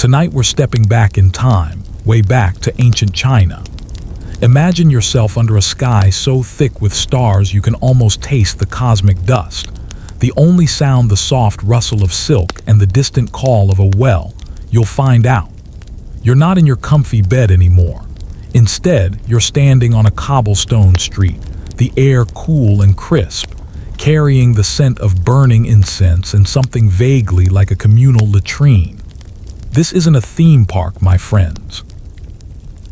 Tonight we're stepping back in time, way back to ancient China. Imagine yourself under a sky so thick with stars you can almost taste the cosmic dust. The only sound the soft rustle of silk and the distant call of a well. You'll find out. You're not in your comfy bed anymore. Instead, you're standing on a cobblestone street, the air cool and crisp, carrying the scent of burning incense and something vaguely like a communal latrine. This isn't a theme park, my friends.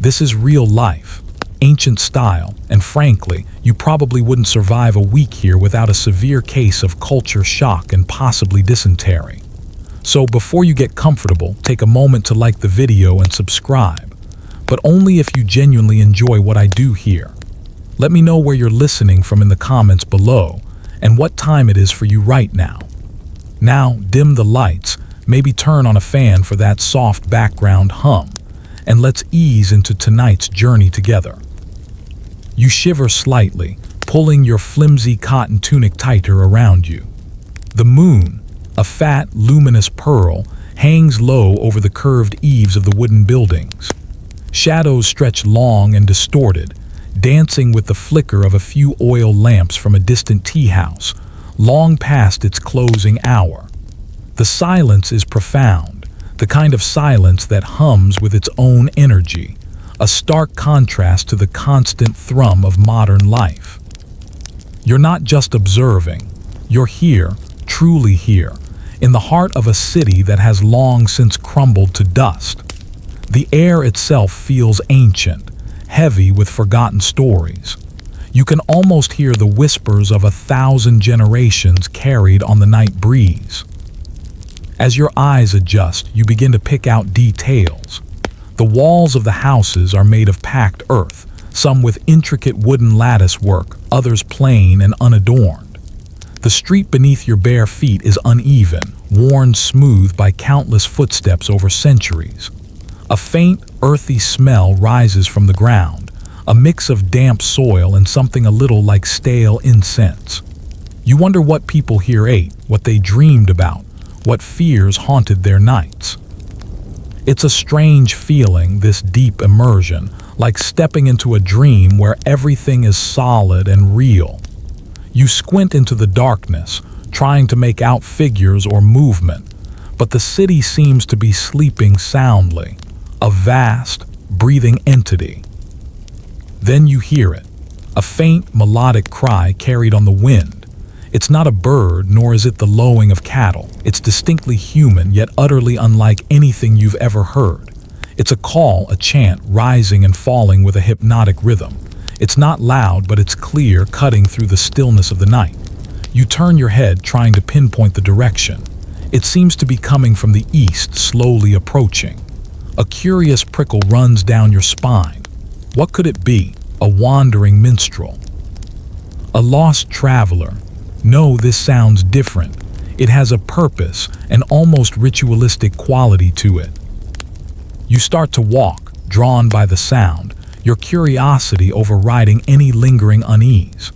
This is real life, ancient style, and frankly, you probably wouldn't survive a week here without a severe case of culture shock and possibly dysentery. So before you get comfortable, take a moment to like the video and subscribe, but only if you genuinely enjoy what I do here. Let me know where you're listening from in the comments below and what time it is for you right now. Now, dim the lights, maybe turn on a fan for that soft background hum, and let's ease into tonight's journey together. You shiver slightly, pulling your flimsy cotton tunic tighter around you. The moon, a fat, luminous pearl, hangs low over the curved eaves of the wooden buildings. Shadows stretch long and distorted, dancing with the flicker of a few oil lamps from a distant tea house, long past its closing hour. The silence is profound, the kind of silence that hums with its own energy, a stark contrast to the constant thrum of modern life. You're not just observing, you're here, truly here, in the heart of a city that has long since crumbled to dust. The air itself feels ancient, heavy with forgotten stories. You can almost hear the whispers of 1,000 generations carried on the night breeze. As your eyes adjust, you begin to pick out details. The walls of the houses are made of packed earth, some with intricate wooden lattice work, others plain and unadorned. The street beneath your bare feet is uneven, worn smooth by countless footsteps over centuries. A faint, earthy smell rises from the ground, a mix of damp soil and something a little like stale incense. You wonder what people here ate, what they dreamed about, what fears haunted their nights. It's a strange feeling, this deep immersion, like stepping into a dream where everything is solid and real. You squint into the darkness, trying to make out figures or movement, but the city seems to be sleeping soundly, a vast, breathing entity. Then you hear it, a faint, melodic cry carried on the wind. It's not a bird, nor is it the lowing of cattle. It's distinctly human, yet utterly unlike anything you've ever heard. It's a call, a chant, rising and falling with a hypnotic rhythm. It's not loud, but it's clear, cutting through the stillness of the night. You turn your head, trying to pinpoint the direction. It seems to be coming from the east, slowly approaching. A curious prickle runs down your spine. What could it be? A wandering minstrel? A lost traveler? No, this sounds different. It has a purpose, an almost ritualistic quality to it. You start to walk, drawn by the sound, your curiosity overriding any lingering unease.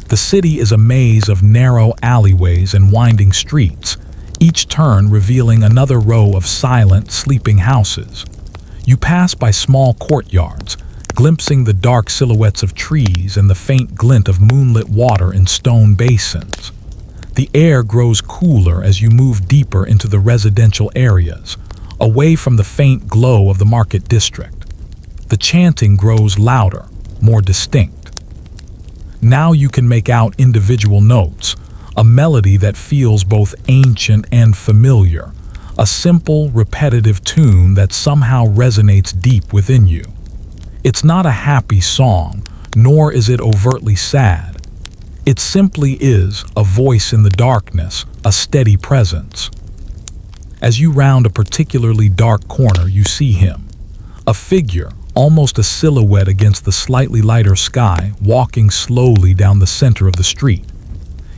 The city is a maze of narrow alleyways and winding streets, each turn revealing another row of silent, sleeping houses. You pass by small courtyards, glimpsing the dark silhouettes of trees and the faint glint of moonlit water in stone basins. The air grows cooler as you move deeper into the residential areas, away from the faint glow of the market district. The chanting grows louder, more distinct. Now you can make out individual notes, a melody that feels both ancient and familiar, a simple, repetitive tune that somehow resonates deep within you. It's not a happy song, nor is it overtly sad. It simply is a voice in the darkness, a steady presence. As you round a particularly dark corner, you see him. A figure, almost a silhouette against the slightly lighter sky, walking slowly down the center of the street.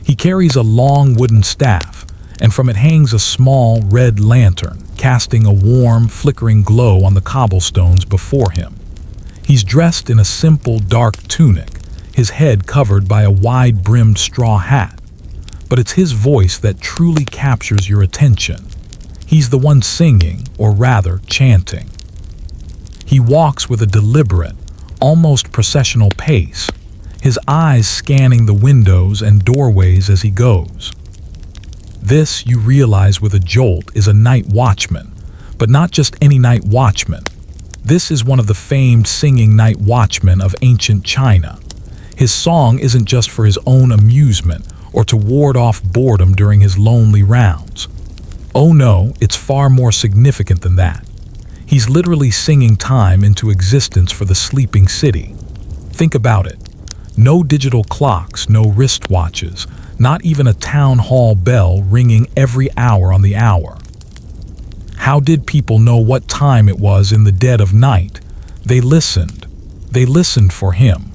He carries a long wooden staff, and from it hangs a small red lantern, casting a warm, flickering glow on the cobblestones before him. He's dressed in a simple dark tunic, his head covered by a wide-brimmed straw hat. But it's his voice that truly captures your attention. He's the one singing, or rather, chanting. He walks with a deliberate, almost processional pace, his eyes scanning the windows and doorways as he goes. This, you realize with a jolt, is a night watchman, but not just any night watchman. This is one of the famed singing night watchmen of ancient China. His song isn't just for his own amusement or to ward off boredom during his lonely rounds. Oh no, it's far more significant than that. He's literally singing time into existence for the sleeping city. Think about it. No digital clocks, no wristwatches, not even a town hall bell ringing every hour on the hour. How did people know what time it was in the dead of night? They listened. They listened for him.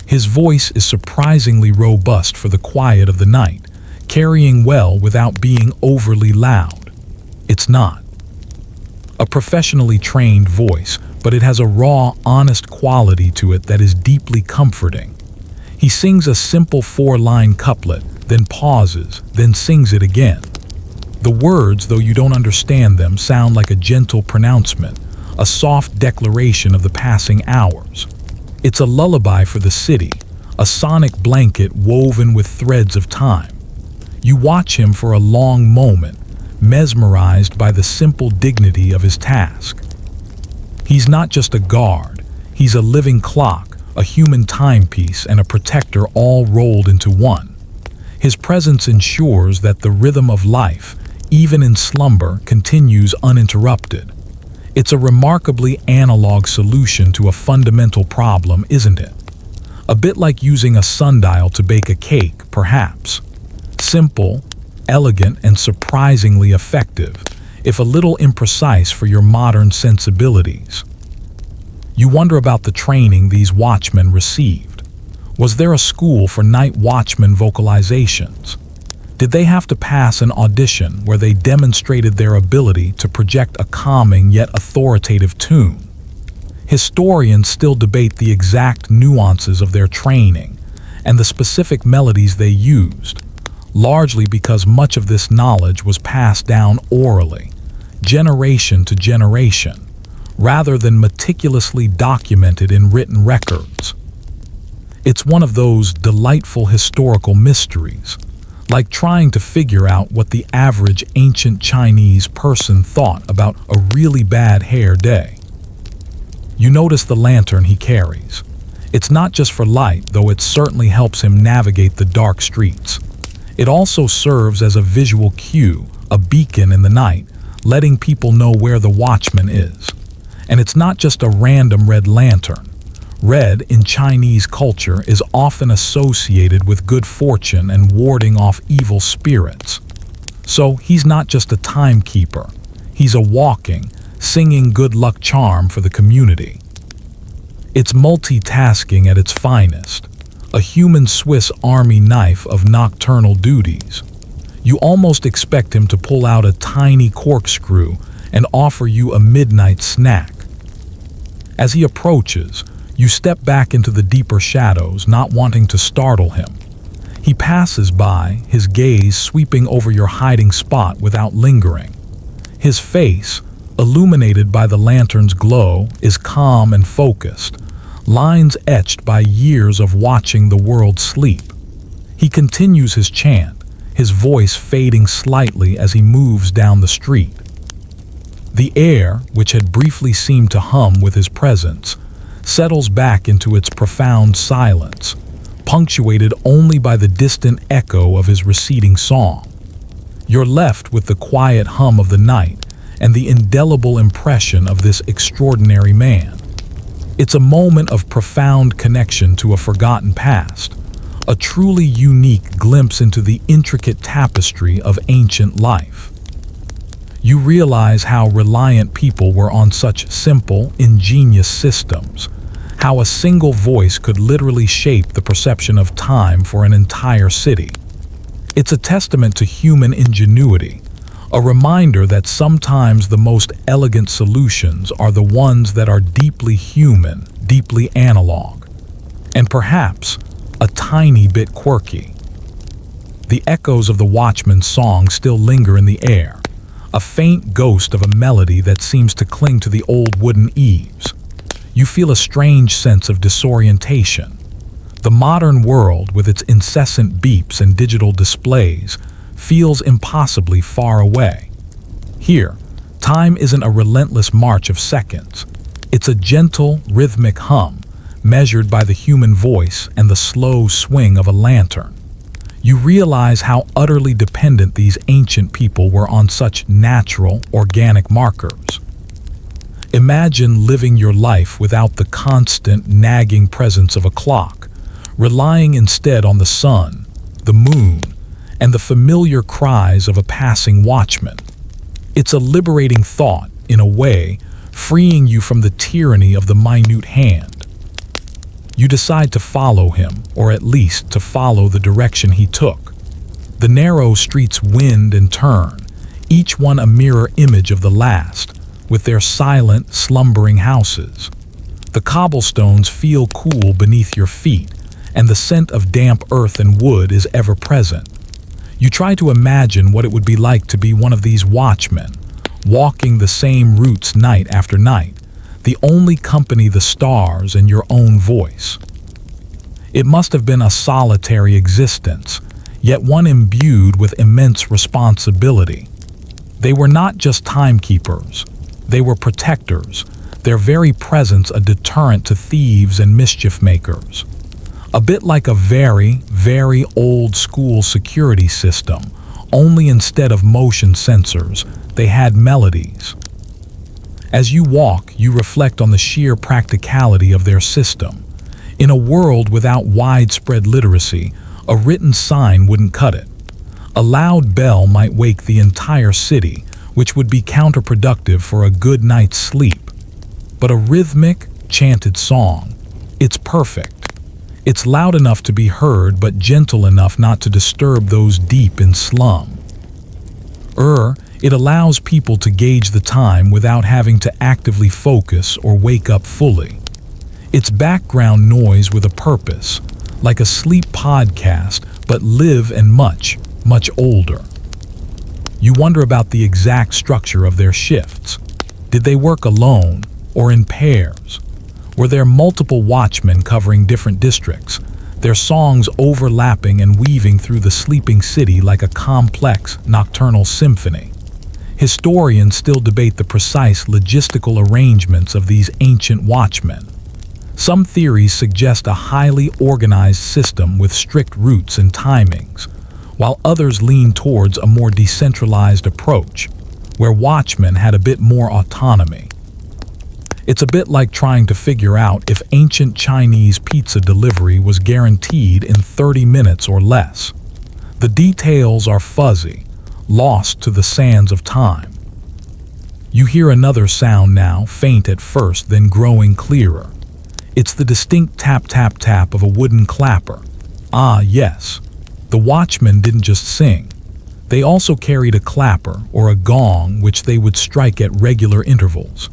His voice is surprisingly robust for the quiet of the night, carrying well without being overly loud. It's not a professionally trained voice, but it has a raw, honest quality to it that is deeply comforting. He sings a simple 4-line couplet, then pauses, then sings it again. The words, though you don't understand them, sound like a gentle pronouncement, a soft declaration of the passing hours. It's a lullaby for the city, a sonic blanket woven with threads of time. You watch him for a long moment, mesmerized by the simple dignity of his task. He's not just a guard, he's a living clock, a human timepiece, and a protector all rolled into one. His presence ensures that the rhythm of life, even in slumber, continues uninterrupted. It's a remarkably analog solution to a fundamental problem, isn't it? A bit like using a sundial to bake a cake, perhaps. Simple, elegant, and surprisingly effective, if a little imprecise for your modern sensibilities. You wonder about the training these watchmen received. Was there a school for night watchman vocalizations? Did they have to pass an audition where they demonstrated their ability to project a calming yet authoritative tune? Historians still debate the exact nuances of their training and the specific melodies they used, largely because much of this knowledge was passed down orally, generation to generation, rather than meticulously documented in written records. It's one of those delightful historical mysteries, like trying to figure out what the average ancient Chinese person thought about a really bad hair day. You notice the lantern he carries. It's not just for light, though it certainly helps him navigate the dark streets. It also serves as a visual cue, a beacon in the night, letting people know where the watchman is. And it's not just a random red lantern. Red in Chinese culture is often associated with good fortune and warding off evil spirits. So he's not just a timekeeper. He's a walking, singing good luck charm for the community. It's multitasking at its finest, a human Swiss Army knife of nocturnal duties. You almost expect him to pull out a tiny corkscrew and offer you a midnight snack. As he approaches, you step back into the deeper shadows, not wanting to startle him. He passes by, his gaze sweeping over your hiding spot without lingering. His face, illuminated by the lantern's glow, is calm and focused, lines etched by years of watching the world sleep. He continues his chant, his voice fading slightly as he moves down the street. The air, which had briefly seemed to hum with his presence, settles back into its profound silence, punctuated only by the distant echo of his receding song. You're left with the quiet hum of the night and the indelible impression of this extraordinary man. It's a moment of profound connection to a forgotten past, a truly unique glimpse into the intricate tapestry of ancient life. You realize how reliant people were on such simple, ingenious systems, how a single voice could literally shape the perception of time for an entire city. It's a testament to human ingenuity, a reminder that sometimes the most elegant solutions are the ones that are deeply human, deeply analog, and perhaps a tiny bit quirky. The echoes of the Watchman's song still linger in the air, a faint ghost of a melody that seems to cling to the old wooden eaves. You feel a strange sense of disorientation. The modern world, with its incessant beeps and digital displays, feels impossibly far away. Here, time isn't a relentless march of seconds. It's a gentle, rhythmic hum, measured by the human voice and the slow swing of a lantern. You realize how utterly dependent these ancient people were on such natural, organic markers. Imagine living your life without the constant, nagging presence of a clock, relying instead on the sun, the moon, and the familiar cries of a passing watchman. It's a liberating thought, in a way, freeing you from the tyranny of the minute hand. You decide to follow him, or at least to follow the direction he took. The narrow streets wind and turn, each one a mirror image of the last, with their silent, slumbering houses. The cobblestones feel cool beneath your feet, and the scent of damp earth and wood is ever present. You try to imagine what it would be like to be one of these watchmen, walking the same routes night after night, the only company the stars and your own voice. It must have been a solitary existence, yet one imbued with immense responsibility. They were not just timekeepers, they were protectors, their very presence a deterrent to thieves and mischief makers. A bit like a very, very old-school security system, only instead of motion sensors, they had melodies. As you walk, you reflect on the sheer practicality of their system. In a world without widespread literacy, a written sign wouldn't cut it. A loud bell might wake the entire city, which would be counterproductive for a good night's sleep. But a rhythmic, chanted song, it's perfect. It's loud enough to be heard, but gentle enough not to disturb those deep in slum. It allows people to gauge the time without having to actively focus or wake up fully. It's background noise with a purpose, like a sleep podcast, but live and much, much older. You wonder about the exact structure of their shifts. Did they work alone or in pairs? Were there multiple watchmen covering different districts, their songs overlapping and weaving through the sleeping city like a complex nocturnal symphony? Historians still debate the precise logistical arrangements of these ancient watchmen. Some theories suggest a highly organized system with strict routes and timings, while others lean towards a more decentralized approach, where watchmen had a bit more autonomy. It's a bit like trying to figure out if ancient Chinese pizza delivery was guaranteed in 30 minutes or less. The details are fuzzy, lost to the sands of time. You hear another sound now, faint at first, then growing clearer. It's the distinct tap-tap-tap of a wooden clapper. Ah, yes. The watchmen didn't just sing. They also carried a clapper, or a gong, which they would strike at regular intervals.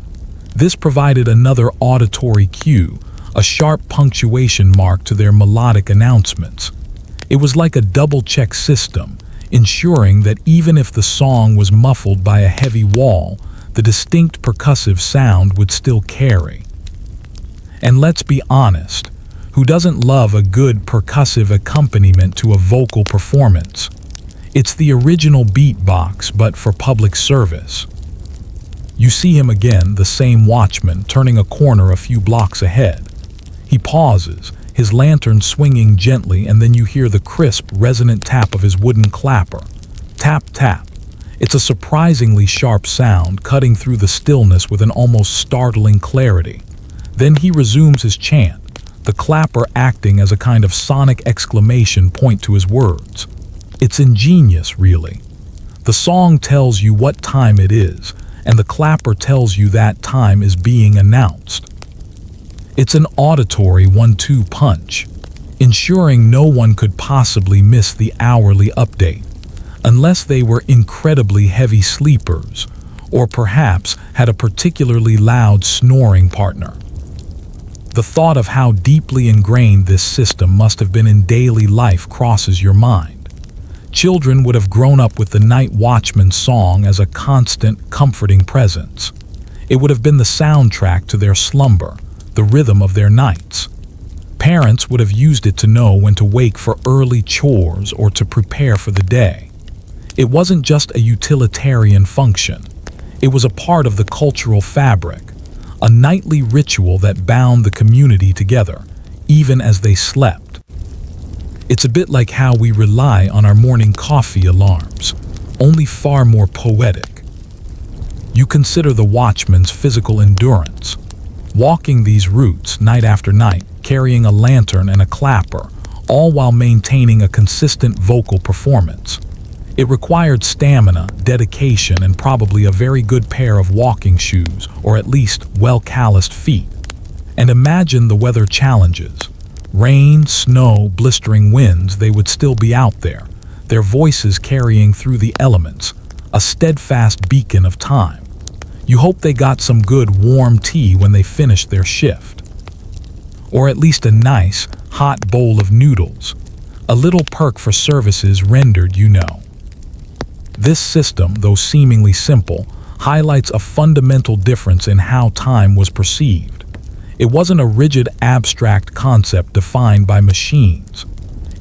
This provided another auditory cue, a sharp punctuation mark to their melodic announcements. It was like a double-check system, ensuring that even if the song was muffled by a heavy wall, the distinct percussive sound would still carry. And let's be honest, who doesn't love a good percussive accompaniment to a vocal performance? It's the original beatbox, but for public service. You see him again, the same watchman, turning a corner a few blocks ahead. He pauses, his lantern swinging gently, and then you hear the crisp, resonant tap of his wooden clapper. Tap, tap. It's a surprisingly sharp sound, cutting through the stillness with an almost startling clarity. Then he resumes his chant, the clapper acting as a kind of sonic exclamation point to his words. It's ingenious, really. The song tells you what time it is, and the clapper tells you that time is being announced. It's an auditory 1-2 punch, ensuring no one could possibly miss the hourly update, unless they were incredibly heavy sleepers, or perhaps had a particularly loud snoring partner. The thought of how deeply ingrained this system must have been in daily life crosses your mind. Children would have grown up with the night watchman's song as a constant, comforting presence. It would have been the soundtrack to their slumber, the rhythm of their nights. Parents would have used it to know when to wake for early chores or to prepare for the day. It wasn't just a utilitarian function. It was a part of the cultural fabric, a nightly ritual that bound the community together, even as they slept. It's a bit like how we rely on our morning coffee alarms, only far more poetic. You consider the watchman's physical endurance, walking these routes night after night, carrying a lantern and a clapper, all while maintaining a consistent vocal performance. It required stamina, dedication, and probably a very good pair of walking shoes, or at least well-calloused feet. And imagine the weather challenges. Rain, snow, blistering winds, they would still be out there, their voices carrying through the elements, a steadfast beacon of time. You hope they got some good warm tea when they finished their shift. Or at least a nice, hot bowl of noodles, a little perk for services rendered, you know. This system, though seemingly simple, highlights a fundamental difference in how time was perceived. It wasn't a rigid, abstract concept defined by machines.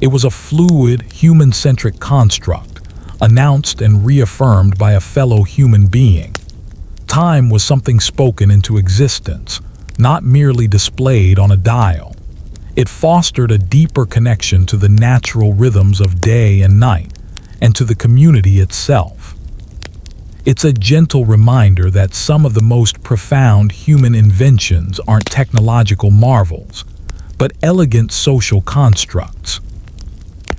It was a fluid, human-centric construct, announced and reaffirmed by a fellow human being. Time was something spoken into existence, not merely displayed on a dial. It fostered a deeper connection to the natural rhythms of day and night, and to the community itself. It's a gentle reminder that some of the most profound human inventions aren't technological marvels, but elegant social constructs.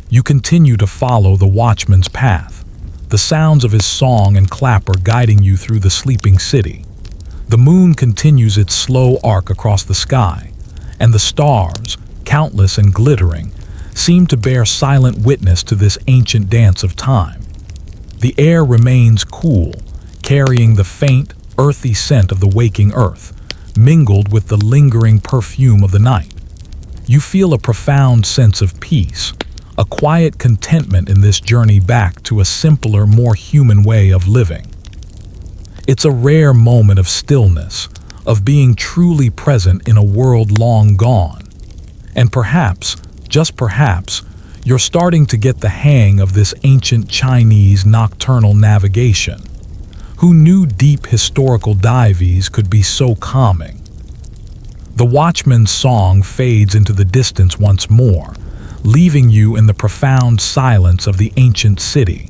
You continue to follow the watchman's path, the sounds of his song and clapper guiding you through the sleeping city. The moon continues its slow arc across the sky, and the stars, countless and glittering, seem to bear silent witness to this ancient dance of time. The air remains cool, carrying the faint, earthy scent of the waking earth, mingled with the lingering perfume of the night. You feel a profound sense of peace, a quiet contentment in this journey back to a simpler, more human way of living. It's a rare moment of stillness, of being truly present in a world long gone. And perhaps, just perhaps, you're starting to get the hang of this ancient Chinese nocturnal navigation. Who knew deep historical dives could be so calming? The watchman's song fades into the distance once more, leaving you in the profound silence of the ancient city.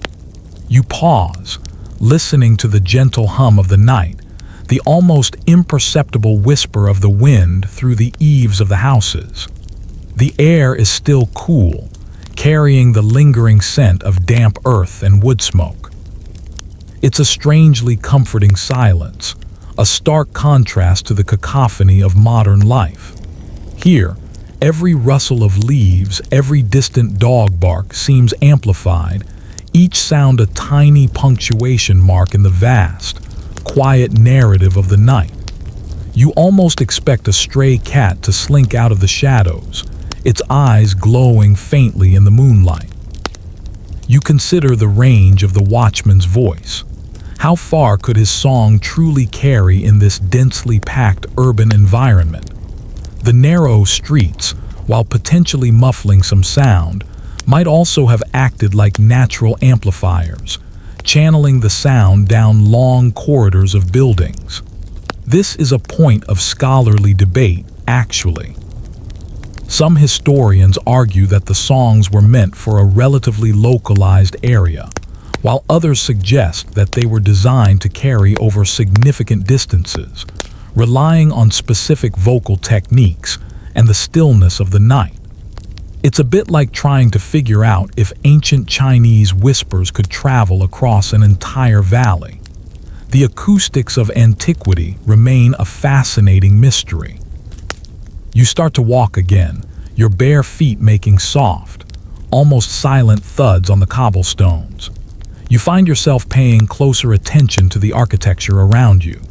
You pause, listening to the gentle hum of the night, the almost imperceptible whisper of the wind through the eaves of the houses. The air is still cool, carrying the lingering scent of damp earth and wood smoke. It's a strangely comforting silence, a stark contrast to the cacophony of modern life. Here, every rustle of leaves, every distant dog bark seems amplified, each sound a tiny punctuation mark in the vast, quiet narrative of the night. You almost expect a stray cat to slink out of the shadows, its eyes glowing faintly in the moonlight. You consider the range of the watchman's voice. How far could his song truly carry in this densely packed urban environment? The narrow streets, while potentially muffling some sound, might also have acted like natural amplifiers, channeling the sound down long corridors of buildings. This is a point of scholarly debate, actually. Some historians argue that the songs were meant for a relatively localized area, while others suggest that they were designed to carry over significant distances, relying on specific vocal techniques and the stillness of the night. It's a bit like trying to figure out if ancient Chinese whispers could travel across an entire valley. The acoustics of antiquity remain a fascinating mystery. You start to walk again, your bare feet making soft, almost silent thuds on the cobblestones. You find yourself paying closer attention to the architecture around you.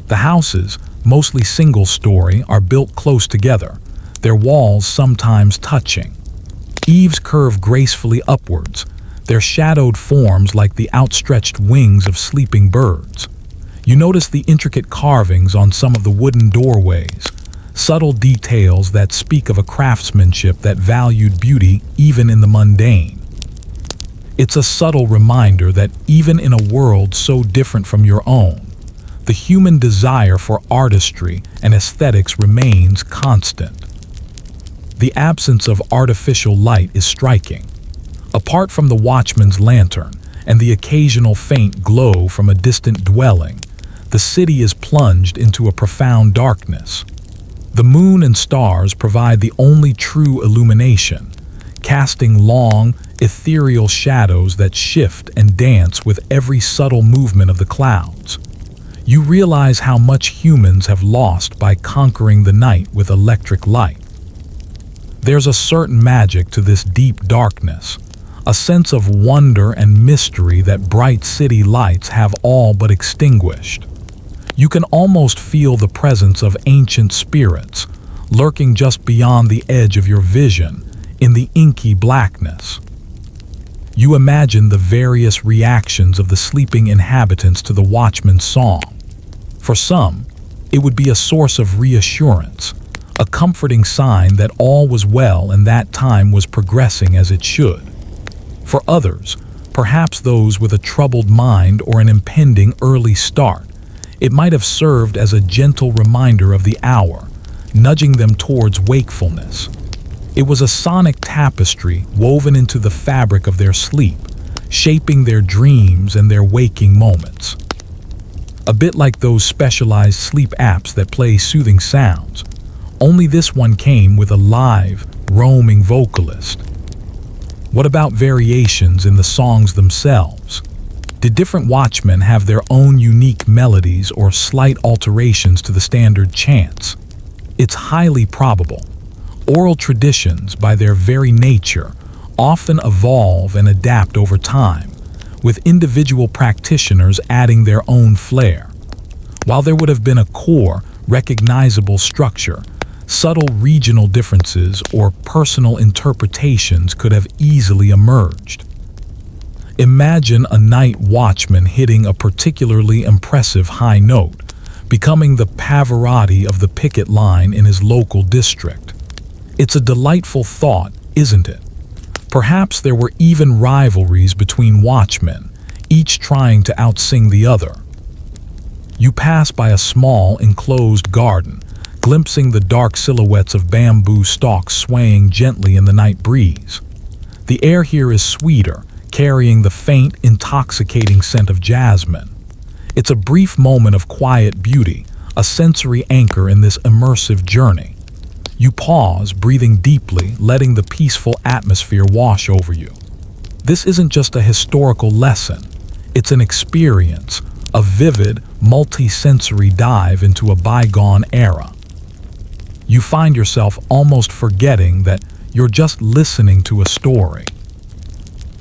The houses, mostly single-story, are built close together, their walls sometimes touching. Eaves curve gracefully upwards, their shadowed forms like the outstretched wings of sleeping birds. You notice the intricate carvings on some of the wooden doorways, subtle details that speak of a craftsmanship that valued beauty even in the mundane. It's a subtle reminder that even in a world so different from your own, the human desire for artistry and aesthetics remains constant. The absence of artificial light is striking. Apart from the watchman's lantern and the occasional faint glow from a distant dwelling, the city is plunged into a profound darkness. The moon and stars provide the only true illumination, casting long, ethereal shadows that shift and dance with every subtle movement of the clouds. You realize how much humans have lost by conquering the night with electric light. There's a certain magic to this deep darkness, a sense of wonder and mystery that bright city lights have all but extinguished. You can almost feel the presence of ancient spirits lurking just beyond the edge of your vision in the inky blackness. You imagine the various reactions of the sleeping inhabitants to the watchman's song. For some, it would be a source of reassurance, a comforting sign that all was well and that time was progressing as it should. For others, perhaps those with a troubled mind or an impending early start, it might have served as a gentle reminder of the hour, nudging them towards wakefulness. It was a sonic tapestry woven into the fabric of their sleep, shaping their dreams and their waking moments. A bit like those specialized sleep apps that play soothing sounds, only this one came with a live, roaming vocalist. What about variations in the songs themselves? Did different watchmen have their own unique melodies or slight alterations to the standard chants? It's highly probable. Oral traditions, by their very nature, often evolve and adapt over time, with individual practitioners adding their own flair. While there would have been a core, recognizable structure, subtle regional differences or personal interpretations could have easily emerged. Imagine a night watchman hitting a particularly impressive high note, becoming the Pavarotti of the picket line in his local district. It's a delightful thought, isn't it? Perhaps there were even rivalries between watchmen, each trying to outsing the other. You pass by a small, enclosed garden, glimpsing the dark silhouettes of bamboo stalks swaying gently in the night breeze. The air here is sweeter, carrying the faint, intoxicating scent of jasmine. It's a brief moment of quiet beauty, a sensory anchor in this immersive journey. You pause, breathing deeply, letting the peaceful atmosphere wash over you. This isn't just a historical lesson. It's an experience, a vivid, multi-sensory dive into a bygone era. You find yourself almost forgetting that you're just listening to a story.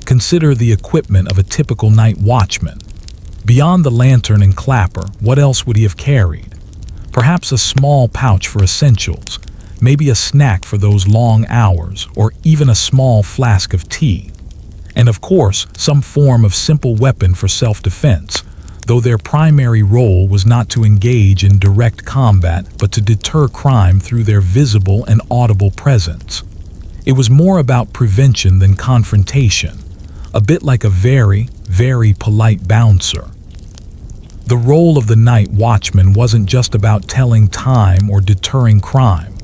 Consider the equipment of a typical night watchman. Beyond the lantern and clapper, what else would he have carried? Perhaps a small pouch for essentials, maybe a snack for those long hours, or even a small flask of tea. And of course, some form of simple weapon for self-defense, though their primary role was not to engage in direct combat but to deter crime through their visible and audible presence. It was more about prevention than confrontation, a bit like a very, very polite bouncer. The role of the night watchman wasn't just about telling time or deterring crime.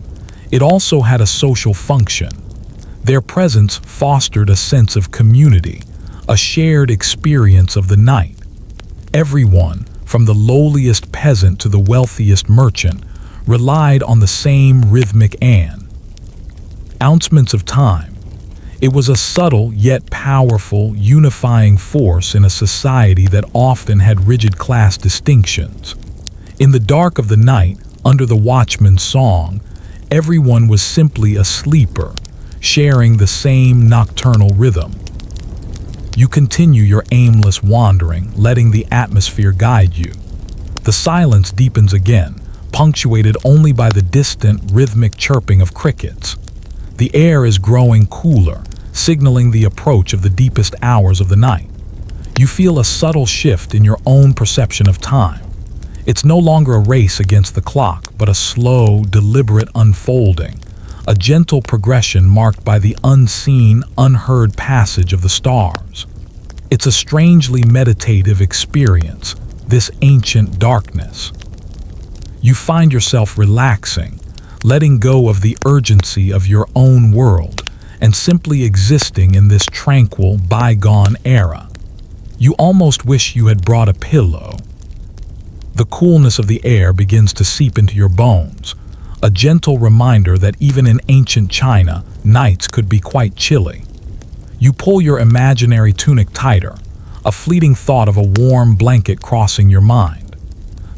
It also had a social function. Their presence fostered a sense of community, a shared experience of the night. Everyone, from the lowliest peasant to the wealthiest merchant, relied on the same rhythmic announcements of time. It was a subtle yet powerful, unifying force in a society that often had rigid class distinctions. In the dark of the night, under the watchman's song, everyone was simply a sleeper, sharing the same nocturnal rhythm. You continue your aimless wandering, letting the atmosphere guide you. The silence deepens again, punctuated only by the distant, rhythmic chirping of crickets. The air is growing cooler, signaling the approach of the deepest hours of the night. You feel a subtle shift in your own perception of time. It's no longer a race against the clock, but a slow, deliberate unfolding, a gentle progression marked by the unseen, unheard passage of the stars. It's a strangely meditative experience, this ancient darkness. You find yourself relaxing, letting go of the urgency of your own world, and simply existing in this tranquil, bygone era. You almost wish you had brought a pillow. The coolness of the air begins to seep into your bones, a gentle reminder that even in ancient China, nights could be quite chilly. You pull your imaginary tunic tighter, a fleeting thought of a warm blanket crossing your mind.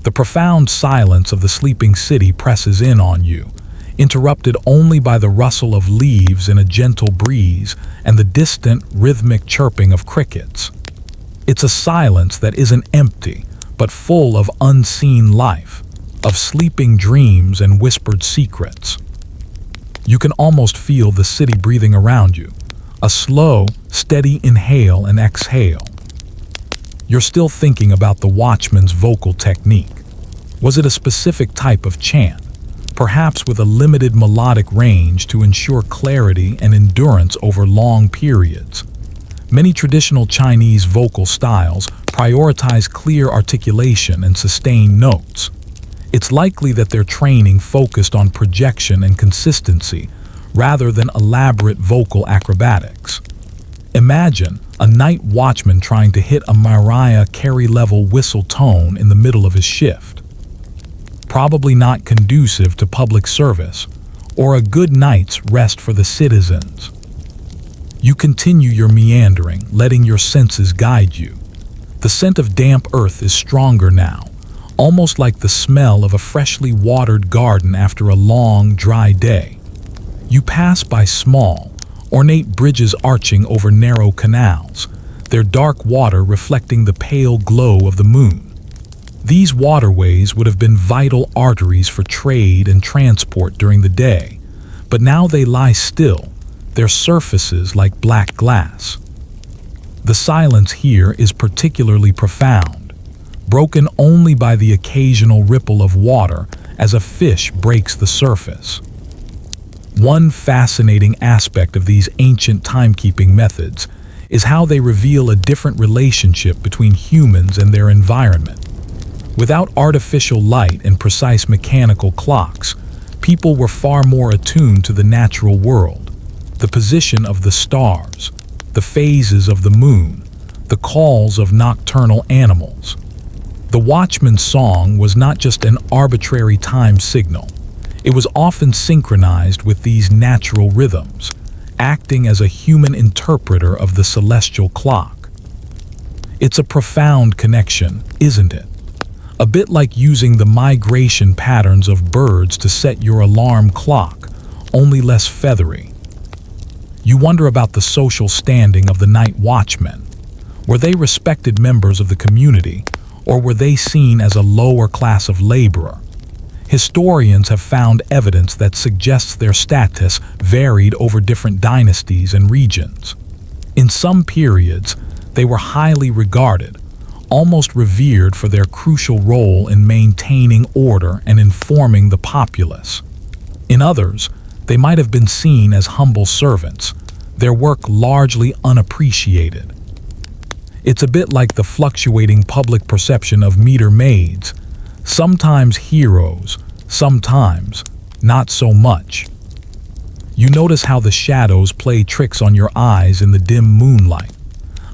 The profound silence of the sleeping city presses in on you, interrupted only by the rustle of leaves in a gentle breeze and the distant, rhythmic chirping of crickets. It's a silence that isn't empty, but full of unseen life, of sleeping dreams and whispered secrets. You can almost feel the city breathing around you, a slow, steady inhale and exhale. You're still thinking about the Watchmen's vocal technique. Was it a specific type of chant, perhaps with a limited melodic range to ensure clarity and endurance over long periods? Many traditional Chinese vocal styles prioritize clear articulation and sustained notes. It's likely that their training focused on projection and consistency rather than elaborate vocal acrobatics. Imagine a night watchman trying to hit a Mariah Carey-level whistle tone in the middle of his shift. Probably not conducive to public service or a good night's rest for the citizens. You continue your meandering, letting your senses guide you. The scent of damp earth is stronger now, almost like the smell of a freshly watered garden after a long, dry day. You pass by small, ornate bridges arching over narrow canals, their dark water reflecting the pale glow of the moon. These waterways would have been vital arteries for trade and transport during the day, but now they lie still, their surfaces like black glass. The silence here is particularly profound, broken only by the occasional ripple of water as a fish breaks the surface. One fascinating aspect of these ancient timekeeping methods is how they reveal a different relationship between humans and their environment. Without artificial light and precise mechanical clocks, people were far more attuned to the natural world. The position of the stars, the phases of the moon, the calls of nocturnal animals. The Watchman's song was not just an arbitrary time signal. It was often synchronized with these natural rhythms, acting as a human interpreter of the celestial clock. It's a profound connection, isn't it? A bit like using the migration patterns of birds to set your alarm clock, only less feathery. You wonder about the social standing of the night watchmen. Were they respected members of the community, or were they seen as a lower class of laborer? Historians have found evidence that suggests their status varied over different dynasties and regions. In some periods, they were highly regarded, almost revered for their crucial role in maintaining order and informing the populace. In others, they might have been seen as humble servants, their work largely unappreciated. It's a bit like the fluctuating public perception of meter maids, sometimes heroes, sometimes not so much. You notice how the shadows play tricks on your eyes in the dim moonlight.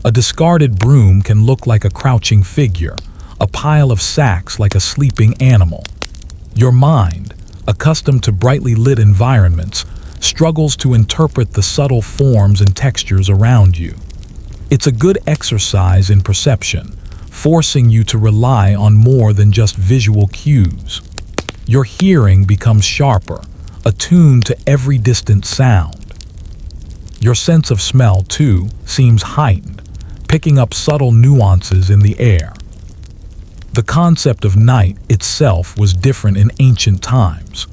A discarded broom can look like a crouching figure, a pile of sacks like a sleeping animal. Your mind, accustomed to brightly lit environments, struggles to interpret the subtle forms and textures around you. It's a good exercise in perception, forcing you to rely on more than just visual cues. Your hearing becomes sharper, attuned to every distant sound. Your sense of smell, too, seems heightened, picking up subtle nuances in the air. The concept of night itself was different in ancient times.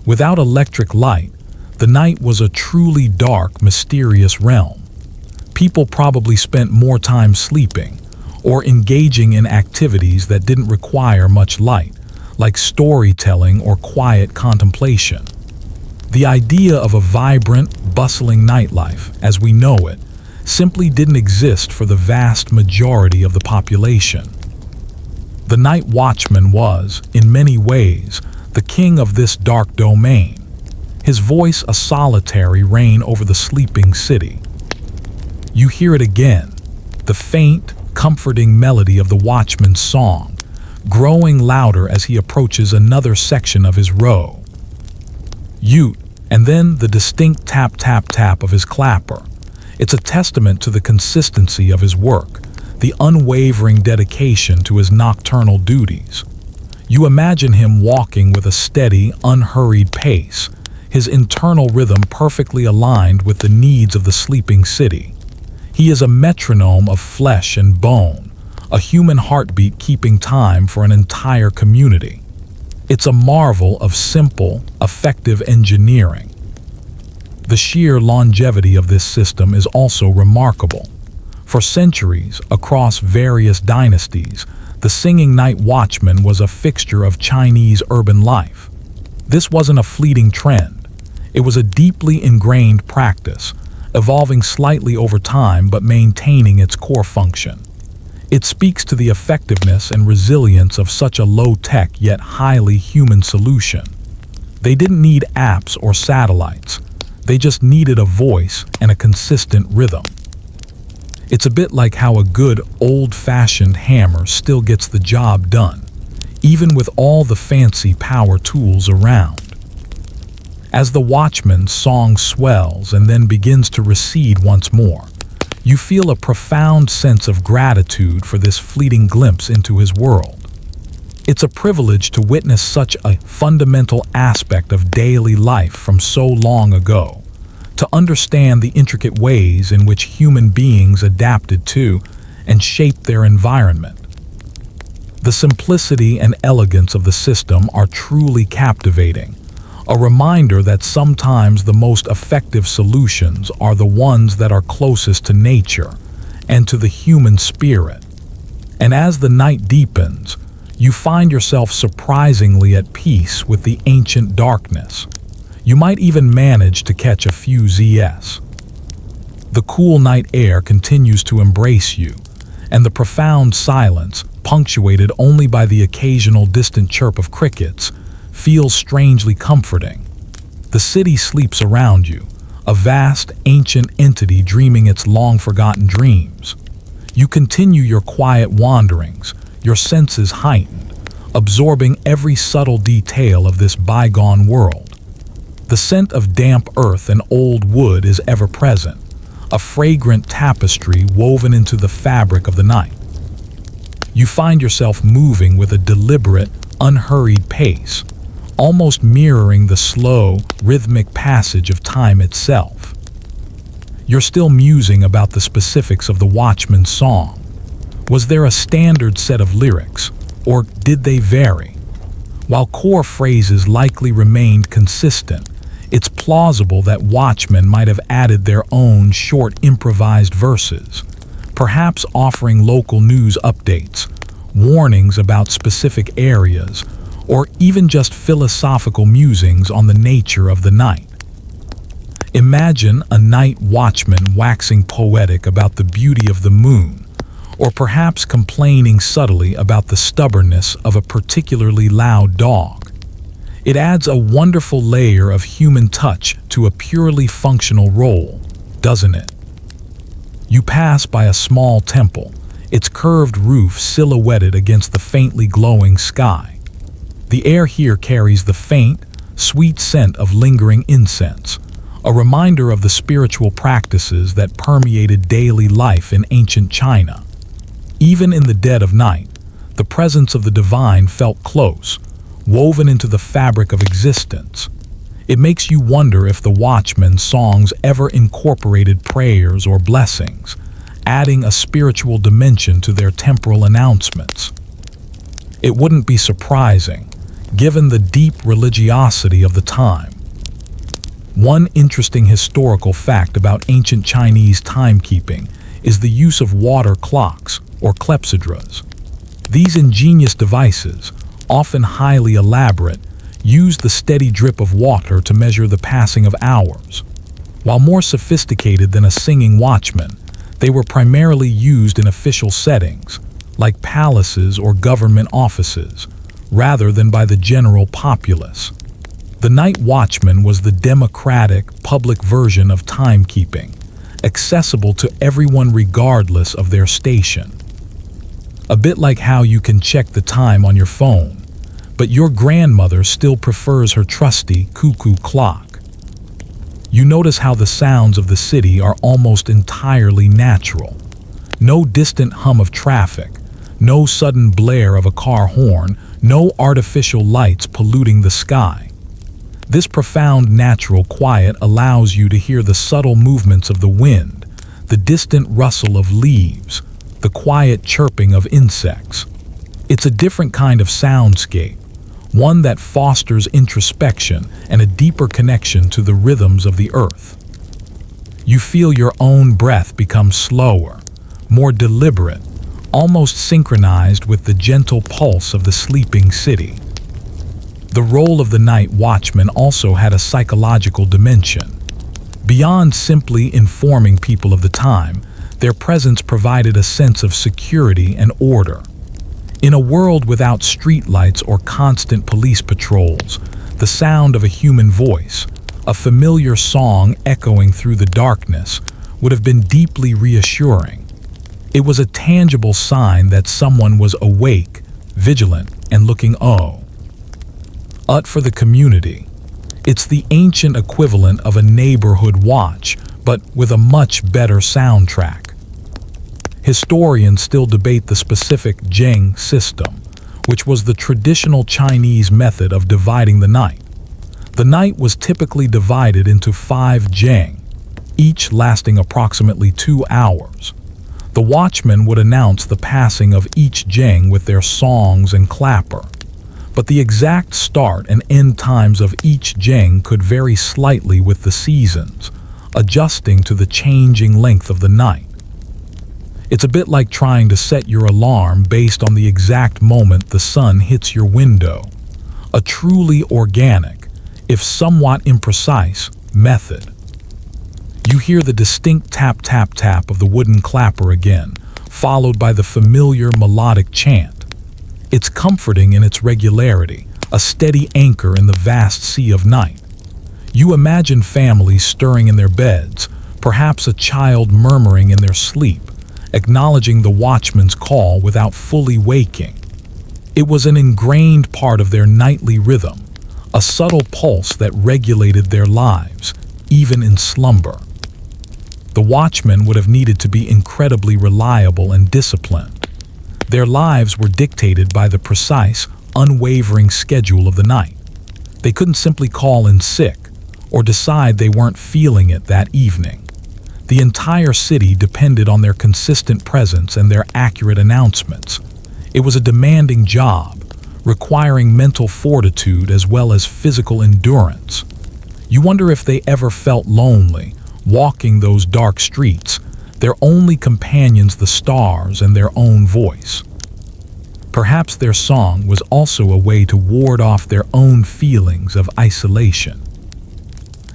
Without electric light, The night was a truly dark, mysterious realm. People probably spent more time sleeping or engaging in activities that didn't require much light, like storytelling or quiet contemplation. The idea of a vibrant, bustling nightlife, as we know it, simply didn't exist for the vast majority of the population. The night watchman was, in many ways, the king of this dark domain, his voice a solitary reign over the sleeping city. You hear it again, the faint, comforting melody of the watchman's song, growing louder as he approaches another section of his row. And then the distinct tap-tap-tap of his clapper. It's a testament to the consistency of his work, the unwavering dedication to his nocturnal duties. You imagine him walking with a steady, unhurried pace, his internal rhythm perfectly aligned with the needs of the sleeping city. He is a metronome of flesh and bone, a human heartbeat keeping time for an entire community. It's a marvel of simple, effective engineering. The sheer longevity of this system is also remarkable. For centuries, across various dynasties, the singing night watchman was a fixture of Chinese urban life. This wasn't a fleeting trend. It was a deeply ingrained practice, evolving slightly over time but maintaining its core function. It speaks to the effectiveness and resilience of such a low-tech yet highly human solution. They didn't need apps or satellites. They just needed a voice and a consistent rhythm. It's a bit like how a good old-fashioned hammer still gets the job done, even with all the fancy power tools around. As the watchman's song swells and then begins to recede once more, you feel a profound sense of gratitude for this fleeting glimpse into his world. It's a privilege to witness such a fundamental aspect of daily life from so long ago, to understand the intricate ways in which human beings adapted to and shaped their environment. The simplicity and elegance of the system are truly captivating, a reminder that sometimes the most effective solutions are the ones that are closest to nature and to the human spirit. And as the night deepens, you find yourself surprisingly at peace with the ancient darkness. You might even manage to catch a few Zs. The cool night air continues to embrace you, and the profound silence, punctuated only by the occasional distant chirp of crickets, feels strangely comforting. The city sleeps around you, a vast, ancient entity dreaming its long-forgotten dreams. You continue your quiet wanderings, your senses heightened, absorbing every subtle detail of this bygone world. The scent of damp earth and old wood is ever present, a fragrant tapestry woven into the fabric of the night. You find yourself moving with a deliberate, unhurried pace, almost mirroring the slow, rhythmic passage of time itself. You're still musing about the specifics of the Watchman's song. Was there a standard set of lyrics, or did they vary? While core phrases likely remained consistent, it's plausible that Watchmen might have added their own short improvised verses, perhaps offering local news updates, warnings about specific areas, or even just philosophical musings on the nature of the night. Imagine a night watchman waxing poetic about the beauty of the moon, or perhaps complaining subtly about the stubbornness of a particularly loud dog. It adds a wonderful layer of human touch to a purely functional role, doesn't it? You pass by a small temple, its curved roof silhouetted against the faintly glowing sky. The air here carries the faint, sweet scent of lingering incense, a reminder of the spiritual practices that permeated daily life in ancient China. Even in the dead of night, the presence of the divine felt close, woven into the fabric of existence. It makes you wonder if the Watchmen's songs ever incorporated prayers or blessings, adding a spiritual dimension to their temporal announcements. It wouldn't be surprising, given the deep religiosity of the time. One interesting historical fact about ancient Chinese timekeeping is the use of water clocks, or clepsydras. These ingenious devices, often highly elaborate, use the steady drip of water to measure the passing of hours. While more sophisticated than a singing watchman, they were primarily used in official settings, like palaces or government offices, rather than by the general populace. The night watchman was the democratic, public version of timekeeping, accessible to everyone regardless of their station. A bit like how you can check the time on your phone, but your grandmother still prefers her trusty cuckoo clock. You notice how the sounds of the city are almost entirely natural. No distant hum of traffic, no sudden blare of a car horn, no artificial lights polluting the sky. This profound natural quiet allows you to hear the subtle movements of the wind, the distant rustle of leaves, the quiet chirping of insects. It's a different kind of soundscape, one that fosters introspection and a deeper connection to the rhythms of the earth. You feel your own breath become slower, more deliberate, almost synchronized with the gentle pulse of the sleeping city. The role of the night watchman also had a psychological dimension. Beyond simply informing people of the time, their presence provided a sense of security and order. In a world without streetlights or constant police patrols, the sound of a human voice, a familiar song echoing through the darkness, would have been deeply reassuring. It was a tangible sign that someone was awake, vigilant, and looking out for the community. It's the ancient equivalent of a neighborhood watch, but with a much better soundtrack. Historians still debate the specific Geng system, which was the traditional Chinese method of dividing the night. The night was typically divided into 5 Geng, each lasting approximately 2 hours. The watchmen would announce the passing of each Geng with their songs and clapper, but the exact start and end times of each Geng could vary slightly with the seasons, adjusting to the changing length of the night. It's a bit like trying to set your alarm based on the exact moment the sun hits your window. A truly organic, if somewhat imprecise, method. You hear the distinct tap-tap-tap of the wooden clapper again, followed by the familiar melodic chant. It's comforting in its regularity, a steady anchor in the vast sea of night. You imagine families stirring in their beds, perhaps a child murmuring in their sleep, acknowledging the watchman's call without fully waking. It was an ingrained part of their nightly rhythm, a subtle pulse that regulated their lives, even in slumber. The watchmen would have needed to be incredibly reliable and disciplined. Their lives were dictated by the precise, unwavering schedule of the night. They couldn't simply call in sick or decide they weren't feeling it that evening. The entire city depended on their consistent presence and their accurate announcements. It was a demanding job, requiring mental fortitude as well as physical endurance. You wonder if they ever felt lonely, walking those dark streets, their only companions the stars and their own voice. Perhaps their song was also a way to ward off their own feelings of isolation.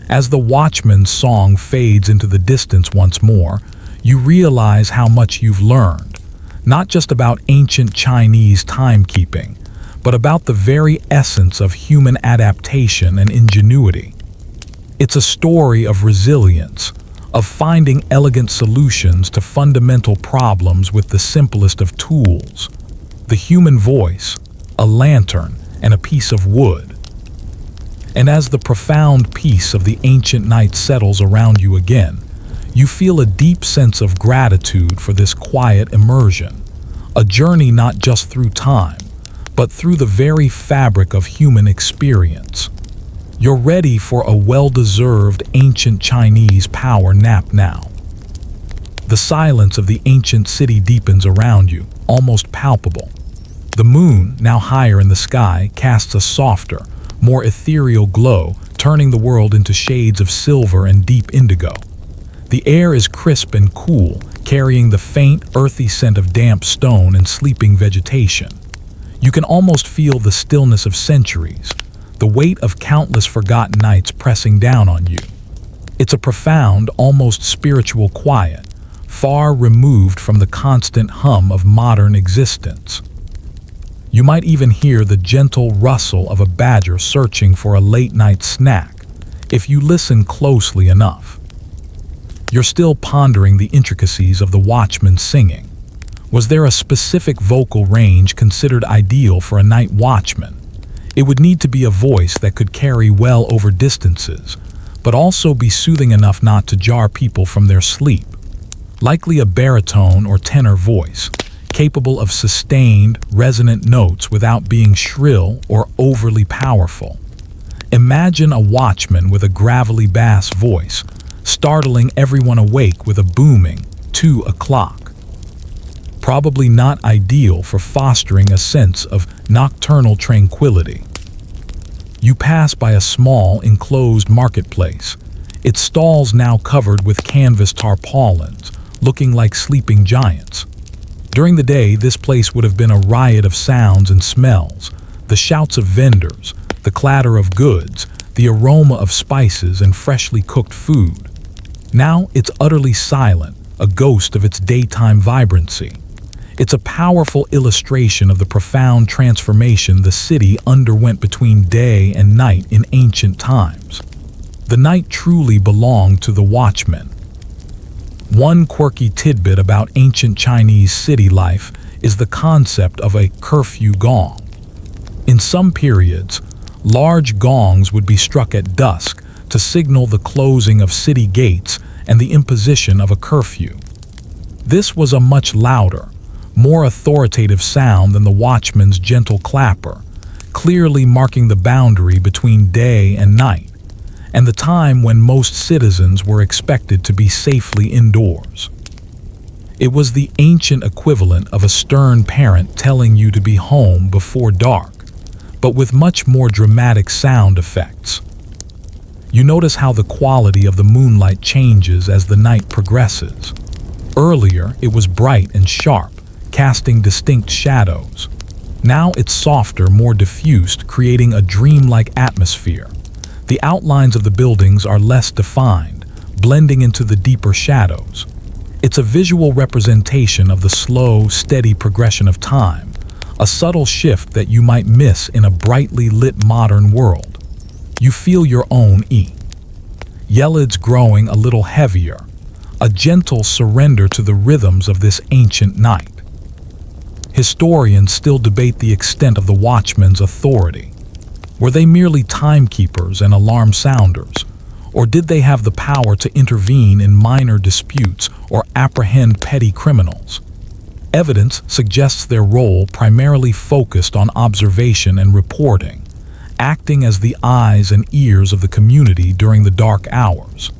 As the watchman's song fades into the distance once more, you realize how much you've learned, not just about ancient Chinese timekeeping, but about the very essence of human adaptation and ingenuity. It's a story of resilience, of finding elegant solutions to fundamental problems with the simplest of tools: the human voice, a lantern, and a piece of wood. And as the profound peace of the ancient night settles around you again, you feel a deep sense of gratitude for this quiet immersion, a journey not just through time, but through the very fabric of human experience. You're ready for a well-deserved ancient Chinese power nap now. The silence of the ancient city deepens around you, almost palpable. The moon, now higher in the sky, casts a softer, more ethereal glow, turning the world into shades of silver and deep indigo. The air is crisp and cool, carrying the faint, earthy scent of damp stone and sleeping vegetation. You can almost feel the stillness of centuries, the weight of countless forgotten nights pressing down on you. It's a profound, almost spiritual quiet, far removed from the constant hum of modern existence. You might even hear the gentle rustle of a badger searching for a late-night snack, if you listen closely enough. You're still pondering the intricacies of the Watchmen singing. Was there a specific vocal range considered ideal for a night watchman? It would need to be a voice that could carry well over distances, but also be soothing enough not to jar people from their sleep. Likely a baritone or tenor voice, capable of sustained, resonant notes without being shrill or overly powerful. Imagine a watchman with a gravelly bass voice, startling everyone awake with a booming 2 o'clock. Probably not ideal for fostering a sense of nocturnal tranquility. You pass by a small, enclosed marketplace, its stalls now covered with canvas tarpaulins, looking like sleeping giants. During the day, this place would have been a riot of sounds and smells, the shouts of vendors, the clatter of goods, the aroma of spices and freshly cooked food. Now it's utterly silent, a ghost of its daytime vibrancy. It's a powerful illustration of the profound transformation the city underwent between day and night in ancient times. The night truly belonged to the Watchmen. One quirky tidbit about ancient Chinese city life is the concept of a curfew gong. In some periods, large gongs would be struck at dusk to signal the closing of city gates and the imposition of a curfew. This was a much louder, more authoritative sound than the watchman's gentle clapper, clearly marking the boundary between day and night, and the time when most citizens were expected to be safely indoors. It was the ancient equivalent of a stern parent telling you to be home before dark, but with much more dramatic sound effects. You notice how the quality of the moonlight changes as the night progresses. Earlier, it was bright and sharp, casting distinct shadows. Now it's softer, more diffused, creating a dreamlike atmosphere. The outlines of the buildings are less defined, blending into the deeper shadows. It's a visual representation of the slow, steady progression of time, a subtle shift that you might miss in a brightly lit modern world. You feel your own eyelids growing a little heavier, a gentle surrender to the rhythms of this ancient night. Historians still debate the extent of the Watchmen's authority. Were they merely timekeepers and alarm sounders, or did they have the power to intervene in minor disputes or apprehend petty criminals? Evidence suggests their role primarily focused on observation and reporting, acting as the eyes and ears of the community during the dark hours.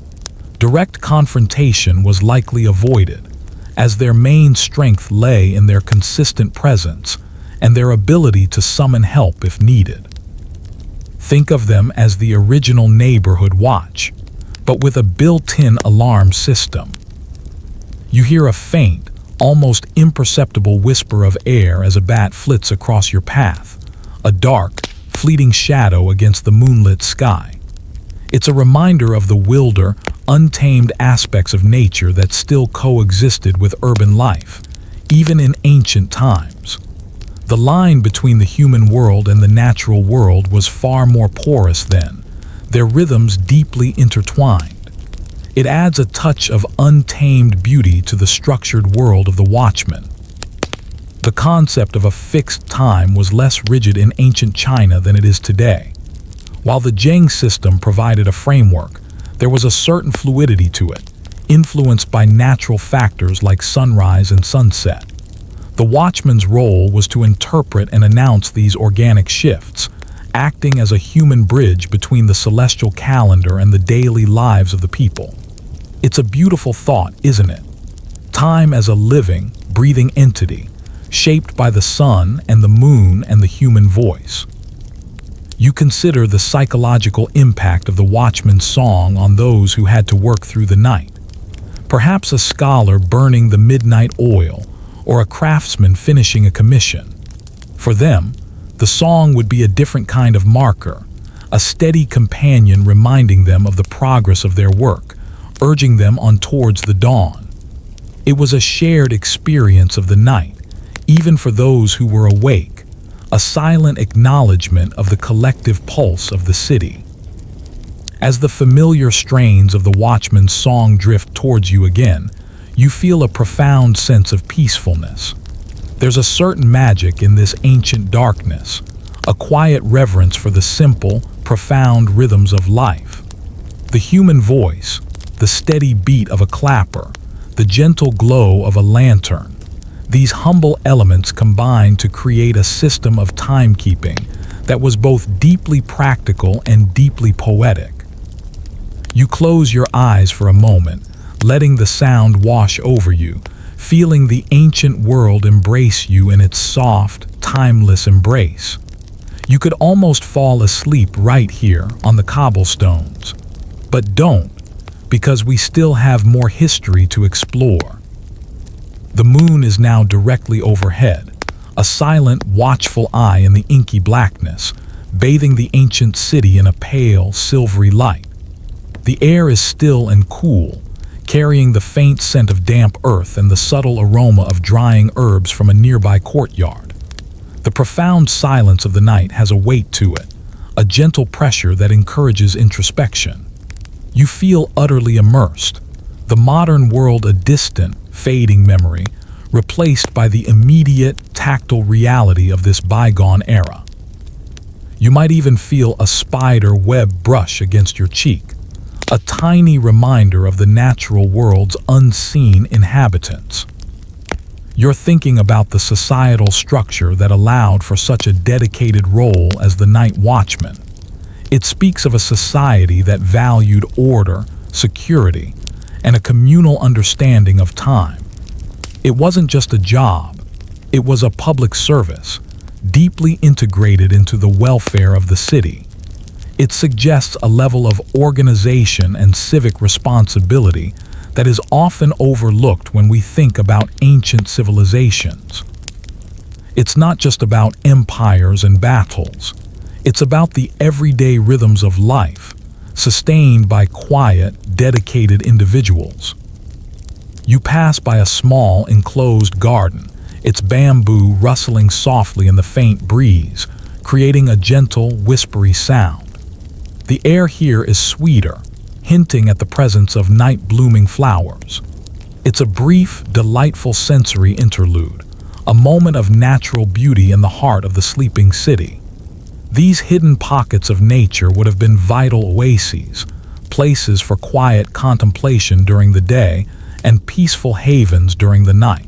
Direct confrontation was likely avoided, as their main strength lay in their consistent presence and their ability to summon help if needed. Think of them as the original neighborhood watch, but with a built-in alarm system. You hear a faint, almost imperceptible whisper of air as a bat flits across your path, a dark, fleeting shadow against the moonlit sky. It's a reminder of the wilder, untamed aspects of nature that still coexisted with urban life, even in ancient times. The line between the human world and the natural world was far more porous then, their rhythms deeply intertwined. It adds a touch of untamed beauty to the structured world of the Watchmen. The concept of a fixed time was less rigid in ancient China than it is today. While the Geng system provided a framework, there was a certain fluidity to it, influenced by natural factors like sunrise and sunset. The Watchman's role was to interpret and announce these organic shifts, acting as a human bridge between the celestial calendar and the daily lives of the people. It's a beautiful thought, isn't it? Time as a living, breathing entity, shaped by the sun and the moon and the human voice. You consider the psychological impact of the Watchman's song on those who had to work through the night. Perhaps a scholar burning the midnight oil, or a craftsman finishing a commission. For them, the song would be a different kind of marker, a steady companion reminding them of the progress of their work, urging them on towards the dawn. It was a shared experience of the night, even for those who were awake, a silent acknowledgement of the collective pulse of the city. As the familiar strains of the Watchman's song drift towards you again, you feel a profound sense of peacefulness. There's a certain magic in this ancient darkness, a quiet reverence for the simple, profound rhythms of life. The human voice, the steady beat of a clapper, the gentle glow of a lantern. These humble elements combine to create a system of timekeeping that was both deeply practical and deeply poetic. You close your eyes for a moment, letting the sound wash over you, feeling the ancient world embrace you in its soft, timeless embrace. You could almost fall asleep right here on the cobblestones. But don't, because we still have more history to explore. The moon is now directly overhead, a silent, watchful eye in the inky blackness, bathing the ancient city in a pale, silvery light. The air is still and cool, carrying the faint scent of damp earth and the subtle aroma of drying herbs from a nearby courtyard. The profound silence of the night has a weight to it, a gentle pressure that encourages introspection. You feel utterly immersed, the modern world a distant, fading memory, replaced by the immediate, tactile reality of this bygone era. You might even feel a spider web brush against your cheek, a tiny reminder of the natural world's unseen inhabitants. You're thinking about the societal structure that allowed for such a dedicated role as the night watchman. It speaks of a society that valued order, security, and a communal understanding of time. It wasn't just a job, it was a public service, deeply integrated into the welfare of the city. It suggests a level of organization and civic responsibility that is often overlooked when we think about ancient civilizations. It's not just about empires and battles. It's about the everyday rhythms of life, sustained by quiet, dedicated individuals. You pass by a small, enclosed garden, its bamboo rustling softly in the faint breeze, creating a gentle, whispery sound. The air here is sweeter, hinting at the presence of night-blooming flowers. It's a brief, delightful sensory interlude, a moment of natural beauty in the heart of the sleeping city. These hidden pockets of nature would have been vital oases, places for quiet contemplation during the day and peaceful havens during the night.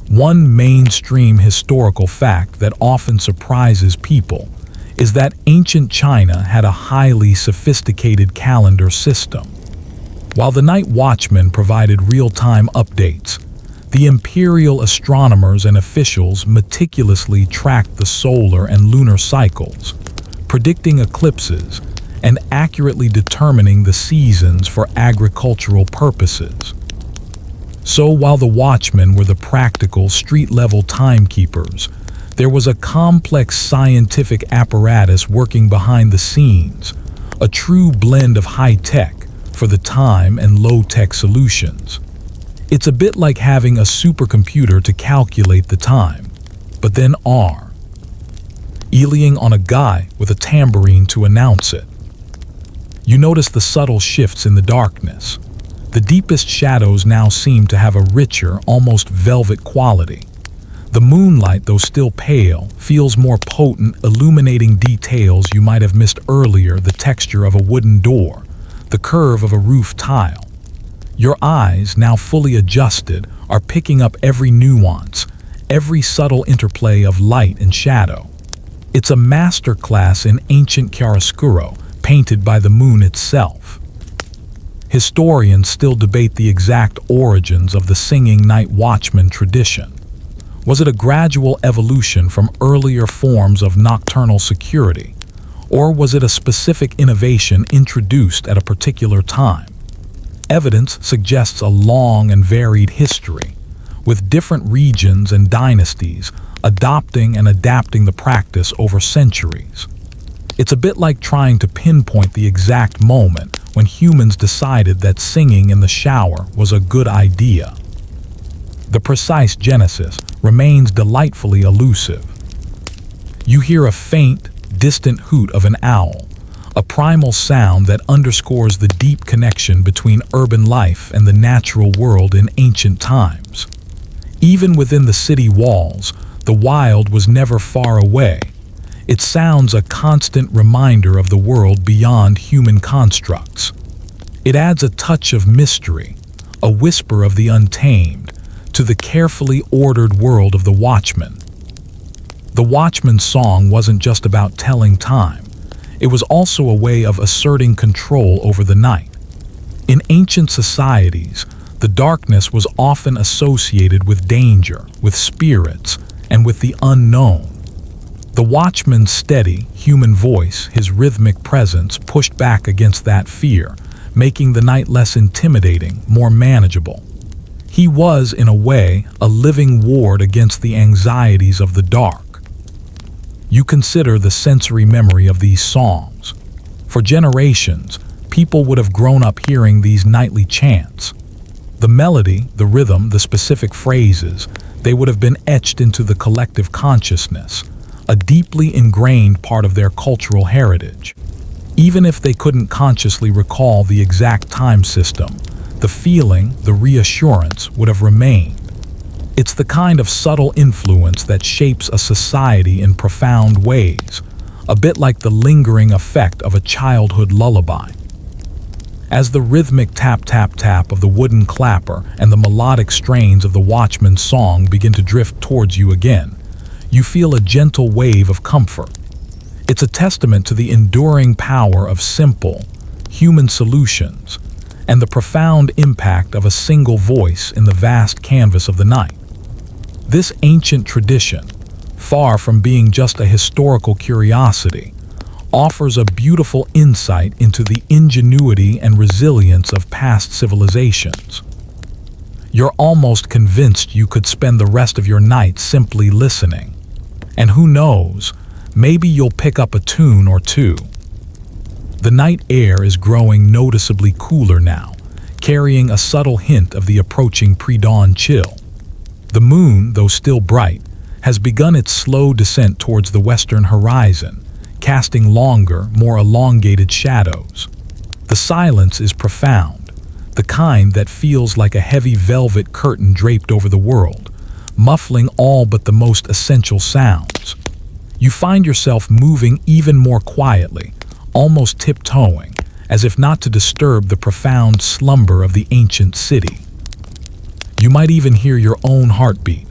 One mainstream historical fact that often surprises people is that ancient China had a highly sophisticated calendar system. While the night watchmen provided real-time updates, the imperial astronomers and officials meticulously tracked the solar and lunar cycles, predicting eclipses and accurately determining the seasons for agricultural purposes. So while the watchmen were the practical street-level timekeepers, there was a complex scientific apparatus working behind the scenes, a true blend of high-tech for the time and low-tech solutions. It's a bit like having a supercomputer to calculate the time, but then Elying on a guy with a tambourine to announce it. You notice the subtle shifts in the darkness. The deepest shadows now seem to have a richer, almost velvet quality. The moonlight, though still pale, feels more potent, illuminating details you might have missed earlier, the texture of a wooden door, the curve of a roof tile. Your eyes, now fully adjusted, are picking up every nuance, every subtle interplay of light and shadow. It's a masterclass in ancient chiaroscuro, painted by the moon itself. Historians still debate the exact origins of the singing night watchman tradition. Was it a gradual evolution from earlier forms of nocturnal security, Or was it a specific innovation introduced at a particular time? Evidence suggests a long and varied history, with different regions and dynasties adopting and adapting the practice over centuries. It's a bit like trying to pinpoint the exact moment when humans decided that singing in the shower was a good idea. The precise genesis remains delightfully elusive. You hear a faint, distant hoot of an owl, a primal sound that underscores the deep connection between urban life and the natural world in ancient times. Even within the city walls, the wild was never far away. It sounds a constant reminder of the world beyond human constructs. It adds a touch of mystery, a whisper of the untamed, to the carefully ordered world of the Watchmen. The Watchman's song wasn't just about telling time. It was also a way of asserting control over the night. In ancient societies, the darkness was often associated with danger, with spirits, and with the unknown. The Watchman's steady, human voice, his rhythmic presence, pushed back against that fear, making the night less intimidating, more manageable. He was, in a way, a living ward against the anxieties of the dark. You consider the sensory memory of these songs. For generations, people would have grown up hearing these nightly chants. The melody, the rhythm, the specific phrases, they would have been etched into the collective consciousness, a deeply ingrained part of their cultural heritage. Even if they couldn't consciously recall the exact time system, the feeling, the reassurance would have remained. It's the kind of subtle influence that shapes a society in profound ways, a bit like the lingering effect of a childhood lullaby. As the rhythmic tap-tap-tap of the wooden clapper and the melodic strains of the Watchman's song begin to drift towards you again, you feel a gentle wave of comfort. It's a testament to the enduring power of simple, human solutions and the profound impact of a single voice in the vast canvas of the night. This ancient tradition, far from being just a historical curiosity, offers a beautiful insight into the ingenuity and resilience of past civilizations. You're almost convinced you could spend the rest of your night simply listening. And who knows, maybe you'll pick up a tune or two. The night air is growing noticeably cooler now, carrying a subtle hint of the approaching pre-dawn chill. The moon, though still bright, has begun its slow descent towards the western horizon, casting longer, more elongated shadows. The silence is profound, the kind that feels like a heavy velvet curtain draped over the world, muffling all but the most essential sounds. You find yourself moving even more quietly, almost tiptoeing, as if not to disturb the profound slumber of the ancient city. You might even hear your own heartbeat,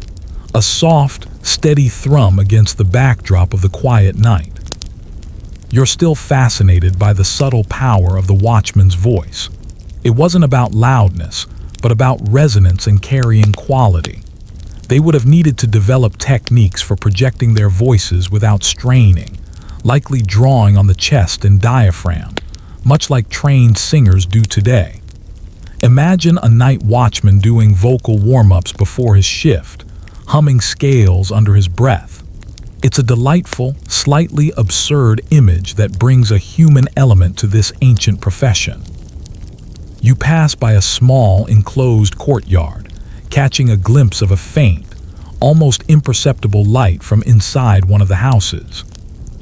a soft, steady thrum against the backdrop of the quiet night. You're still fascinated by the subtle power of the Watchman's voice. It wasn't about loudness, but about resonance and carrying quality. They would have needed to develop techniques for projecting their voices without straining, likely drawing on the chest and diaphragm, much like trained singers do today. Imagine a night watchman doing vocal warm-ups before his shift, humming scales under his breath. It's a delightful, slightly absurd image that brings a human element to this ancient profession. You pass by a small, enclosed courtyard, catching a glimpse of a faint, almost imperceptible light from inside one of the houses.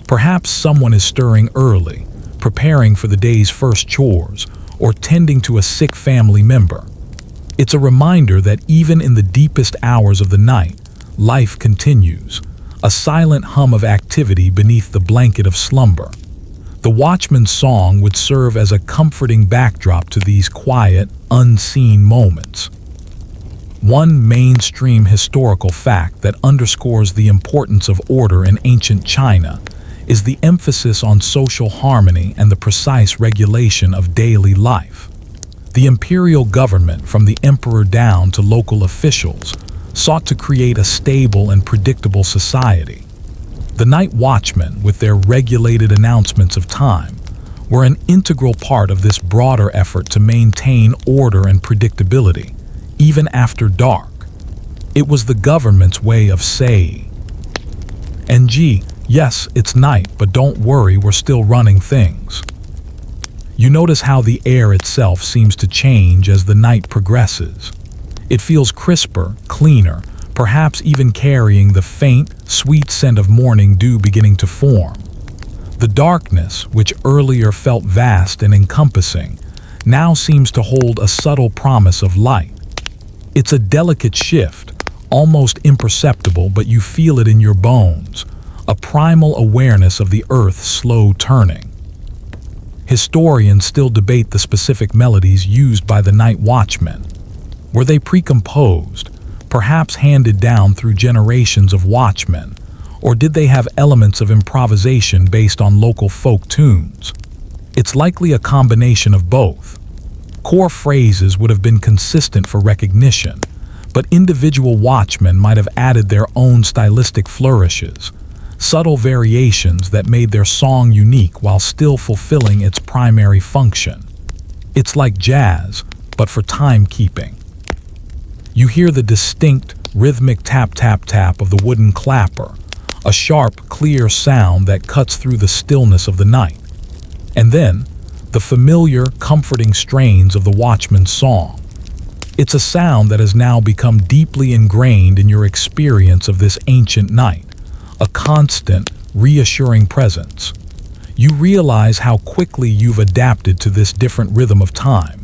Perhaps someone is stirring early, preparing for the day's first chores, or tending to a sick family member. It's a reminder that even in the deepest hours of the night, life continues, a silent hum of activity beneath the blanket of slumber. The Watchman's song would serve as a comforting backdrop to these quiet, unseen moments. One mainstream historical fact that underscores the importance of order in ancient China is the emphasis on social harmony and the precise regulation of daily life. The imperial government, from the emperor down to local officials, sought to create a stable and predictable society. The night watchmen, with their regulated announcements of time, were an integral part of this broader effort to maintain order and predictability, even after dark. It was the government's way of saying, "And gee, yes, it's night, but don't worry, we're still running things." You notice how the air itself seems to change as the night progresses. It feels crisper, cleaner, perhaps even carrying the faint, sweet scent of morning dew beginning to form. The darkness, which earlier felt vast and encompassing, now seems to hold a subtle promise of light. It's a delicate shift, almost imperceptible, but you feel it in your bones, a primal awareness of the earth's slow turning. Historians still debate the specific melodies used by the night watchmen. Were they precomposed, perhaps handed down through generations of watchmen, or did they have elements of improvisation based on local folk tunes? It's likely a combination of both. Core phrases would have been consistent for recognition, but individual watchmen might have added their own stylistic flourishes, subtle variations that made their song unique while still fulfilling its primary function. It's like jazz, but for timekeeping. You hear the distinct, rhythmic tap-tap-tap of the wooden clapper, a sharp, clear sound that cuts through the stillness of the night. And then, the familiar, comforting strains of the watchman's song. It's a sound that has now become deeply ingrained in your experience of this ancient night, a constant, reassuring presence. You realize how quickly you've adapted to this different rhythm of time,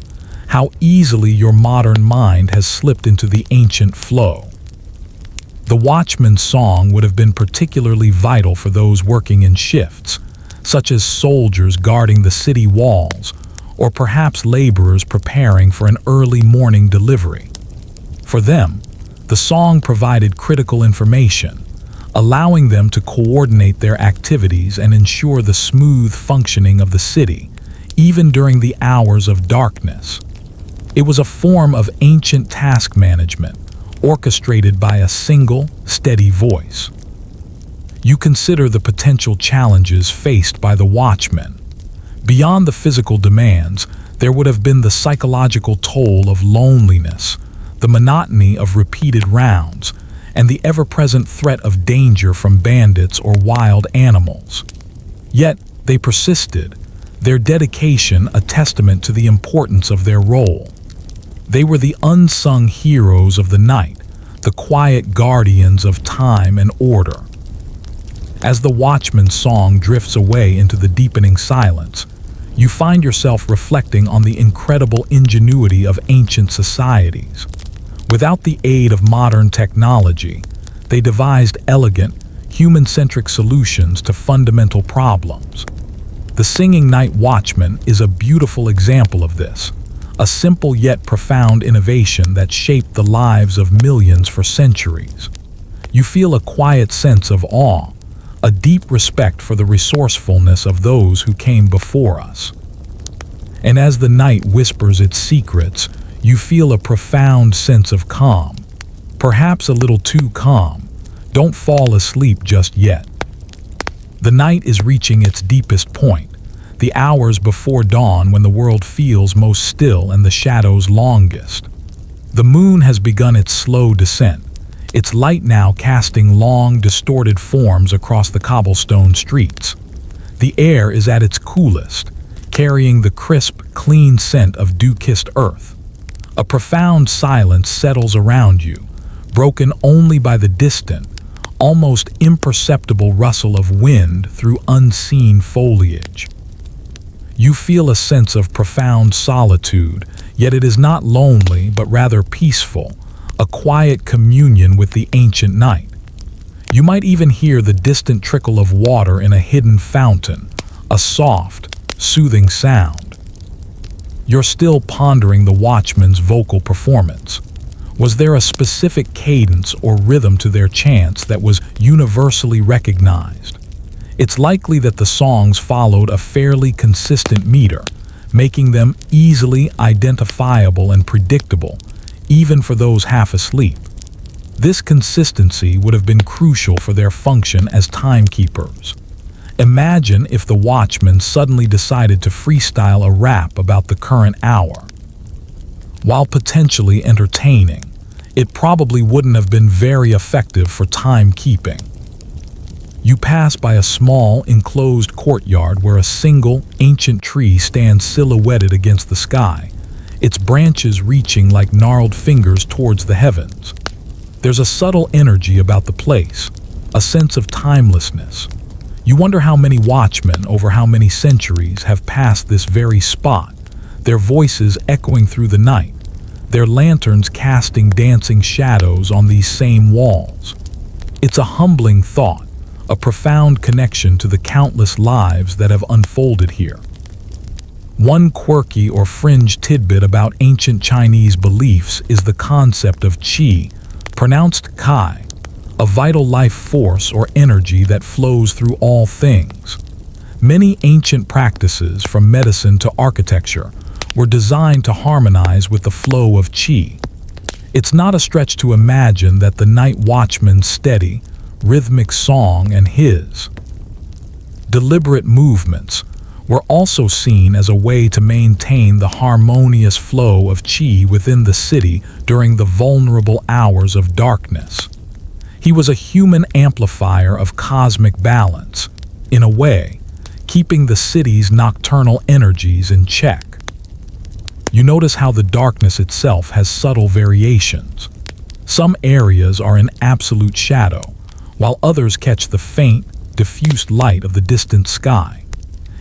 how easily your modern mind has slipped into the ancient flow. The watchman's song would have been particularly vital for those working in shifts, such as soldiers guarding the city walls, or perhaps laborers preparing for an early morning delivery. For them, the song provided critical information, allowing them to coordinate their activities and ensure the smooth functioning of the city, even during the hours of darkness. It was a form of ancient task management, orchestrated by a single, steady voice. You consider the potential challenges faced by the watchmen. Beyond the physical demands, there would have been the psychological toll of loneliness, the monotony of repeated rounds, and the ever-present threat of danger from bandits or wild animals. Yet, they persisted, their dedication a testament to the importance of their role. They were the unsung heroes of the night, the quiet guardians of time and order. As the watchman's song drifts away into the deepening silence, you find yourself reflecting on the incredible ingenuity of ancient societies. Without the aid of modern technology, they devised elegant, human-centric solutions to fundamental problems. The singing night watchman is a beautiful example of this, a simple yet profound innovation that shaped the lives of millions for centuries. You feel a quiet sense of awe, a deep respect for the resourcefulness of those who came before us. And as the night whispers its secrets, you feel a profound sense of calm, perhaps a little too calm. Don't fall asleep just yet. The night is reaching its deepest point, the hours before dawn when the world feels most still and the shadows longest. The moon has begun its slow descent, its light now casting long, distorted forms across the cobblestone streets. The air is at its coolest, carrying the crisp, clean scent of dew-kissed earth. A profound silence settles around you, broken only by the distant, almost imperceptible rustle of wind through unseen foliage. You feel a sense of profound solitude, yet it is not lonely but rather peaceful, a quiet communion with the ancient night. You might even hear the distant trickle of water in a hidden fountain, a soft, soothing sound. You're still pondering the watchman's vocal performance. Was there a specific cadence or rhythm to their chants that was universally recognized? It's likely that the songs followed a fairly consistent meter, making them easily identifiable and predictable, even for those half asleep. This consistency would have been crucial for their function as timekeepers. Imagine if the Watchmen suddenly decided to freestyle a rap about the current hour. While potentially entertaining, it probably wouldn't have been very effective for timekeeping. You pass by a small, enclosed courtyard where a single, ancient tree stands silhouetted against the sky, its branches reaching like gnarled fingers towards the heavens. There's a subtle energy about the place, a sense of timelessness. You wonder how many watchmen over how many centuries have passed this very spot, their voices echoing through the night, their lanterns casting dancing shadows on these same walls. It's a humbling thought, a profound connection to the countless lives that have unfolded here. One quirky or fringe tidbit about ancient Chinese beliefs is the concept of qi, pronounced kai, a vital life force or energy that flows through all things. Many ancient practices, from medicine to architecture, were designed to harmonize with the flow of qi. It's not a stretch to imagine that the night watchman's steady, rhythmic song and his deliberate movements were also seen as a way to maintain the harmonious flow of qi within the city during the vulnerable hours of darkness. He was a human amplifier of cosmic balance, in a way, keeping the city's nocturnal energies in check. You notice how the darkness itself has subtle variations. Some areas are in absolute shadow, while others catch the faint, diffused light of the distant sky.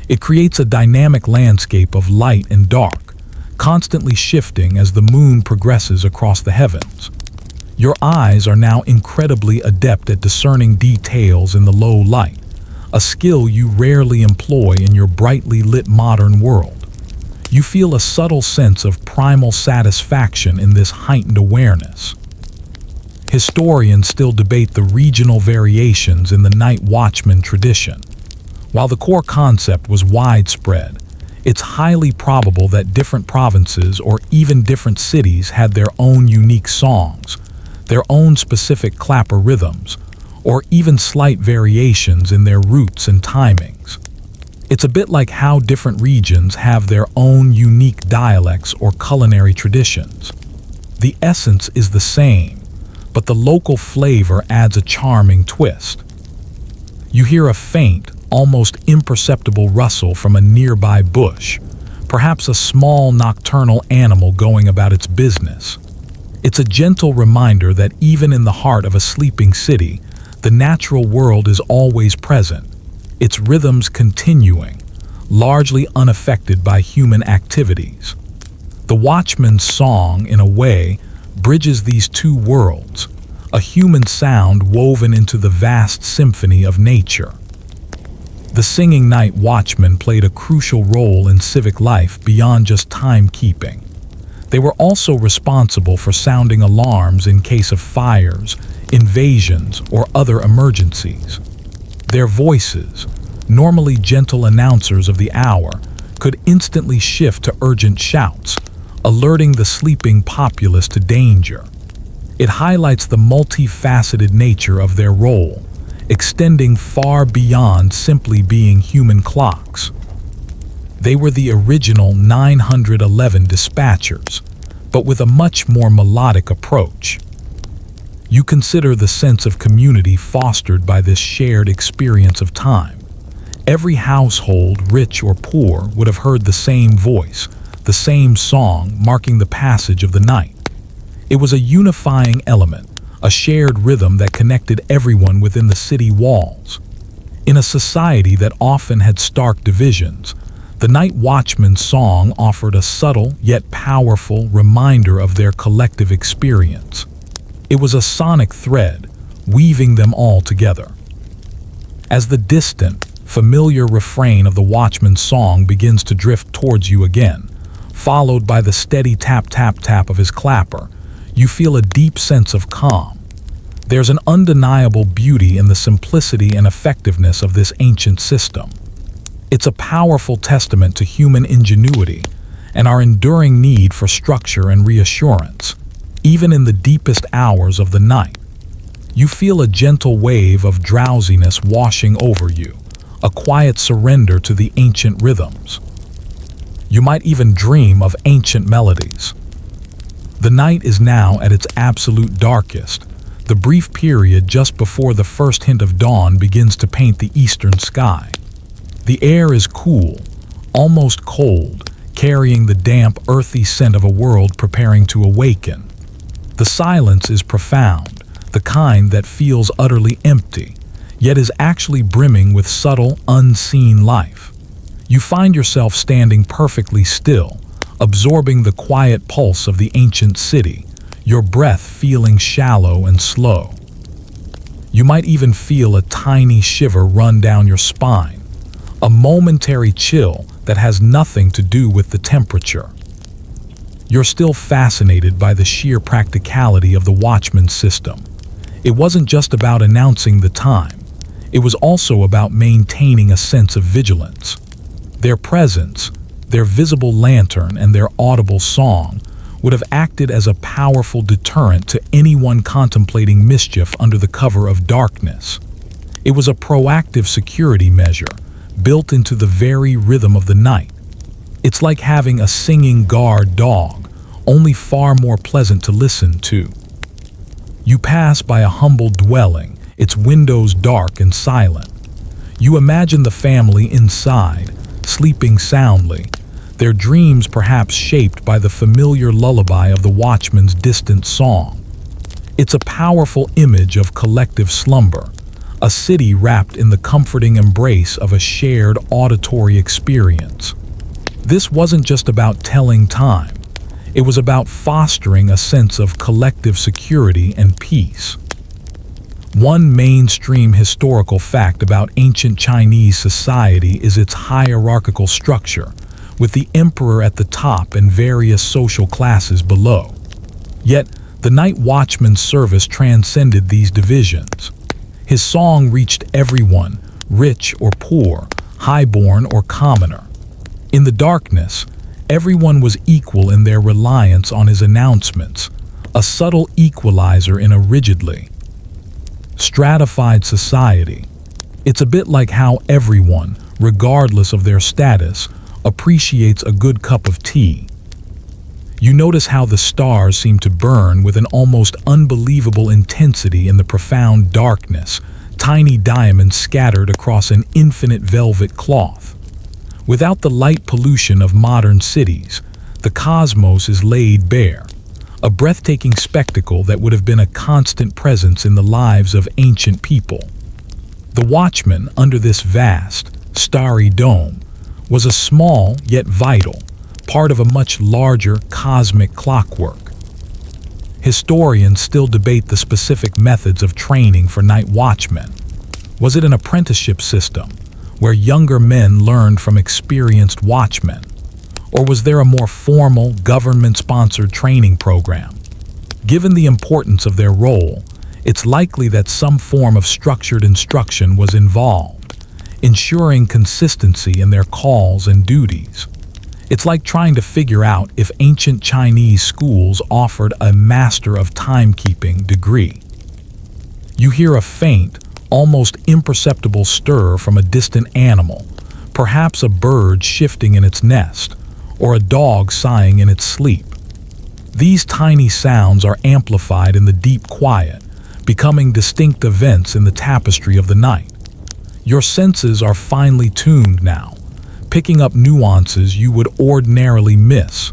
It creates a dynamic landscape of light and dark, constantly shifting as the moon progresses across the heavens. Your eyes are now incredibly adept at discerning details in the low light, a skill you rarely employ in your brightly lit modern world. You feel a subtle sense of primal satisfaction in this heightened awareness. Historians still debate the regional variations in the night watchman tradition. While the core concept was widespread, it's highly probable that different provinces or even different cities had their own unique songs, their own specific clapper rhythms, or even slight variations in their roots and timings. It's a bit like how different regions have their own unique dialects or culinary traditions. The essence is the same, but the local flavor adds a charming twist. You hear a faint, almost imperceptible rustle from a nearby bush, perhaps a small nocturnal animal going about its business. It's a gentle reminder that even in the heart of a sleeping city, the natural world is always present, its rhythms continuing, largely unaffected by human activities. The watchman's song, in a way, bridges these two worlds, a human sound woven into the vast symphony of nature. The singing night watchmen played a crucial role in civic life beyond just timekeeping. They were also responsible for sounding alarms in case of fires, invasions, or other emergencies. Their voices, normally gentle announcers of the hour, could instantly shift to urgent shouts, alerting the sleeping populace to danger. It highlights the multifaceted nature of their role, extending far beyond simply being human clocks. They were the original 911 dispatchers, but with a much more melodic approach. You consider the sense of community fostered by this shared experience of time. Every household, rich or poor, would have heard the same voice, the same song marking the passage of the night. It was a unifying element, a shared rhythm that connected everyone within the city walls. In a society that often had stark divisions, the night watchman's song offered a subtle yet powerful reminder of their collective experience. It was a sonic thread, weaving them all together. As the distant, familiar refrain of the watchman's song begins to drift towards you again, followed by the steady tap-tap-tap of his clapper, you feel a deep sense of calm. There's an undeniable beauty in the simplicity and effectiveness of this ancient system. It's a powerful testament to human ingenuity and our enduring need for structure and reassurance, even in the deepest hours of the night. You feel a gentle wave of drowsiness washing over you, a quiet surrender to the ancient rhythms. You might even dream of ancient melodies. The night is now at its absolute darkest, the brief period just before the first hint of dawn begins to paint the eastern sky. The air is cool, almost cold, carrying the damp, earthy scent of a world preparing to awaken. The silence is profound, the kind that feels utterly empty, yet is actually brimming with subtle, unseen life. You find yourself standing perfectly still, absorbing the quiet pulse of the ancient city, your breath feeling shallow and slow. You might even feel a tiny shiver run down your spine, a momentary chill that has nothing to do with the temperature. You're still fascinated by the sheer practicality of the Watchmen system. It wasn't just about announcing the time. It was also about maintaining a sense of vigilance. Their presence, their visible lantern, and their audible song would have acted as a powerful deterrent to anyone contemplating mischief under the cover of darkness. It was a proactive security measure, built into the very rhythm of the night. It's like having a singing guard dog, only far more pleasant to listen to. You pass by a humble dwelling, its windows dark and silent. You imagine the family inside, sleeping soundly, their dreams perhaps shaped by the familiar lullaby of the Watchman's distant song. It's a powerful image of collective slumber, a city wrapped in the comforting embrace of a shared auditory experience. This wasn't just about telling time. It was about fostering a sense of collective security and peace. One mainstream historical fact about ancient Chinese society is its hierarchical structure, with the emperor at the top and various social classes below. Yet, the night watchman's service transcended these divisions. His song reached everyone, rich or poor, highborn or commoner. In the darkness, everyone was equal in their reliance on his announcements, a subtle equalizer in a rigidly stratified society. It's a bit like how everyone, regardless of their status, appreciates a good cup of tea. You notice how the stars seem to burn with an almost unbelievable intensity in the profound darkness, tiny diamonds scattered across an infinite velvet cloth. Without the light pollution of modern cities, the cosmos is laid bare, a breathtaking spectacle that would have been a constant presence in the lives of ancient people. The Watchman, under this vast, starry dome, was a small yet vital part of a much larger cosmic clockwork. Historians still debate the specific methods of training for night watchmen. Was it an apprenticeship system, where younger men learned from experienced watchmen? Or was there a more formal, government-sponsored training program? Given the importance of their role, it's likely that some form of structured instruction was involved, ensuring consistency in their calls and duties. It's like trying to figure out if ancient Chinese schools offered a Master of Timekeeping degree. You hear a faint, almost imperceptible stir from a distant animal, perhaps a bird shifting in its nest, or a dog sighing in its sleep. These tiny sounds are amplified in the deep quiet, becoming distinct events in the tapestry of the night. Your senses are finely tuned now, picking up nuances you would ordinarily miss,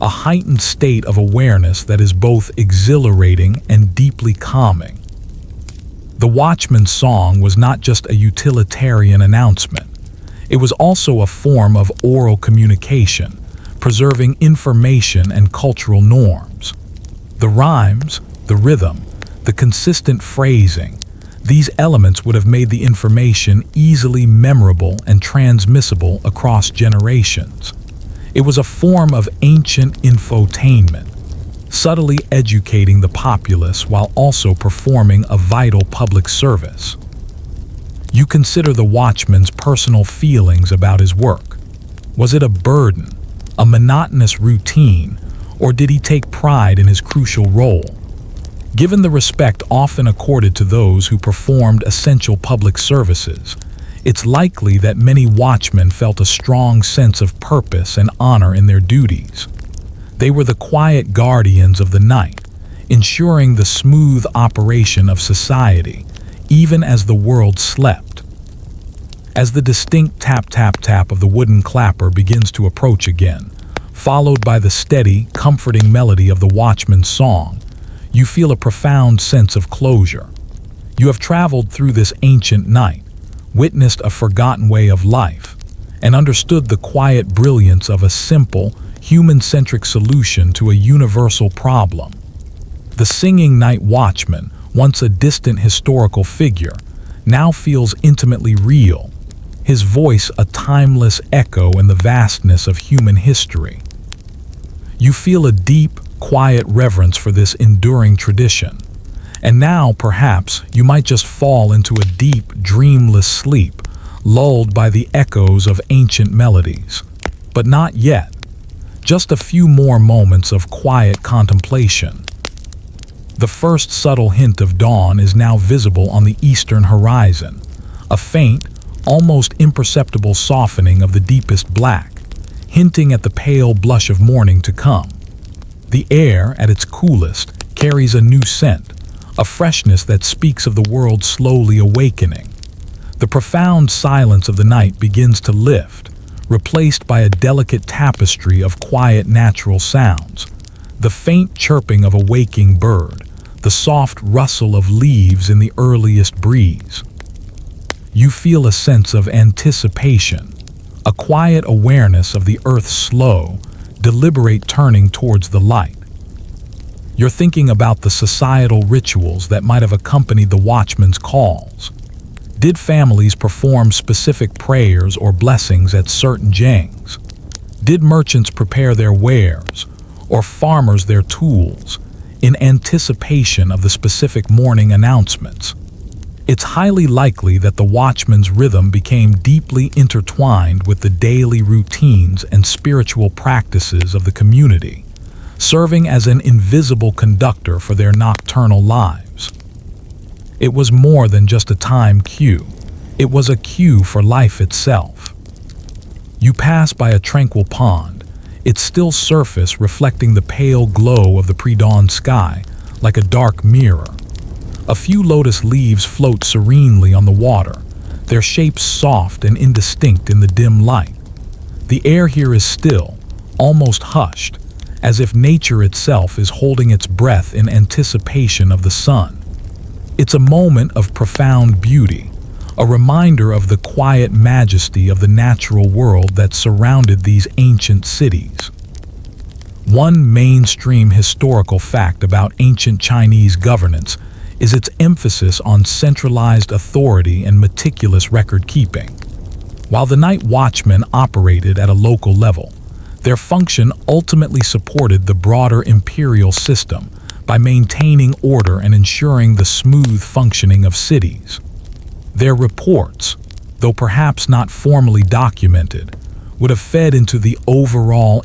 a heightened state of awareness that is both exhilarating and deeply calming. The Watchman's song was not just a utilitarian announcement. It was also a form of oral communication, preserving information and cultural norms. The rhymes, the rhythm, the consistent phrasing, these elements would have made the information easily memorable and transmissible across generations. It was a form of ancient infotainment, subtly educating the populace while also performing a vital public service. You consider the Watchman's personal feelings about his work. Was it a burden, a monotonous routine, or did he take pride in his crucial role? Given the respect often accorded to those who performed essential public services, it's likely that many watchmen felt a strong sense of purpose and honor in their duties. They were the quiet guardians of the night, ensuring the smooth operation of society, even as the world slept. As the distinct tap-tap-tap of the wooden clapper begins to approach again, followed by the steady, comforting melody of the watchman's song, you feel a profound sense of closure. You have traveled through this ancient night, witnessed a forgotten way of life, and understood the quiet brilliance of a simple, human-centric solution to a universal problem. The singing night watchman, once a distant historical figure, now feels intimately real, his voice a timeless echo in the vastness of human history. You feel a deep, quiet reverence for this enduring tradition, and now perhaps you might just fall into a deep, dreamless sleep, lulled by the echoes of ancient melodies. But not yet. Just a few more moments of quiet contemplation. The first subtle hint of dawn is now visible on the eastern horizon, a faint, almost imperceptible softening of the deepest black, hinting at the pale blush of morning to come. The air, at its coolest, carries a new scent, a freshness that speaks of the world slowly awakening. The profound silence of the night begins to lift, replaced by a delicate tapestry of quiet natural sounds. The faint chirping of a waking bird, the soft rustle of leaves in the earliest breeze. You feel a sense of anticipation, a quiet awareness of the earth's slow, deliberate turning towards the light. You're thinking about the societal rituals that might have accompanied the watchman's calls. Did families perform specific prayers or blessings at certain Gengs? Did merchants prepare their wares, or farmers their tools, in anticipation of the specific morning announcements? It's highly likely that the watchman's rhythm became deeply intertwined with the daily routines and spiritual practices of the community, serving as an invisible conductor for their nocturnal lives. It was more than just a time cue. It was a cue for life itself. You pass by a tranquil pond, its still surface reflecting the pale glow of the pre-dawn sky like a dark mirror. A few lotus leaves float serenely on the water, their shapes soft and indistinct in the dim light. The air here is still, almost hushed, as if nature itself is holding its breath in anticipation of the sun. It's a moment of profound beauty, a reminder of the quiet majesty of the natural world that surrounded these ancient cities. One mainstream historical fact about ancient Chinese governance is its emphasis on centralized authority and meticulous record-keeping. While the night watchmen operated at a local level, their function ultimately supported the broader imperial system by maintaining order and ensuring the smooth functioning of cities. Their reports, though perhaps not formally documented, would have fed into the overall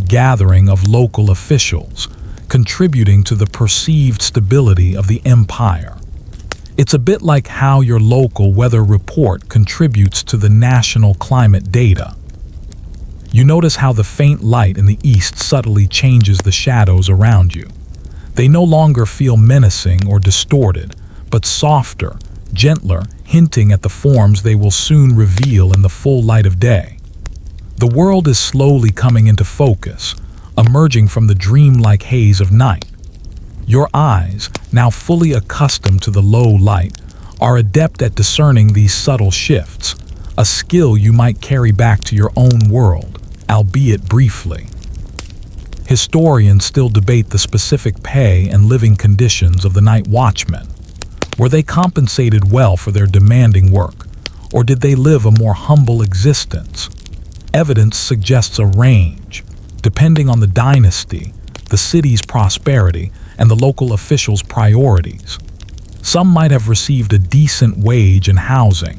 gathering of local officials, contributing to the perceived stability of the empire. It's a bit like how your local weather report contributes to the national climate data. You notice how the faint light in the east subtly changes the shadows around you. They no longer feel menacing or distorted, but softer, gentler, hinting at the forms they will soon reveal in the full light of day. The world is slowly coming into focus, emerging from the dreamlike haze of night. Your eyes, now fully accustomed to the low light, are adept at discerning these subtle shifts, a skill you might carry back to your own world, albeit briefly. Historians still debate the specific pay and living conditions of the night watchmen. Were they compensated well for their demanding work, or did they live a more humble existence? Evidence suggests a range, depending on the dynasty, the city's prosperity, and the local officials' priorities. Some might have received a decent wage and housing,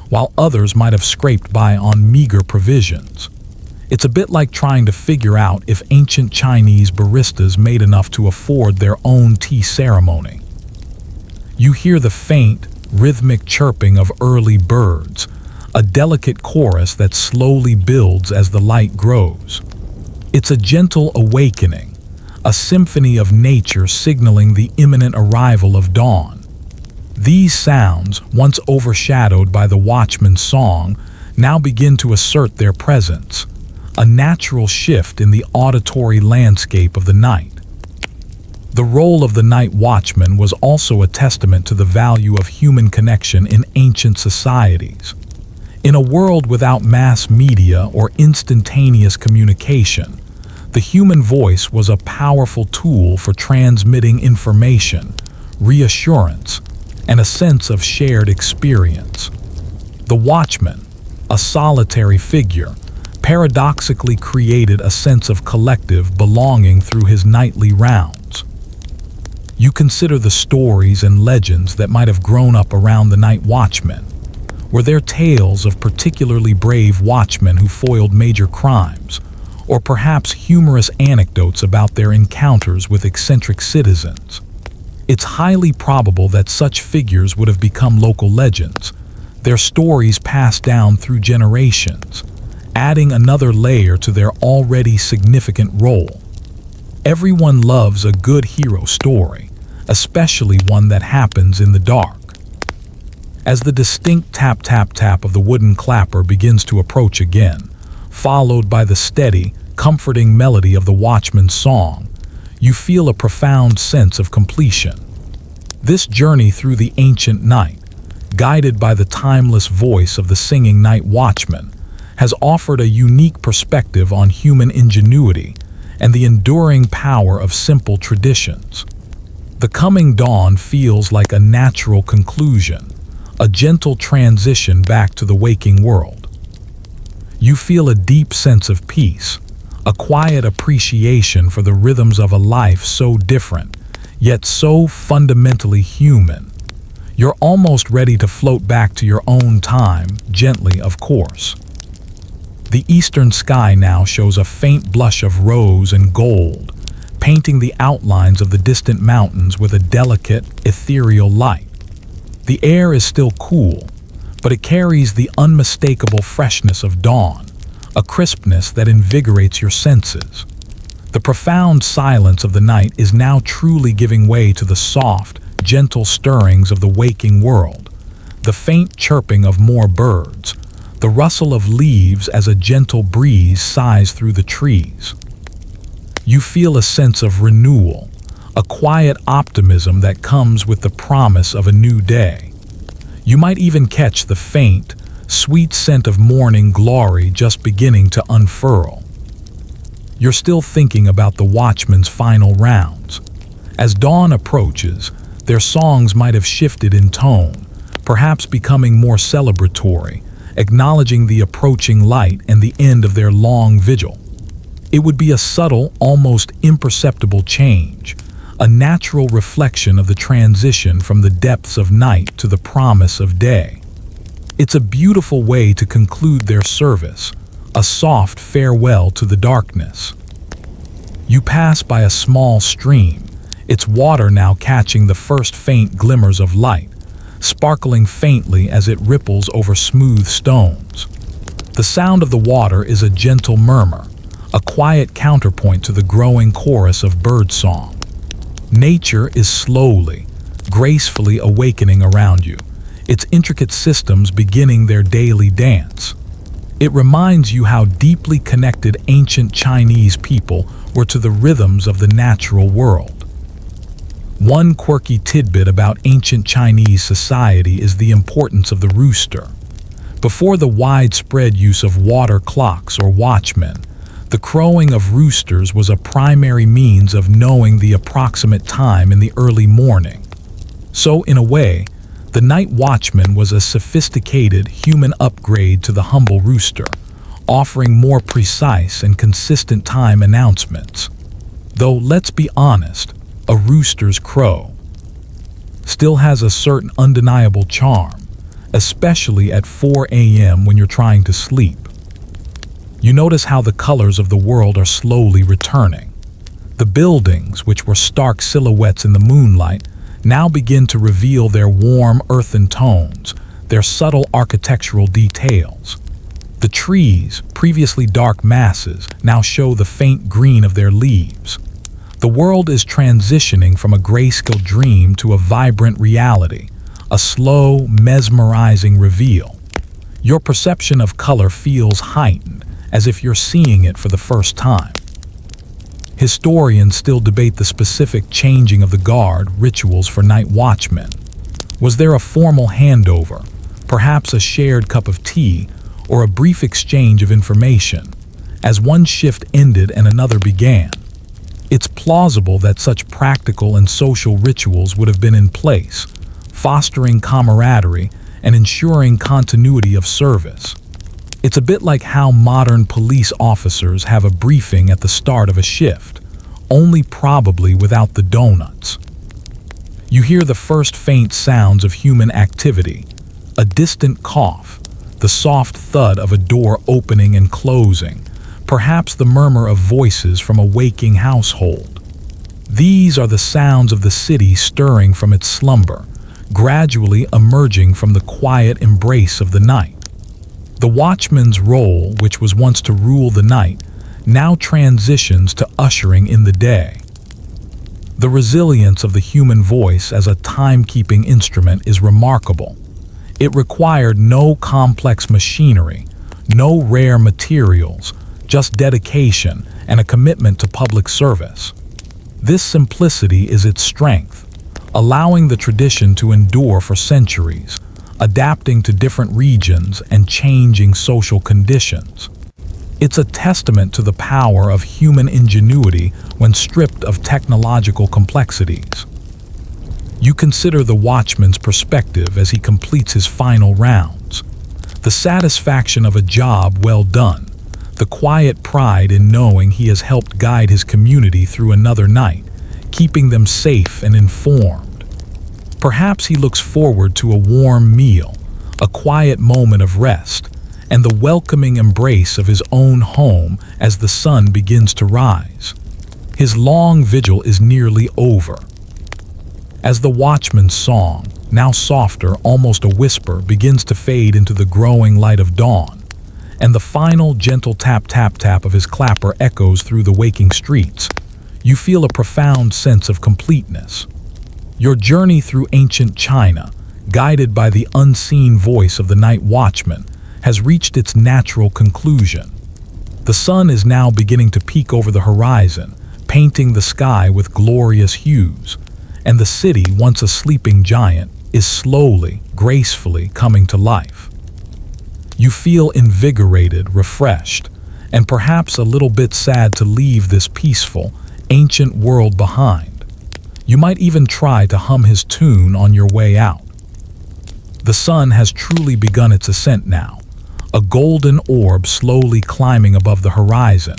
while others might have scraped by on meager provisions. It's a bit like trying to figure out if ancient Chinese baristas made enough to afford their own tea ceremony. You hear the faint, rhythmic chirping of early birds, a delicate chorus that slowly builds as the light grows. It's a gentle awakening, a symphony of nature signaling the imminent arrival of dawn. These sounds, once overshadowed by the Watchmen's song, now begin to assert their presence, a natural shift in the auditory landscape of the night. The role of the night watchman was also a testament to the value of human connection in ancient societies. In a world without mass media or instantaneous communication, the human voice was a powerful tool for transmitting information, reassurance, and a sense of shared experience. The watchman, a solitary figure, paradoxically created a sense of collective belonging through his nightly rounds. You consider the stories and legends that might have grown up around the night watchman. Were there tales of particularly brave watchmen who foiled major crimes, or perhaps humorous anecdotes about their encounters with eccentric citizens? It's highly probable that such figures would have become local legends, their stories passed down through generations, adding another layer to their already significant role. Everyone loves a good hero story, especially one that happens in the dark. As the distinct tap-tap-tap of the wooden clapper begins to approach again, followed by the steady, comforting melody of the watchman's song, you feel a profound sense of completion. This journey through the ancient night, guided by the timeless voice of the singing night watchman, has offered a unique perspective on human ingenuity and the enduring power of simple traditions. The coming dawn feels like a natural conclusion, a gentle transition back to the waking world. You feel a deep sense of peace, a quiet appreciation for the rhythms of a life so different, yet so fundamentally human. You're almost ready to float back to your own time, gently, of course. The eastern sky now shows a faint blush of rose and gold, painting the outlines of the distant mountains with a delicate, ethereal light. The air is still cool, but it carries the unmistakable freshness of dawn, a crispness that invigorates your senses. The profound silence of the night is now truly giving way to the soft, gentle stirrings of the waking world, the faint chirping of more birds, the rustle of leaves as a gentle breeze sighs through the trees. You feel a sense of renewal, a quiet optimism that comes with the promise of a new day. You might even catch the faint, sweet scent of morning glory just beginning to unfurl. You're still thinking about the watchman's final rounds. As dawn approaches, their songs might have shifted in tone, perhaps becoming more celebratory, acknowledging the approaching light and the end of their long vigil. It would be a subtle, almost imperceptible change, a natural reflection of the transition from the depths of night to the promise of day. It's a beautiful way to conclude their service, a soft farewell to the darkness. You pass by a small stream, its water now catching the first faint glimmers of light, sparkling faintly as it ripples over smooth stones. The sound of the water is a gentle murmur, a quiet counterpoint to the growing chorus of birdsong. Nature is slowly, gracefully awakening around you, its intricate systems beginning their daily dance. It reminds you how deeply connected ancient Chinese people were to the rhythms of the natural world. One quirky tidbit about ancient Chinese society is the importance of the rooster. Before the widespread use of water clocks or watchmen, the crowing of roosters was a primary means of knowing the approximate time in the early morning. So, in a way, the night watchman was a sophisticated human upgrade to the humble rooster, offering more precise and consistent time announcements. Though, let's be honest, a rooster's crow still has a certain undeniable charm, especially at 4 a.m. when you're trying to sleep. You notice how the colors of the world are slowly returning. The buildings, which were stark silhouettes in the moonlight, now begin to reveal their warm earthen tones, their subtle architectural details. The trees, previously dark masses, now show the faint green of their leaves. The world is transitioning from a grayscale dream to a vibrant reality, a slow, mesmerizing reveal. Your perception of color feels heightened, as if you're seeing it for the first time. Historians still debate the specific changing of the guard rituals for night watchmen. Was there a formal handover, perhaps a shared cup of tea, or a brief exchange of information, as one shift ended and another began? It's plausible that such practical and social rituals would have been in place, fostering camaraderie and ensuring continuity of service. It's a bit like how modern police officers have a briefing at the start of a shift, only probably without the donuts. You hear the first faint sounds of human activity, a distant cough, the soft thud of a door opening and closing, perhaps the murmur of voices from a waking household. These are the sounds of the city stirring from its slumber, gradually emerging from the quiet embrace of the night. The watchman's role, which was once to rule the night, now transitions to ushering in the day. The resilience of the human voice as a timekeeping instrument is remarkable. It required no complex machinery, no rare materials, just dedication and a commitment to public service. This simplicity is its strength, allowing the tradition to endure for centuries, adapting to different regions and changing social conditions. It's a testament to the power of human ingenuity when stripped of technological complexities. You consider the watchman's perspective as he completes his final rounds. The satisfaction of a job well done, the quiet pride in knowing he has helped guide his community through another night, keeping them safe and informed. Perhaps he looks forward to a warm meal, a quiet moment of rest, and the welcoming embrace of his own home as the sun begins to rise. His long vigil is nearly over. As the watchman's song, now softer, almost a whisper, begins to fade into the growing light of dawn, and the final gentle tap-tap-tap of his clapper echoes through the waking streets, you feel a profound sense of completeness. Your journey through ancient China, guided by the unseen voice of the night watchman, has reached its natural conclusion. The sun is now beginning to peek over the horizon, painting the sky with glorious hues, and the city, once a sleeping giant, is slowly, gracefully coming to life. You feel invigorated, refreshed, and perhaps a little bit sad to leave this peaceful, ancient world behind. You might even try to hum his tune on your way out. The sun has truly begun its ascent now, a golden orb slowly climbing above the horizon,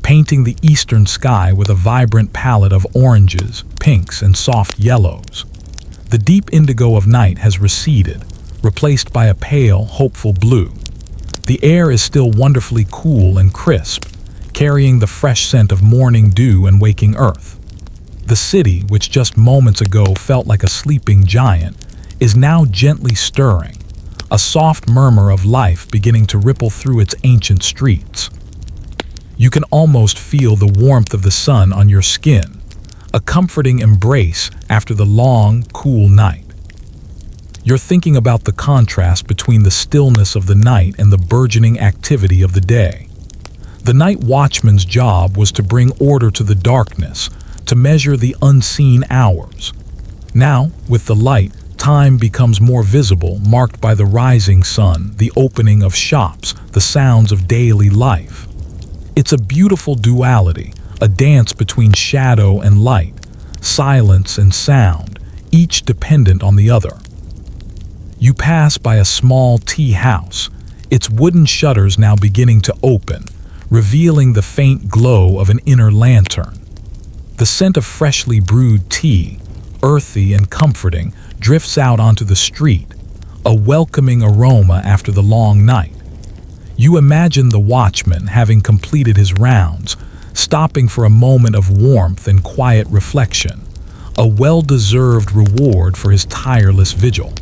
painting the eastern sky with a vibrant palette of oranges, pinks, and soft yellows. The deep indigo of night has receded, replaced by a pale, hopeful blue. The air is still wonderfully cool and crisp, carrying the fresh scent of morning dew and waking earth. The city, which just moments ago felt like a sleeping giant, is now gently stirring, a soft murmur of life beginning to ripple through its ancient streets. You can almost feel the warmth of the sun on your skin, a comforting embrace after the long, cool night. You're thinking about the contrast between the stillness of the night and the burgeoning activity of the day. The night watchman's job was to bring order to the darkness, to measure the unseen hours. Now, with the light, time becomes more visible, marked by the rising sun, the opening of shops, the sounds of daily life. It's a beautiful duality, a dance between shadow and light, silence and sound, each dependent on the other. You pass by a small tea house, its wooden shutters now beginning to open, revealing the faint glow of an inner lantern. The scent of freshly brewed tea, earthy and comforting, drifts out onto the street, a welcoming aroma after the long night. You imagine the watchman, having completed his rounds, stopping for a moment of warmth and quiet reflection, a well-deserved reward for his tireless vigil.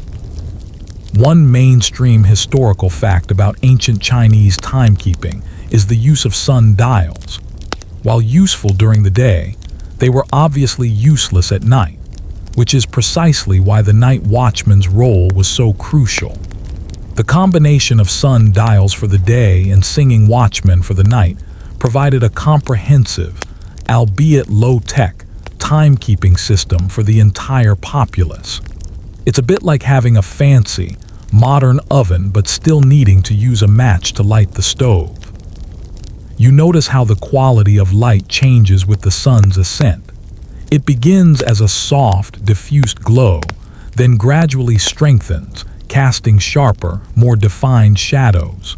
One mainstream historical fact about ancient Chinese timekeeping is the use of sun dials. While useful during the day, they were obviously useless at night, which is precisely why the night watchman's role was so crucial. The combination of sun dials for the day and singing watchmen for the night provided a comprehensive, albeit low-tech, timekeeping system for the entire populace. It's a bit like having a fancy, modern oven but still needing to use a match to light the stove. You notice how the quality of light changes with the sun's ascent. It begins as a soft, diffused glow, then gradually strengthens, casting sharper, more defined shadows.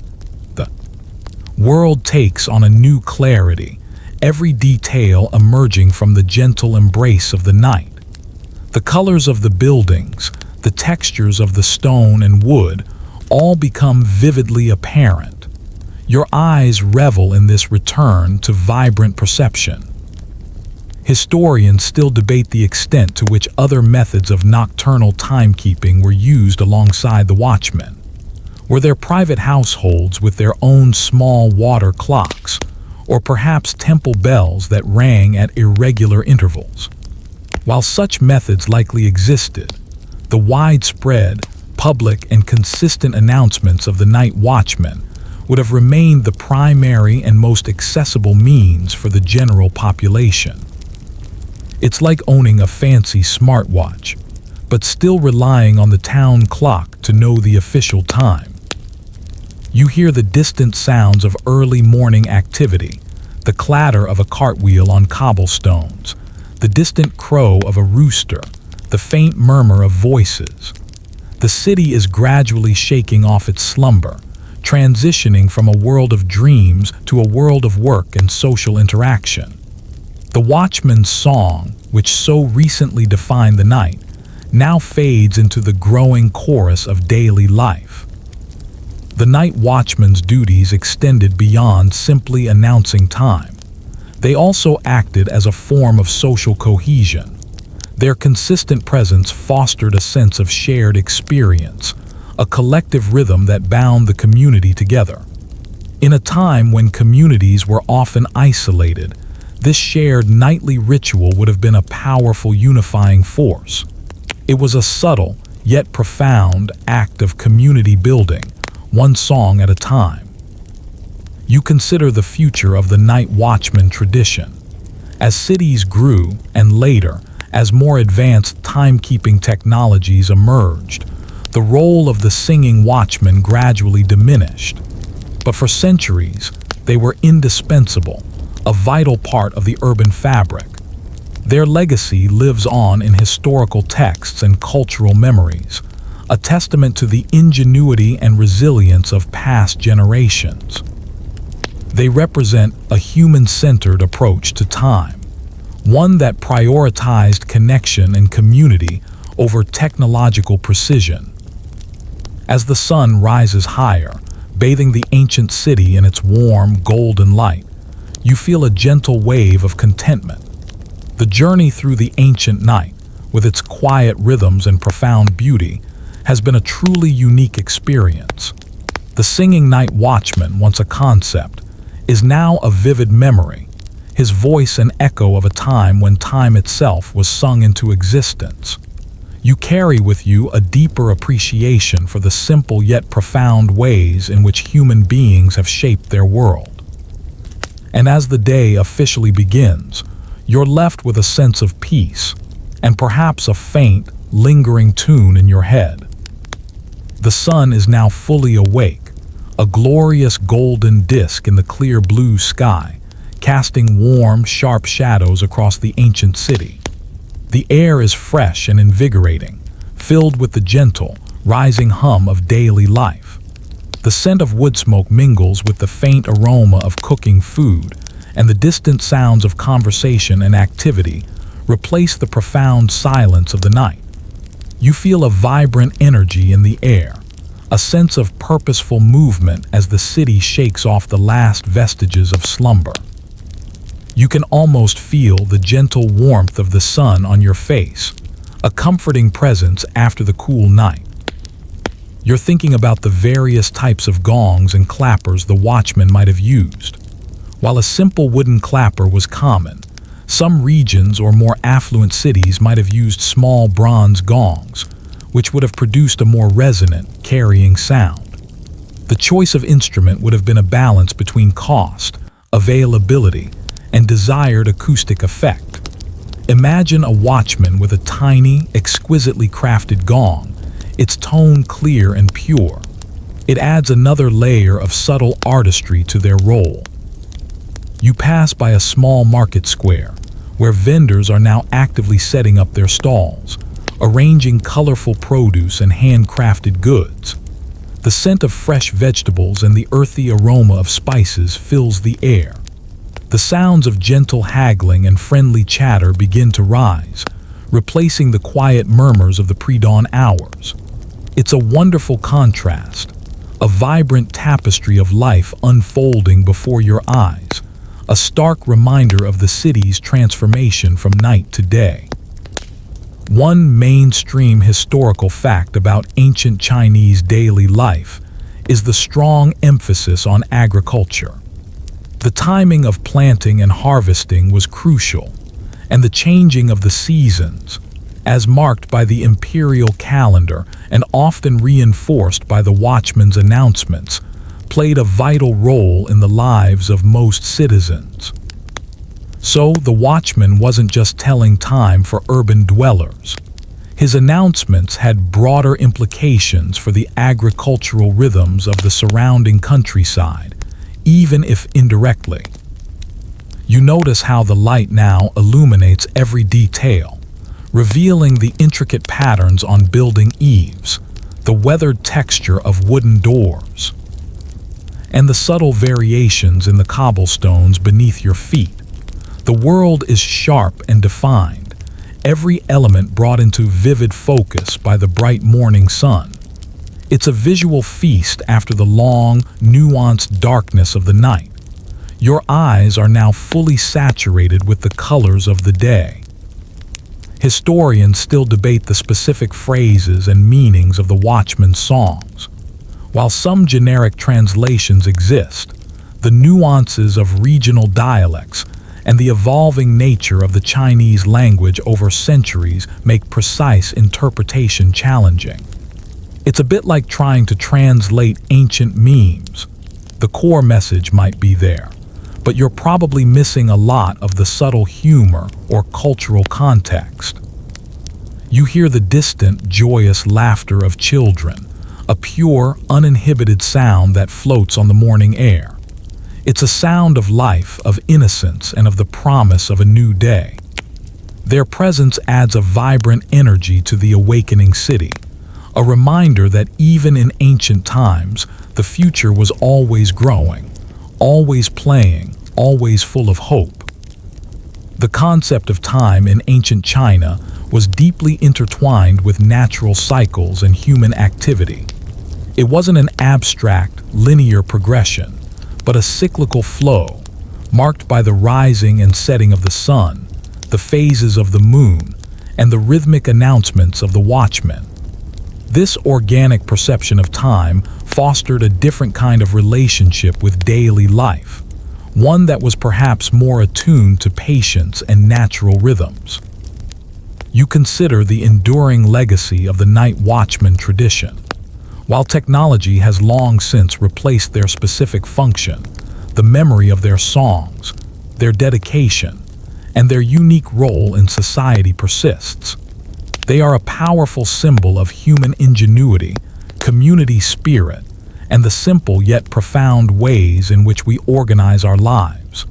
The world takes on a new clarity, every detail emerging from the gentle embrace of the night. The colors of the buildings, the textures of the stone and wood, all become vividly apparent. Your eyes revel in this return to vibrant perception. Historians still debate the extent to which other methods of nocturnal timekeeping were used alongside the watchmen. Were there private households with their own small water clocks, or perhaps temple bells that rang at irregular intervals? While such methods likely existed, the widespread, public, and consistent announcements of the night watchman would have remained the primary and most accessible means for the general population. It's like owning a fancy smartwatch, but still relying on the town clock to know the official time. You hear the distant sounds of early morning activity, the clatter of a cartwheel on cobblestones, the distant crow of a rooster, the faint murmur of voices. The city is gradually shaking off its slumber, transitioning from a world of dreams to a world of work and social interaction. The watchman's song, which so recently defined the night, now fades into the growing chorus of daily life. The night watchman's duties extended beyond simply announcing time. They also acted as a form of social cohesion. Their consistent presence fostered a sense of shared experience, a collective rhythm that bound the community together. In a time when communities were often isolated, this shared nightly ritual would have been a powerful unifying force. It was a subtle, yet profound act of community building, one song at a time. You consider the future of the night watchman tradition. As cities grew, and later, as more advanced timekeeping technologies emerged, the role of the singing watchman gradually diminished. But for centuries, they were indispensable, a vital part of the urban fabric. Their legacy lives on in historical texts and cultural memories, a testament to the ingenuity and resilience of past generations. They represent a human-centered approach to time, one that prioritized connection and community over technological precision. As the sun rises higher, bathing the ancient city in its warm, golden light, you feel a gentle wave of contentment. The journey through the ancient night, with its quiet rhythms and profound beauty, has been a truly unique experience. The singing night watchman, once a concept, is now a vivid memory, his voice an echo of a time when time itself was sung into existence. You carry with you a deeper appreciation for the simple yet profound ways in which human beings have shaped their world. And as the day officially begins, you're left with a sense of peace, and perhaps a faint, lingering tune in your head. The sun is now fully awake, a glorious golden disk in the clear blue sky, casting warm, sharp shadows across the ancient city. The air is fresh and invigorating, filled with the gentle, rising hum of daily life. The scent of wood smoke mingles with the faint aroma of cooking food, and the distant sounds of conversation and activity replace the profound silence of the night. You feel a vibrant energy in the air, a sense of purposeful movement as the city shakes off the last vestiges of slumber. You can almost feel the gentle warmth of the sun on your face, a comforting presence after the cool night. You're thinking about the various types of gongs and clappers the watchmen might have used. While a simple wooden clapper was common, some regions or more affluent cities might have used small bronze gongs, which would have produced a more resonant, carrying sound. The choice of instrument would have been a balance between cost, availability, and desired acoustic effect. Imagine a watchman with a tiny, exquisitely crafted gong, its tone clear and pure. It adds another layer of subtle artistry to their role. You pass by a small market square, where vendors are now actively setting up their stalls, arranging colorful produce and handcrafted goods. The scent of fresh vegetables and the earthy aroma of spices fills the air. The sounds of gentle haggling and friendly chatter begin to rise, replacing the quiet murmurs of the pre-dawn hours. It's a wonderful contrast, a vibrant tapestry of life unfolding before your eyes, a stark reminder of the city's transformation from night to day. One mainstream historical fact about ancient Chinese daily life is the strong emphasis on agriculture. The timing of planting and harvesting was crucial, and the changing of the seasons, as marked by the imperial calendar and often reinforced by the watchman's announcements, played a vital role in the lives of most citizens. So the watchman wasn't just telling time for urban dwellers. His announcements had broader implications for the agricultural rhythms of the surrounding countryside, even if indirectly. You notice how the light now illuminates every detail, revealing the intricate patterns on building eaves, the weathered texture of wooden doors, and the subtle variations in the cobblestones beneath your feet. The world is sharp and defined, every element brought into vivid focus by the bright morning sun. It's a visual feast after the long, nuanced darkness of the night. Your eyes are now fully saturated with the colors of the day. Historians still debate the specific phrases and meanings of the Watchmen's songs. While some generic translations exist, the nuances of regional dialects and the evolving nature of the Chinese language over centuries make precise interpretation challenging. It's a bit like trying to translate ancient memes. The core message might be there, but you're probably missing a lot of the subtle humor or cultural context. You hear the distant, joyous laughter of children, a pure, uninhibited sound that floats on the morning air. It's a sound of life, of innocence, and of the promise of a new day. Their presence adds a vibrant energy to the awakening city, a reminder that even in ancient times, the future was always growing, always playing, always full of hope. The concept of time in ancient China was deeply intertwined with natural cycles and human activity. It wasn't an abstract, linear progression, but a cyclical flow, marked by the rising and setting of the sun, the phases of the moon, and the rhythmic announcements of the watchmen. This organic perception of time fostered a different kind of relationship with daily life, one that was perhaps more attuned to patience and natural rhythms. You consider the enduring legacy of the night watchman tradition. While technology has long since replaced their specific function, the memory of their songs, their dedication, and their unique role in society persists. They are a powerful symbol of human ingenuity, community spirit, and the simple yet profound ways in which we organize our lives.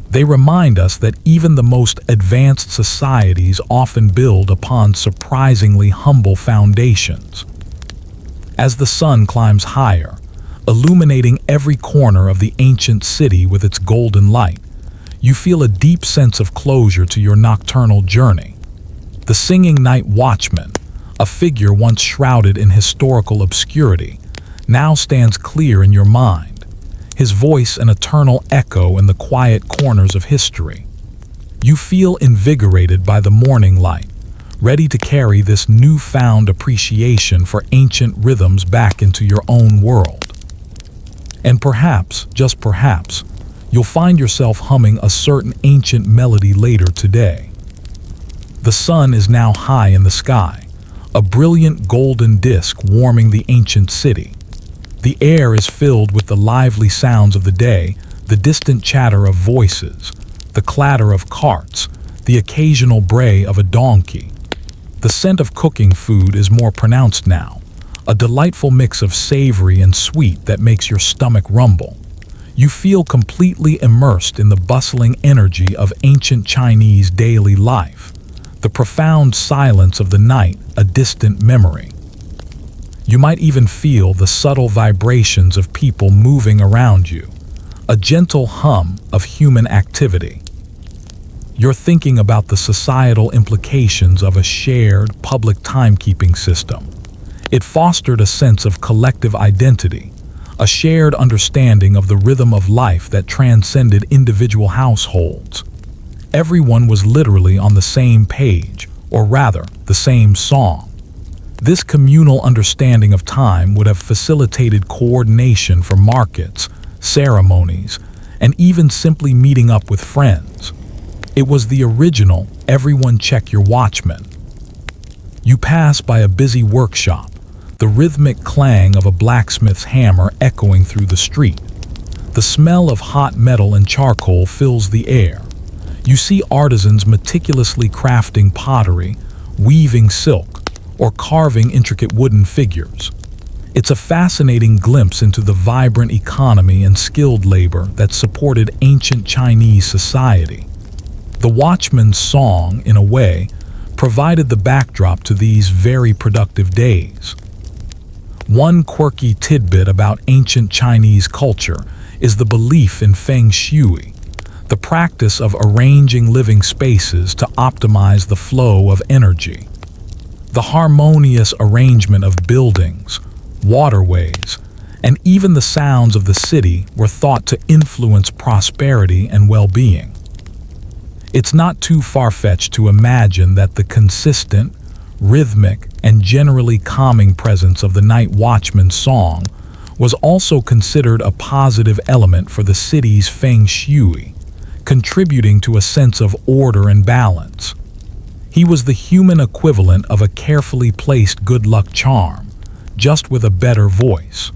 They remind us that even the most advanced societies often build upon surprisingly humble foundations. As the sun climbs higher, illuminating every corner of the ancient city with its golden light, you feel a deep sense of closure to your nocturnal journey. The singing night watchman, a figure once shrouded in historical obscurity, now stands clear in your mind, his voice an eternal echo in the quiet corners of history. You feel invigorated by the morning light, ready to carry this newfound appreciation for ancient rhythms back into your own world. And perhaps, just perhaps, you'll find yourself humming a certain ancient melody later today. The sun is now high in the sky, a brilliant golden disk warming the ancient city. The air is filled with the lively sounds of the day, the distant chatter of voices, the clatter of carts, the occasional bray of a donkey. The scent of cooking food is more pronounced now, a delightful mix of savory and sweet that makes your stomach rumble. You feel completely immersed in the bustling energy of ancient Chinese daily life, the profound silence of the night a distant memory. You might even feel the subtle vibrations of people moving around you, a gentle hum of human activity. You're thinking about the societal implications of a shared public timekeeping system. It fostered a sense of collective identity, a shared understanding of the rhythm of life that transcended individual households. Everyone was literally on the same page, or rather, the same song. This communal understanding of time would have facilitated coordination for markets, ceremonies, and even simply meeting up with friends. It was the original "everyone check your Watchmen." You pass by a busy workshop, the rhythmic clang of a blacksmith's hammer echoing through the street. The smell of hot metal and charcoal fills the air. You see artisans meticulously crafting pottery, weaving silk, or carving intricate wooden figures. It's a fascinating glimpse into the vibrant economy and skilled labor that supported ancient Chinese society. The Watchmen's song, in a way, provided the backdrop to these very productive days. One quirky tidbit about ancient Chinese culture is the belief in feng shui, the practice of arranging living spaces to optimize the flow of energy. The harmonious arrangement of buildings, waterways, and even the sounds of the city were thought to influence prosperity and well-being. It's not too far-fetched to imagine that the consistent, rhythmic, and generally calming presence of the night watchman's song was also considered a positive element for the city's feng shui, contributing to a sense of order and balance. He was the human equivalent of a carefully placed good luck charm, just with a better voice.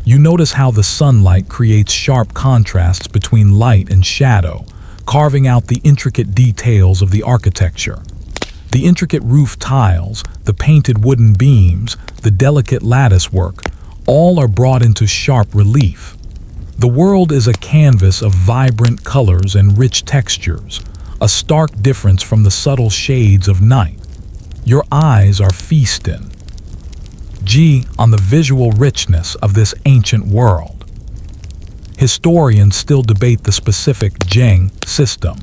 You notice how the sunlight creates sharp contrasts between light and shadow, carving out the intricate details of the architecture. The intricate roof tiles, the painted wooden beams, the delicate lattice work, all are brought into sharp relief. The world is a canvas of vibrant colors and rich textures, a stark difference from the subtle shades of night. Your eyes are feasting on the visual richness of this ancient world. Historians still debate the specific Geng system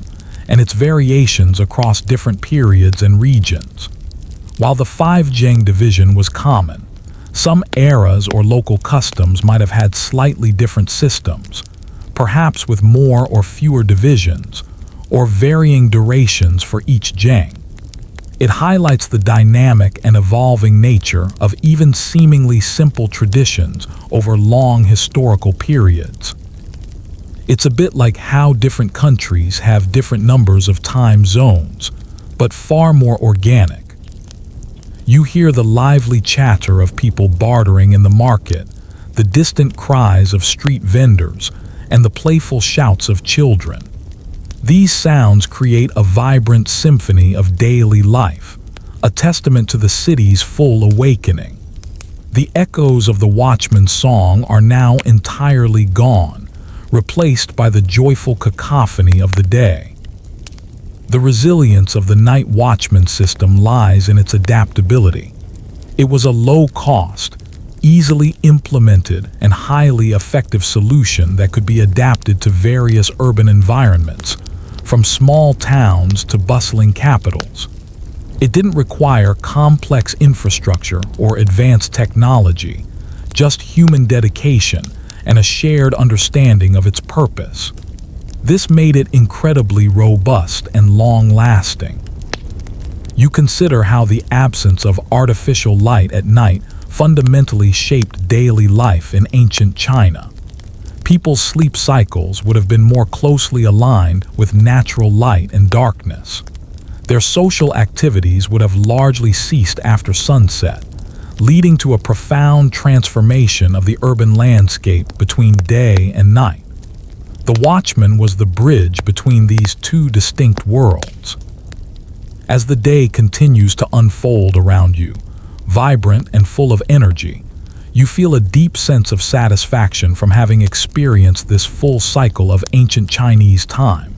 and its variations across different periods and regions. While the 5 Geng division was common, some eras or local customs might have had slightly different systems, perhaps with more or fewer divisions, or varying durations for each Geng. It highlights the dynamic and evolving nature of even seemingly simple traditions over long historical periods. It's a bit like how different countries have different numbers of time zones, but far more organic. You hear the lively chatter of people bartering in the market, the distant cries of street vendors, and the playful shouts of children. These sounds create a vibrant symphony of daily life, a testament to the city's full awakening. The echoes of the Watchman's song are now entirely gone, replaced by the joyful cacophony of the day. The resilience of the night watchman system lies in its adaptability. It was a low-cost, easily implemented, and highly effective solution that could be adapted to various urban environments, from small towns to bustling capitals. It didn't require complex infrastructure or advanced technology, just human dedication and a shared understanding of its purpose. This made it incredibly robust and long-lasting. You consider how the absence of artificial light at night fundamentally shaped daily life in ancient China. People's sleep cycles would have been more closely aligned with natural light and darkness. Their social activities would have largely ceased after sunset, leading to a profound transformation of the urban landscape between day and night. The Watchman was the bridge between these two distinct worlds. As the day continues to unfold around you, vibrant and full of energy, you feel a deep sense of satisfaction from having experienced this full cycle of ancient Chinese time.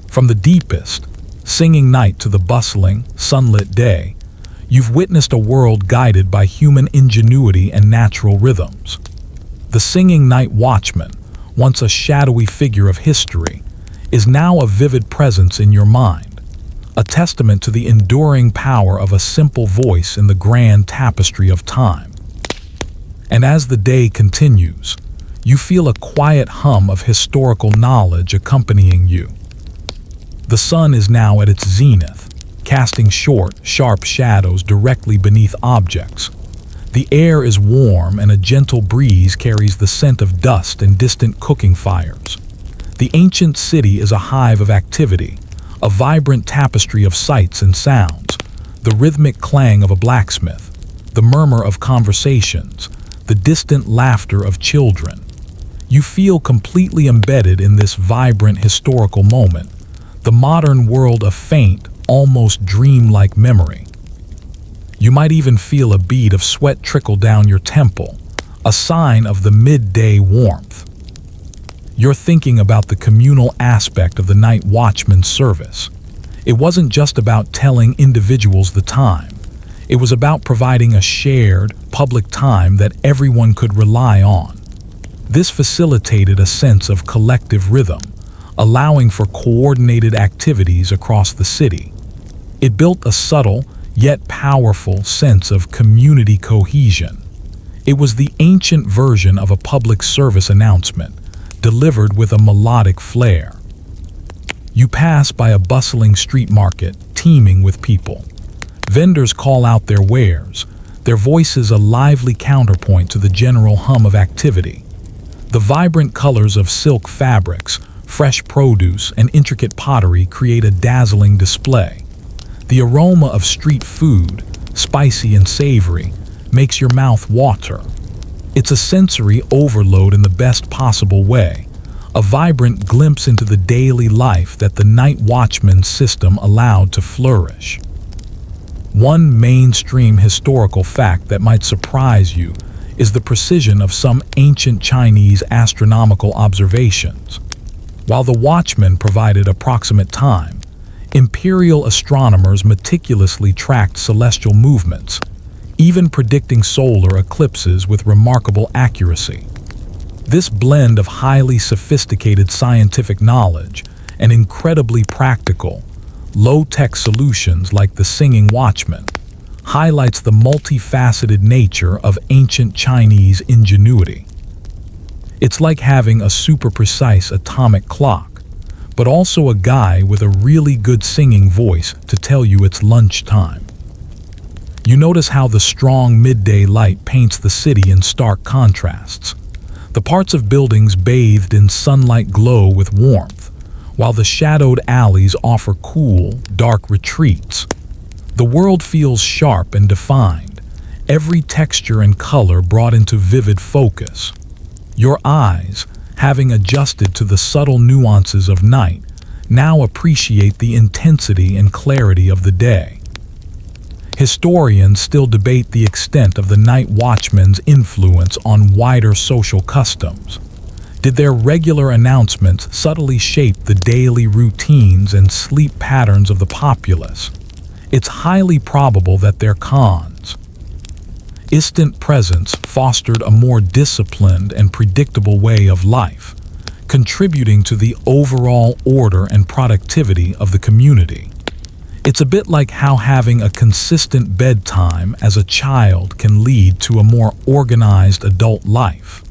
From the deepest, singing night to the bustling, sunlit day, you've witnessed a world guided by human ingenuity and natural rhythms. The singing night watchman, once a shadowy figure of history, is now a vivid presence in your mind, a testament to the enduring power of a simple voice in the grand tapestry of time. And as the day continues, you feel a quiet hum of historical knowledge accompanying you. The sun is now at its zenith, casting short, sharp shadows directly beneath objects. The air is warm and a gentle breeze carries the scent of dust and distant cooking fires. The ancient city is a hive of activity, a vibrant tapestry of sights and sounds, the rhythmic clang of a blacksmith, the murmur of conversations, the distant laughter of children. You feel completely embedded in this vibrant historical moment, the modern world a faint, almost dreamlike memory. You might even feel a bead of sweat trickle down your temple, a sign of the midday warmth. You're thinking about the communal aspect of the night watchman's service. It wasn't just about telling individuals the time. It was about providing a shared, public time that everyone could rely on. This facilitated a sense of collective rhythm, allowing for coordinated activities across the city. It built a subtle, yet powerful sense of community cohesion. It was the ancient version of a public service announcement, delivered with a melodic flair. You pass by a bustling street market, teeming with people. Vendors call out their wares, their voices a lively counterpoint to the general hum of activity. The vibrant colors of silk fabrics, fresh produce, and intricate pottery create a dazzling display. The aroma of street food, spicy and savory, makes your mouth water. It's a sensory overload in the best possible way, a vibrant glimpse into the daily life that the night watchman system allowed to flourish. One mainstream historical fact that might surprise you is the precision of some ancient Chinese astronomical observations. While the watchman provided approximate time, imperial astronomers meticulously tracked celestial movements, even predicting solar eclipses with remarkable accuracy. This blend of highly sophisticated scientific knowledge and incredibly practical, low-tech solutions like the singing watchman highlights the multifaceted nature of ancient Chinese ingenuity. It's like having a super-precise atomic clock, but also a guy with a really good singing voice to tell you it's lunchtime. You notice how the strong midday light paints the city in stark contrasts. The parts of buildings bathed in sunlight glow with warmth, while the shadowed alleys offer cool, dark retreats. The world feels sharp and defined, every texture and color brought into vivid focus. Your eyes, having adjusted to the subtle nuances of night, now appreciate the intensity and clarity of the day. Historians still debate the extent of the night watchman's influence on wider social customs. Did their regular announcements subtly shape the daily routines and sleep patterns of the populace? It's highly probable that their cons. Instant presence fostered a more disciplined and predictable way of life, contributing to the overall order and productivity of the community. It's a bit like how having a consistent bedtime as a child can lead to a more organized adult life.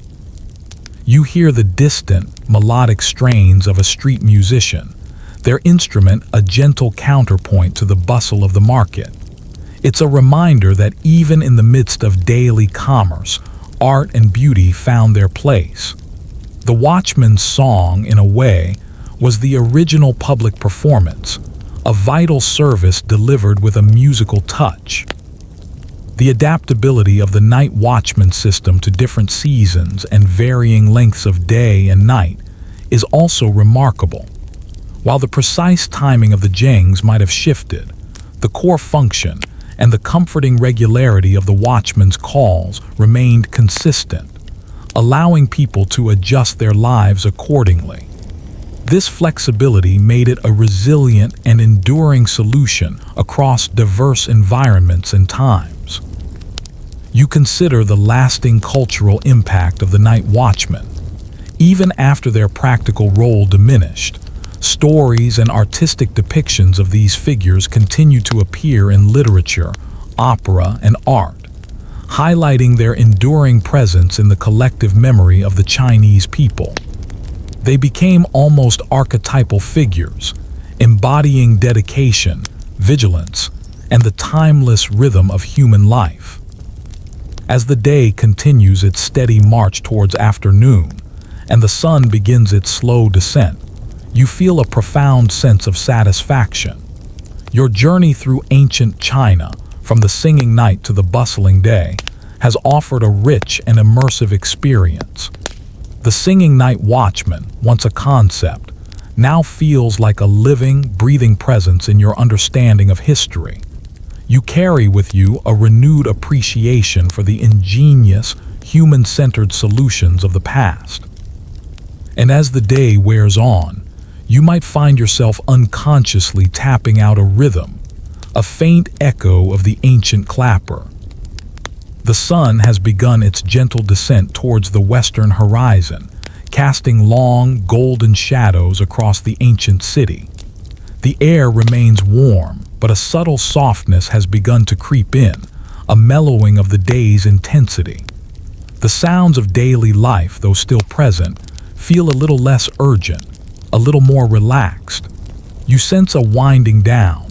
You hear the distant, melodic strains of a street musician, their instrument a gentle counterpoint to the bustle of the market. It's a reminder that even in the midst of daily commerce, art and beauty found their place. The Watchmen's song, in a way, was the original public performance, a vital service delivered with a musical touch. The adaptability of the night watchman system to different seasons and varying lengths of day and night is also remarkable. While the precise timing of the Gengs might have shifted, the core function and the comforting regularity of the watchman's calls remained consistent, allowing people to adjust their lives accordingly. This flexibility made it a resilient and enduring solution across diverse environments and times. You consider the lasting cultural impact of the night watchmen. Even after their practical role diminished, stories and artistic depictions of these figures continue to appear in literature, opera, and art, highlighting their enduring presence in the collective memory of the Chinese people. They became almost archetypal figures, embodying dedication, vigilance, and the timeless rhythm of human life. As the day continues its steady march towards afternoon, and the sun begins its slow descent, you feel a profound sense of satisfaction. Your journey through ancient China, from the singing night to the bustling day, has offered a rich and immersive experience. The singing night watchman, once a concept, now feels like a living, breathing presence in your understanding of history. You carry with you a renewed appreciation for the ingenious, human-centered solutions of the past. And as the day wears on, you might find yourself unconsciously tapping out a rhythm, a faint echo of the ancient clapper. The sun has begun its gentle descent towards the western horizon, casting long, golden shadows across the ancient city. The air remains warm, but a subtle softness has begun to creep in, a mellowing of the day's intensity. The sounds of daily life, though still present, feel a little less urgent, a little more relaxed. You sense a winding down,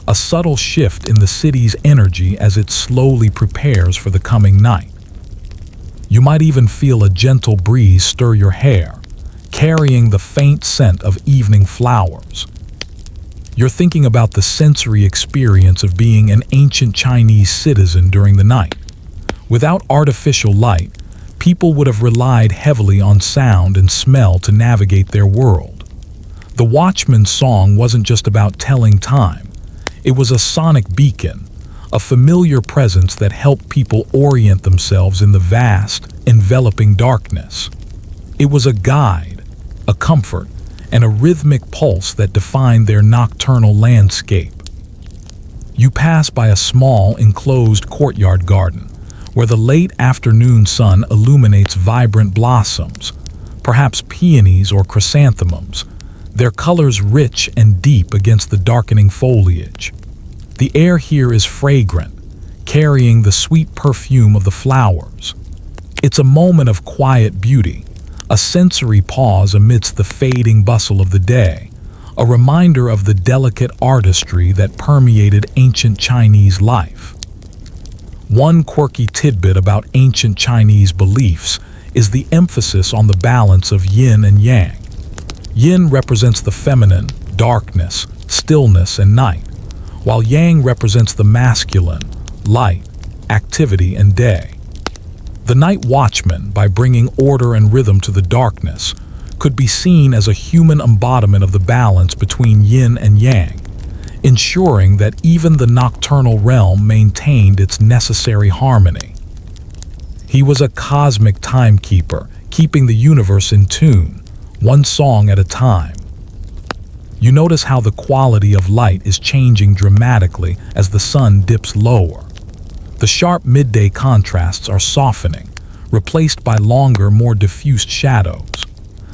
a subtle shift in the city's energy as it slowly prepares for the coming night. You might even feel a gentle breeze stir your hair, carrying the faint scent of evening flowers. You're thinking about the sensory experience of being an ancient Chinese citizen during the night. Without artificial light, people would have relied heavily on sound and smell to navigate their world. The Watchman's song wasn't just about telling time. It was a sonic beacon, a familiar presence that helped people orient themselves in the vast, enveloping darkness. It was a guide, a comfort, and a rhythmic pulse that defined their nocturnal landscape. You pass by a small, enclosed courtyard garden, where the late afternoon sun illuminates vibrant blossoms, perhaps peonies or chrysanthemums, their colors rich and deep against the darkening foliage. The air here is fragrant, carrying the sweet perfume of the flowers. It's a moment of quiet beauty, a sensory pause amidst the fading bustle of the day, a reminder of the delicate artistry that permeated ancient Chinese life. One quirky tidbit about ancient Chinese beliefs is the emphasis on the balance of yin and yang. Yin represents the feminine, darkness, stillness, and night, while yang represents the masculine, light, activity, and day. The night watchman, by bringing order and rhythm to the darkness, could be seen as a human embodiment of the balance between yin and yang, ensuring that even the nocturnal realm maintained its necessary harmony. He was a cosmic timekeeper, keeping the universe in tune, one song at a time. You notice how the quality of light is changing dramatically as the sun dips lower. The sharp midday contrasts are softening, replaced by longer, more diffused shadows.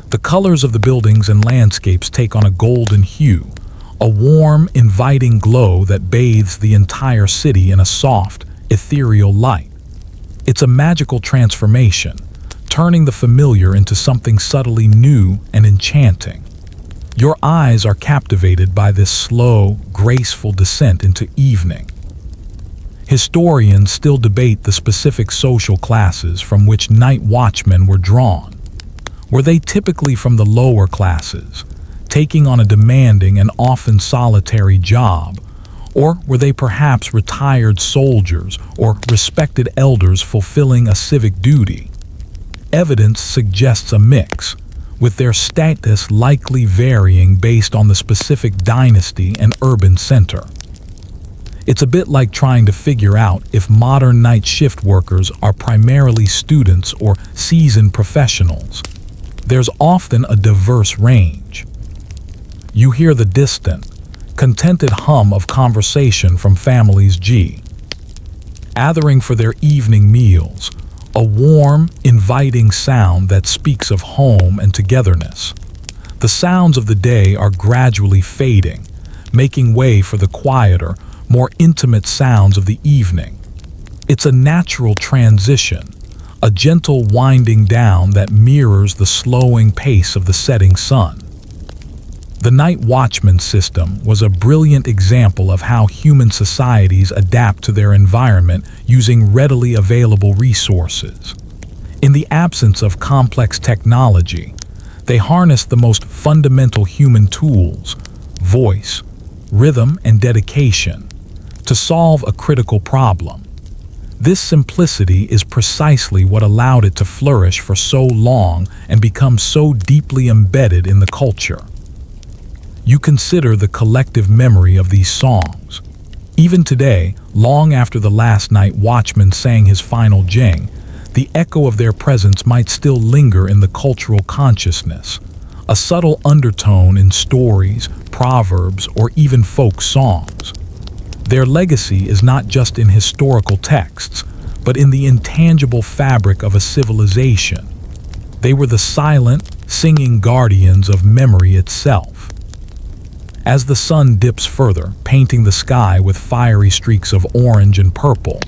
The colors of the buildings and landscapes take on a golden hue, a warm, inviting glow that bathes the entire city in a soft, ethereal light. It's a magical transformation, turning the familiar into something subtly new and enchanting. Your eyes are captivated by this slow, graceful descent into evening. Historians still debate the specific social classes from which night watchmen were drawn. Were they typically from the lower classes, taking on a demanding and often solitary job, or were they perhaps retired soldiers or respected elders fulfilling a civic duty? Evidence suggests a mix, with their status likely varying based on the specific dynasty and urban center. It's a bit like trying to figure out if modern night shift workers are primarily students or seasoned professionals. There's often a diverse range. You hear the distant, contented hum of conversation from families gathering for their evening meals, a warm, inviting sound that speaks of home and togetherness. The sounds of the day are gradually fading, making way for the quieter, more intimate sounds of the evening. It's a natural transition, a gentle winding down that mirrors the slowing pace of the setting sun. The night watchman system was a brilliant example of how human societies adapt to their environment using readily available resources. In the absence of complex technology, they harnessed the most fundamental human tools, voice, rhythm, and dedication, to solve a critical problem. This simplicity is precisely what allowed it to flourish for so long and become so deeply embedded in the culture. You consider the collective memory of these songs. Even today, long after the last night watchman sang his final Geng, the echo of their presence might still linger in the cultural consciousness, a subtle undertone in stories, proverbs, or even folk songs. Their legacy is not just in historical texts, but in the intangible fabric of a civilization. They were the silent, singing guardians of memory itself. As the sun dips further, painting the sky with fiery streaks of orange and purple,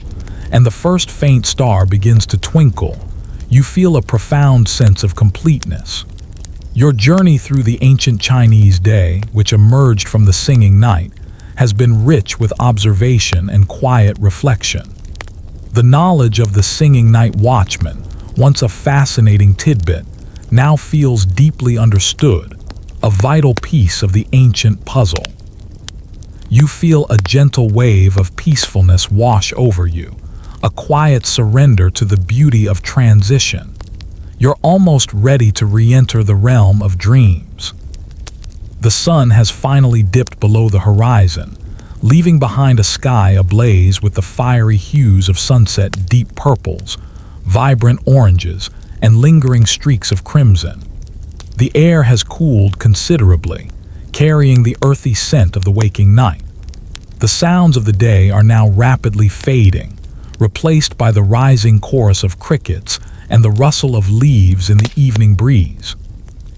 and the first faint star begins to twinkle, you feel a profound sense of completeness. Your journey through the ancient Chinese day, which emerged from the singing night, has been rich with observation and quiet reflection. The knowledge of the singing night watchman, once a fascinating tidbit, now feels deeply understood, a vital piece of the ancient puzzle. You feel a gentle wave of peacefulness wash over you, a quiet surrender to the beauty of transition. You're almost ready to re-enter the realm of dreams. The sun has finally dipped below the horizon, leaving behind a sky ablaze with the fiery hues of sunset, deep purples, vibrant oranges, and lingering streaks of crimson. The air has cooled considerably, carrying the earthy scent of the waking night. The sounds of the day are now rapidly fading, replaced by the rising chorus of crickets and the rustle of leaves in the evening breeze.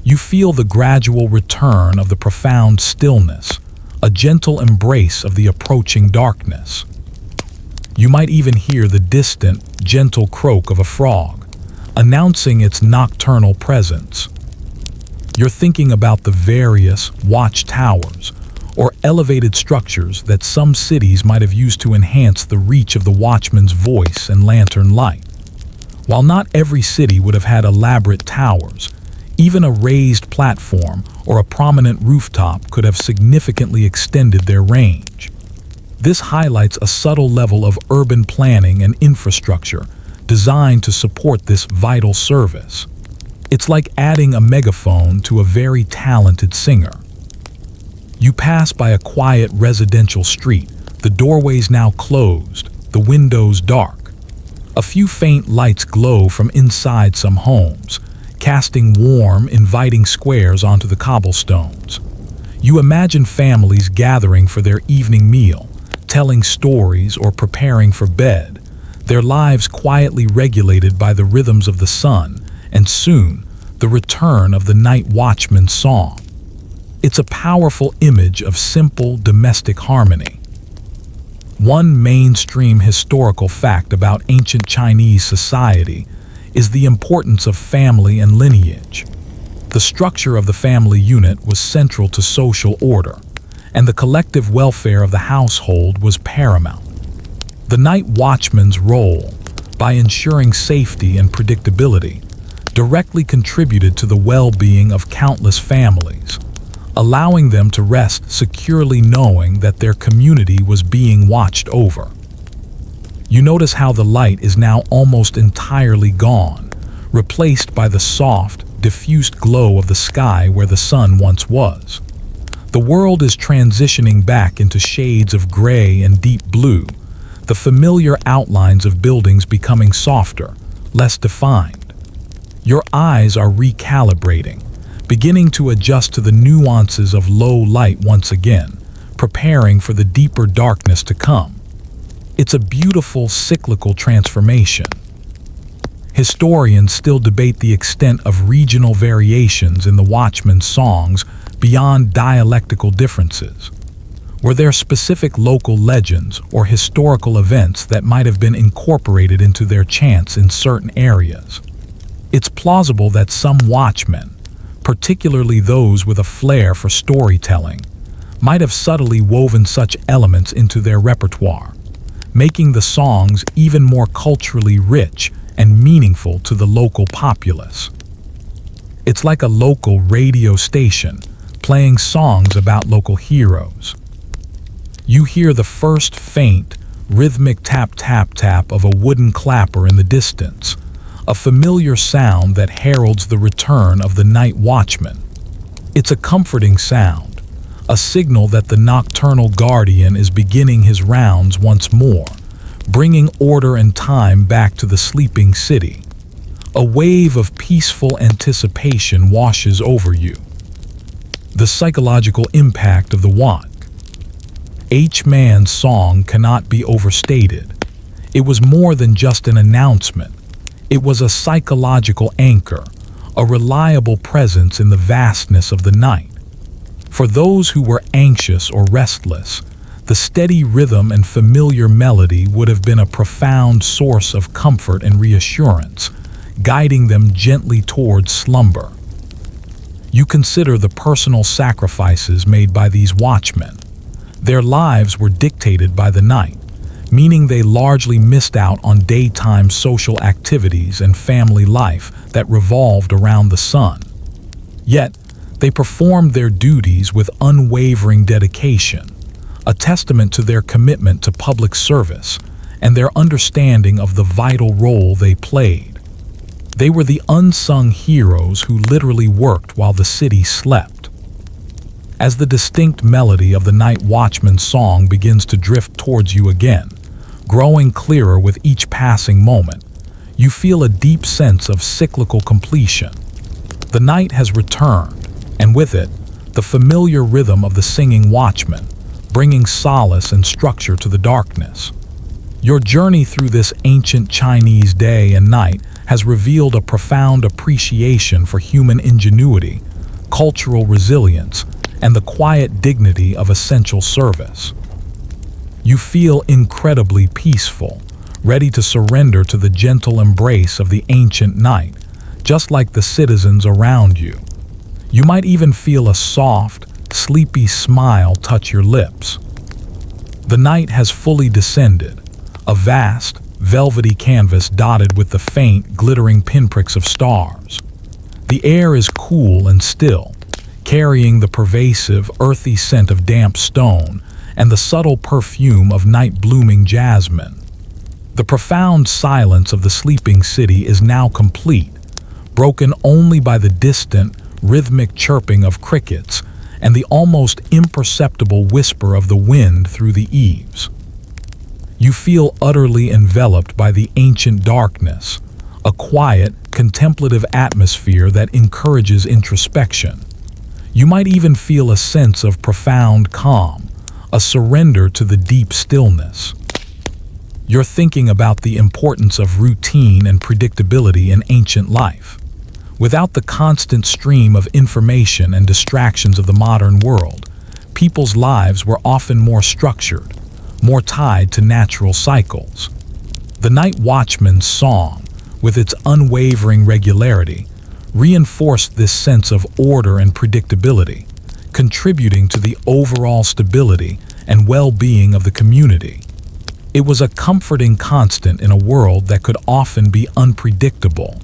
You feel the gradual return of the profound stillness, a gentle embrace of the approaching darkness. You might even hear the distant, gentle croak of a frog, announcing its nocturnal presence. You're thinking about the various watchtowers or elevated structures that some cities might have used to enhance the reach of the watchman's voice and lantern light. While not every city would have had elaborate towers, even a raised platform or a prominent rooftop could have significantly extended their range. This highlights a subtle level of urban planning and infrastructure designed to support this vital service. It's like adding a megaphone to a very talented singer. You pass by a quiet residential street, the doorways now closed, the windows dark. A few faint lights glow from inside some homes, casting warm, inviting squares onto the cobblestones. You imagine families gathering for their evening meal, telling stories or preparing for bed, their lives quietly regulated by the rhythms of the sun, and soon, the return of the night watchman's song. It's a powerful image of simple domestic harmony. One mainstream historical fact about ancient Chinese society is the importance of family and lineage. The structure of the family unit was central to social order, and the collective welfare of the household was paramount. The night watchman's role, by ensuring safety and predictability, directly contributed to the well-being of countless families, allowing them to rest securely knowing that their community was being watched over. You notice how the light is now almost entirely gone, replaced by the soft, diffused glow of the sky where the sun once was. The world is transitioning back into shades of gray and deep blue, the familiar outlines of buildings becoming softer, less defined. Your eyes are recalibrating, beginning to adjust to the nuances of low light once again, preparing for the deeper darkness to come. It's a beautiful cyclical transformation. Historians still debate the extent of regional variations in the Watchmen's songs beyond dialectical differences. Were there specific local legends or historical events that might have been incorporated into their chants in certain areas? It's plausible that some watchmen, particularly those with a flair for storytelling, might have subtly woven such elements into their repertoire, making the songs even more culturally rich and meaningful to the local populace. It's like a local radio station playing songs about local heroes. You hear the first faint, rhythmic tap-tap-tap of a wooden clapper in the distance, a familiar sound that heralds the return of the night watchman. It's a comforting sound, a signal that the nocturnal guardian is beginning his rounds once more, bringing order and time back to the sleeping city. A wave of peaceful anticipation washes over you. The psychological impact of the Watchman's song cannot be overstated. It was more than just an announcement. It was a psychological anchor, a reliable presence in the vastness of the night. For those who were anxious or restless, the steady rhythm and familiar melody would have been a profound source of comfort and reassurance, guiding them gently towards slumber. You consider the personal sacrifices made by these watchmen. Their lives were dictated by the night, meaning they largely missed out on daytime social activities and family life that revolved around the sun. Yet, they performed their duties with unwavering dedication, a testament to their commitment to public service and their understanding of the vital role they played. They were the unsung heroes who literally worked while the city slept. As the distinct melody of the night watchman's song begins to drift towards you again, growing clearer with each passing moment, you feel a deep sense of cyclical completion. The night has returned, and with it, the familiar rhythm of the singing watchman, bringing solace and structure to the darkness. Your journey through this ancient Chinese day and night has revealed a profound appreciation for human ingenuity, cultural resilience, and the quiet dignity of essential service. You feel incredibly peaceful, ready to surrender to the gentle embrace of the ancient night, just like the citizens around you. You might even feel a soft, sleepy smile touch your lips. The night has fully descended, a vast, velvety canvas dotted with the faint, glittering pinpricks of stars. The air is cool and still, carrying the pervasive, earthy scent of damp stone and the subtle perfume of night-blooming jasmine. The profound silence of the sleeping city is now complete, broken only by the distant, rhythmic chirping of crickets and the almost imperceptible whisper of the wind through the eaves. You feel utterly enveloped by the ancient darkness, a quiet, contemplative atmosphere that encourages introspection. You might even feel a sense of profound calm, a surrender to the deep stillness. You're thinking about the importance of routine and predictability in ancient life. Without the constant stream of information and distractions of the modern world, people's lives were often more structured, more tied to natural cycles. The night watchman's song, with its unwavering regularity, reinforced this sense of order and predictability, contributing to the overall stability and well-being of the community. It was a comforting constant in a world that could often be unpredictable.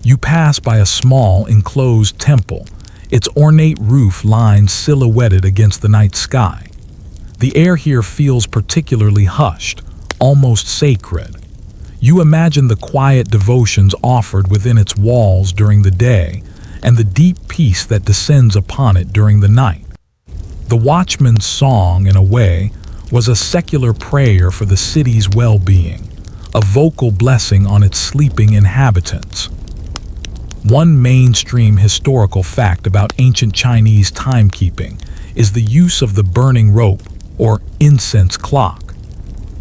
You pass by a small, enclosed temple, its ornate roof lines silhouetted against the night sky. The air here feels particularly hushed, almost sacred. You imagine the quiet devotions offered within its walls during the day and the deep peace that descends upon it during the night. The watchman's song, in a way, was a secular prayer for the city's well-being, a vocal blessing on its sleeping inhabitants. One mainstream historical fact about ancient Chinese timekeeping is the use of the burning rope, or incense clock.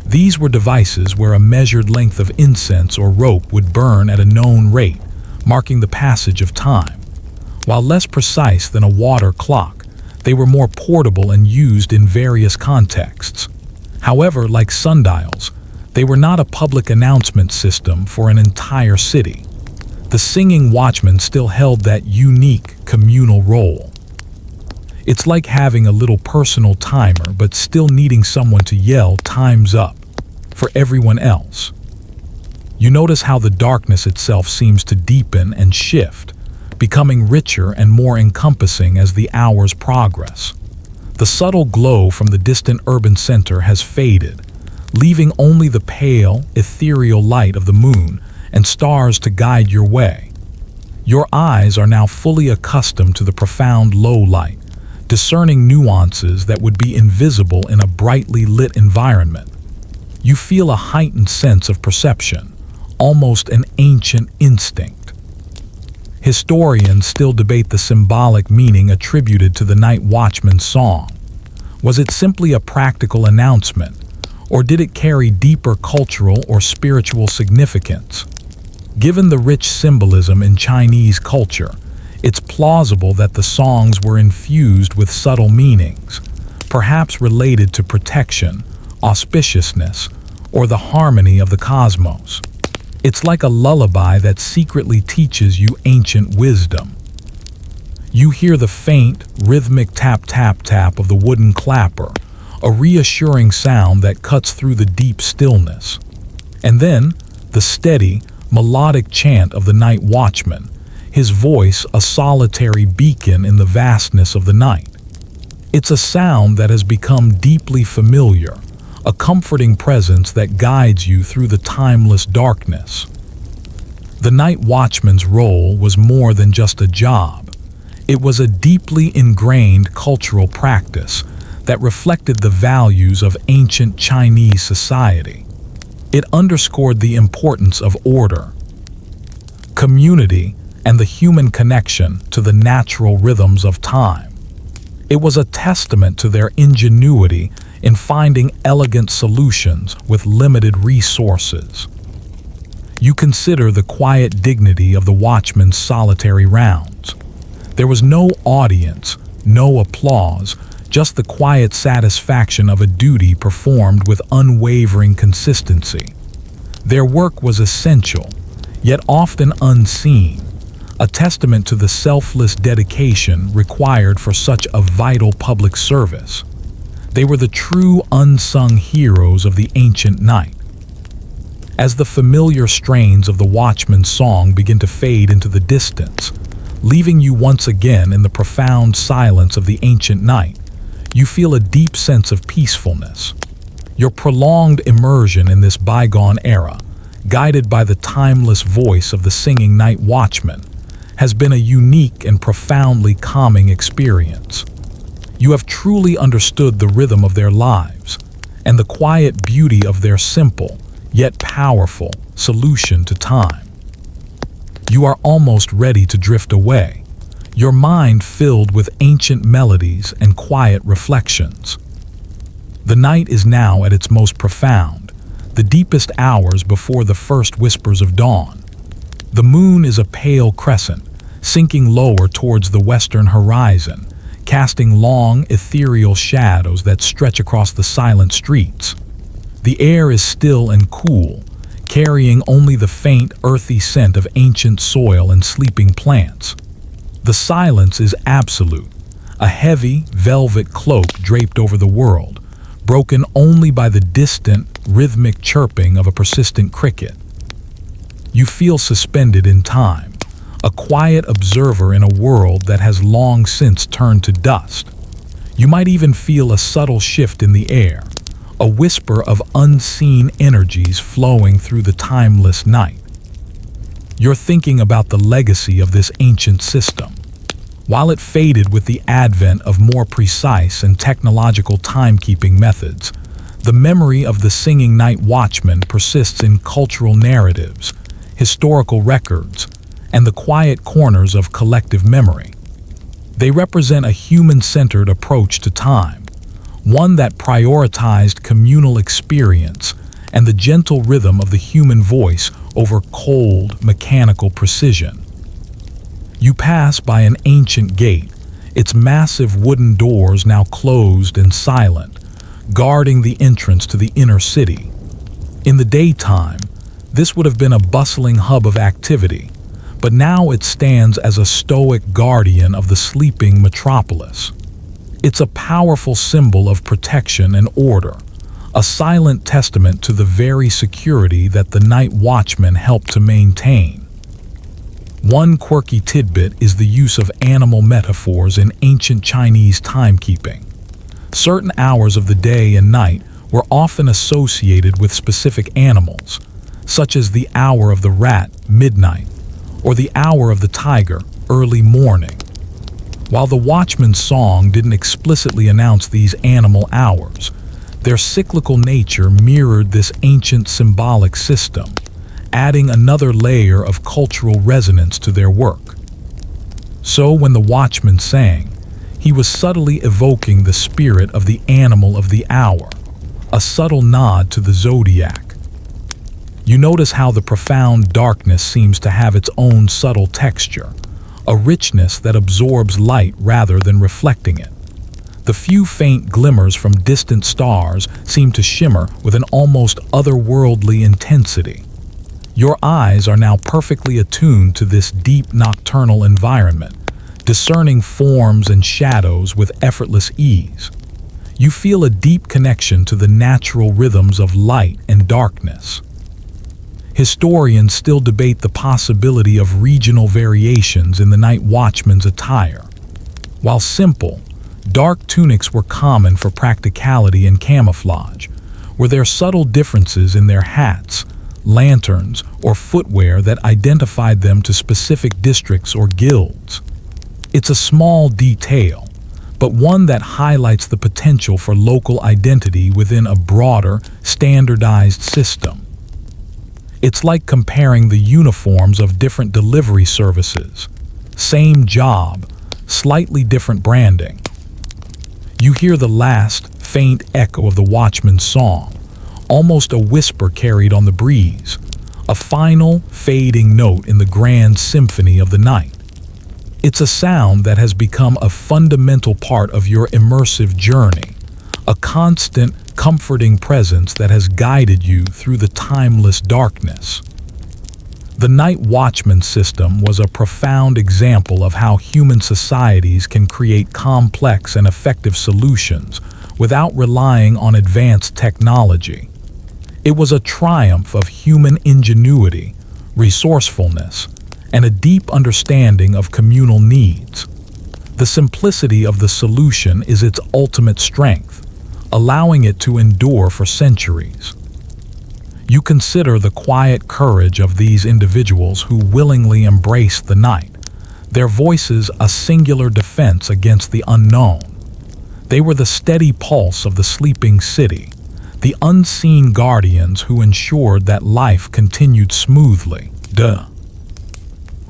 These were devices where a measured length of incense or rope would burn at a known rate, marking the passage of time. While less precise than a water clock, they were more portable and used in various contexts. However, like sundials, they were not a public announcement system for an entire city. The singing watchman still held that unique communal role. It's like having a little personal timer but still needing someone to yell "time's up" for everyone else. You notice how the darkness itself seems to deepen and shift, becoming richer and more encompassing as the hours progress. The subtle glow from the distant urban center has faded, leaving only the pale, ethereal light of the moon and stars to guide your way. Your eyes are now fully accustomed to the profound low light, discerning nuances that would be invisible in a brightly lit environment. You feel a heightened sense of perception, almost an ancient instinct. Historians still debate the symbolic meaning attributed to the night watchman's song. Was it simply a practical announcement, or did it carry deeper cultural or spiritual significance? Given the rich symbolism in Chinese culture, it's plausible that the songs were infused with subtle meanings, perhaps related to protection, auspiciousness, or the harmony of the cosmos. It's like a lullaby that secretly teaches you ancient wisdom. You hear the faint, rhythmic tap-tap-tap of the wooden clapper, a reassuring sound that cuts through the deep stillness. And then, the steady, melodic chant of the night watchman, his voice a solitary beacon in the vastness of the night. It's a sound that has become deeply familiar, a comforting presence that guides you through the timeless darkness. The night watchman's role was more than just a job. It was a deeply ingrained cultural practice that reflected the values of ancient Chinese society. It underscored the importance of order, community, and the human connection to the natural rhythms of time. It was a testament to their ingenuity in finding elegant solutions with limited resources. You consider the quiet dignity of the watchman's solitary rounds. There was no audience, no applause, just the quiet satisfaction of a duty performed with unwavering consistency. Their work was essential, yet often unseen, a testament to the selfless dedication required for such a vital public service. They were the true unsung heroes of the ancient night. As the familiar strains of the watchman's song begin to fade into the distance, leaving you once again in the profound silence of the ancient night, you feel a deep sense of peacefulness. Your prolonged immersion in this bygone era, guided by the timeless voice of the singing night watchman, has been a unique and profoundly calming experience. You have truly understood the rhythm of their lives and the quiet beauty of their simple, yet powerful, solution to time. You are almost ready to drift away, your mind filled with ancient melodies and quiet reflections. The night is now at its most profound, the deepest hours before the first whispers of dawn. The moon is a pale crescent, sinking lower towards the western horizon, casting long, ethereal shadows that stretch across the silent streets. The air is still and cool, carrying only the faint, earthy scent of ancient soil and sleeping plants. The silence is absolute, a heavy, velvet cloak draped over the world, broken only by the distant, rhythmic chirping of a persistent cricket. You feel suspended in time, a quiet observer in a world that has long since turned to dust. You might even feel a subtle shift in the air, a whisper of unseen energies flowing through the timeless night. You're thinking about the legacy of this ancient system. While it faded with the advent of more precise and technological timekeeping methods, the memory of the singing night watchman persists in cultural narratives, historical records, and the quiet corners of collective memory. They represent a human-centered approach to time, one that prioritized communal experience and the gentle rhythm of the human voice over cold, mechanical precision. You pass by an ancient gate, its massive wooden doors now closed and silent, guarding the entrance to the inner city. In the daytime, this would have been a bustling hub of activity, but now it stands as a stoic guardian of the sleeping metropolis. It's a powerful symbol of protection and order, a silent testament to the very security that the night watchmen helped to maintain. One quirky tidbit is the use of animal metaphors in ancient Chinese timekeeping. Certain hours of the day and night were often associated with specific animals, such as the hour of the rat, midnight, or the hour of the tiger, early morning. While the watchman's song didn't explicitly announce these animal hours, their cyclical nature mirrored this ancient symbolic system, adding another layer of cultural resonance to their work. So when the watchman sang, he was subtly evoking the spirit of the animal of the hour, a subtle nod to the zodiac. You notice how the profound darkness seems to have its own subtle texture, a richness that absorbs light rather than reflecting it. The few faint glimmers from distant stars seem to shimmer with an almost otherworldly intensity. Your eyes are now perfectly attuned to this deep nocturnal environment, discerning forms and shadows with effortless ease. You feel a deep connection to the natural rhythms of light and darkness. Historians still debate the possibility of regional variations in the night watchman's attire. While simple, dark tunics were common for practicality and camouflage. Were there subtle differences in their hats, lanterns, or footwear that identified them to specific districts or guilds? It's a small detail, but one that highlights the potential for local identity within a broader, standardized system. It's like comparing the uniforms of different delivery services. Same job, slightly different branding. You hear the last, faint echo of the watchman's song, almost a whisper carried on the breeze, a final, fading note in the grand symphony of the night. It's a sound that has become a fundamental part of your immersive journey, a constant, comforting presence that has guided you through the timeless darkness. The night watchman system was a profound example of how human societies can create complex and effective solutions without relying on advanced technology. It was a triumph of human ingenuity, resourcefulness, and a deep understanding of communal needs. The simplicity of the solution is its ultimate strength, allowing it to endure for centuries. You consider the quiet courage of these individuals who willingly embraced the night, their voices a singular defense against the unknown. They were the steady pulse of the sleeping city, the unseen guardians who ensured that life continued smoothly.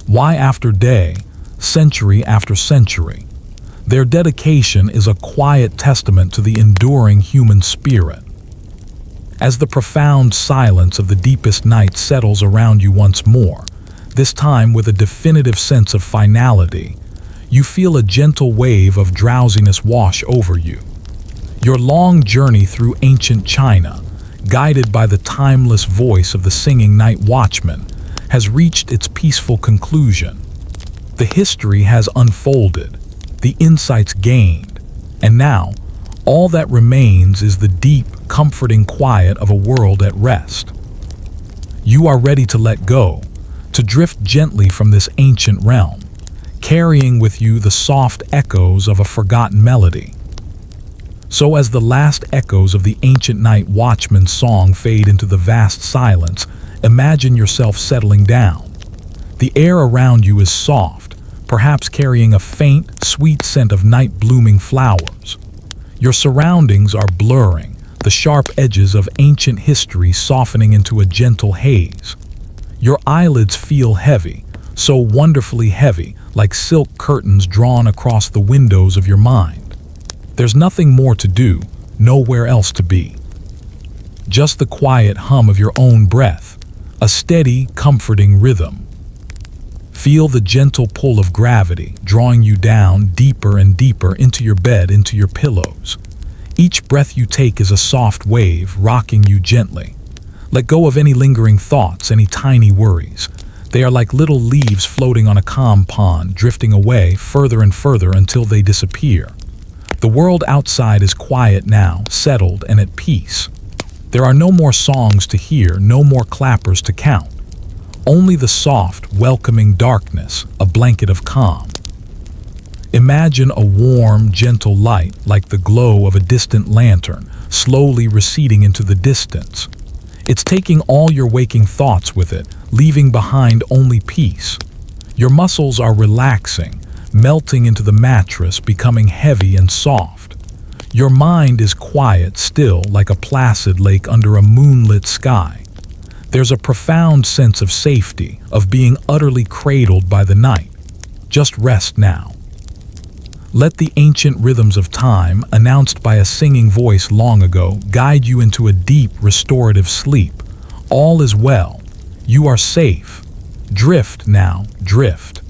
Why after day, century after century? Their dedication is a quiet testament to the enduring human spirit. As the profound silence of the deepest night settles around you once more, this time with a definitive sense of finality. You feel a gentle wave of drowsiness wash over you. Your long journey through ancient China, guided by the timeless voice of the singing night watchman, has reached its peaceful conclusion. The history has unfolded, the insights gained, and now, all that remains is the deep, comforting quiet of a world at rest. You are ready to let go, to drift gently from this ancient realm, carrying with you the soft echoes of a forgotten melody. So as the last echoes of the ancient night watchman's song fade into the vast silence, imagine yourself settling down. The air around you is soft, perhaps carrying a faint, sweet scent of night-blooming flowers. Your surroundings are blurring, the sharp edges of ancient history softening into a gentle haze. Your eyelids feel heavy, so wonderfully heavy, like silk curtains drawn across the windows of your mind. There's nothing more to do, nowhere else to be. Just the quiet hum of your own breath, a steady, comforting rhythm. Feel the gentle pull of gravity drawing you down deeper and deeper into your bed, into your pillows. Each breath you take is a soft wave rocking you gently. Let go of any lingering thoughts, any tiny worries. They are like little leaves floating on a calm pond, drifting away further and further until they disappear. The world outside is quiet now, settled and at peace. There are no more songs to hear, no more clappers to count. Only the soft, welcoming darkness, a blanket of calm. Imagine a warm, gentle light like the glow of a distant lantern, slowly receding into the distance. It's taking all your waking thoughts with it, leaving behind only peace. Your muscles are relaxing, melting into the mattress, becoming heavy and soft. Your mind is quiet still, like a placid lake under a moonlit sky. There's a profound sense of safety, of being utterly cradled by the night. Just rest now. Let the ancient rhythms of time, announced by a singing voice long ago, guide you into a deep, restorative sleep. All is well. You are safe. Drift now, drift.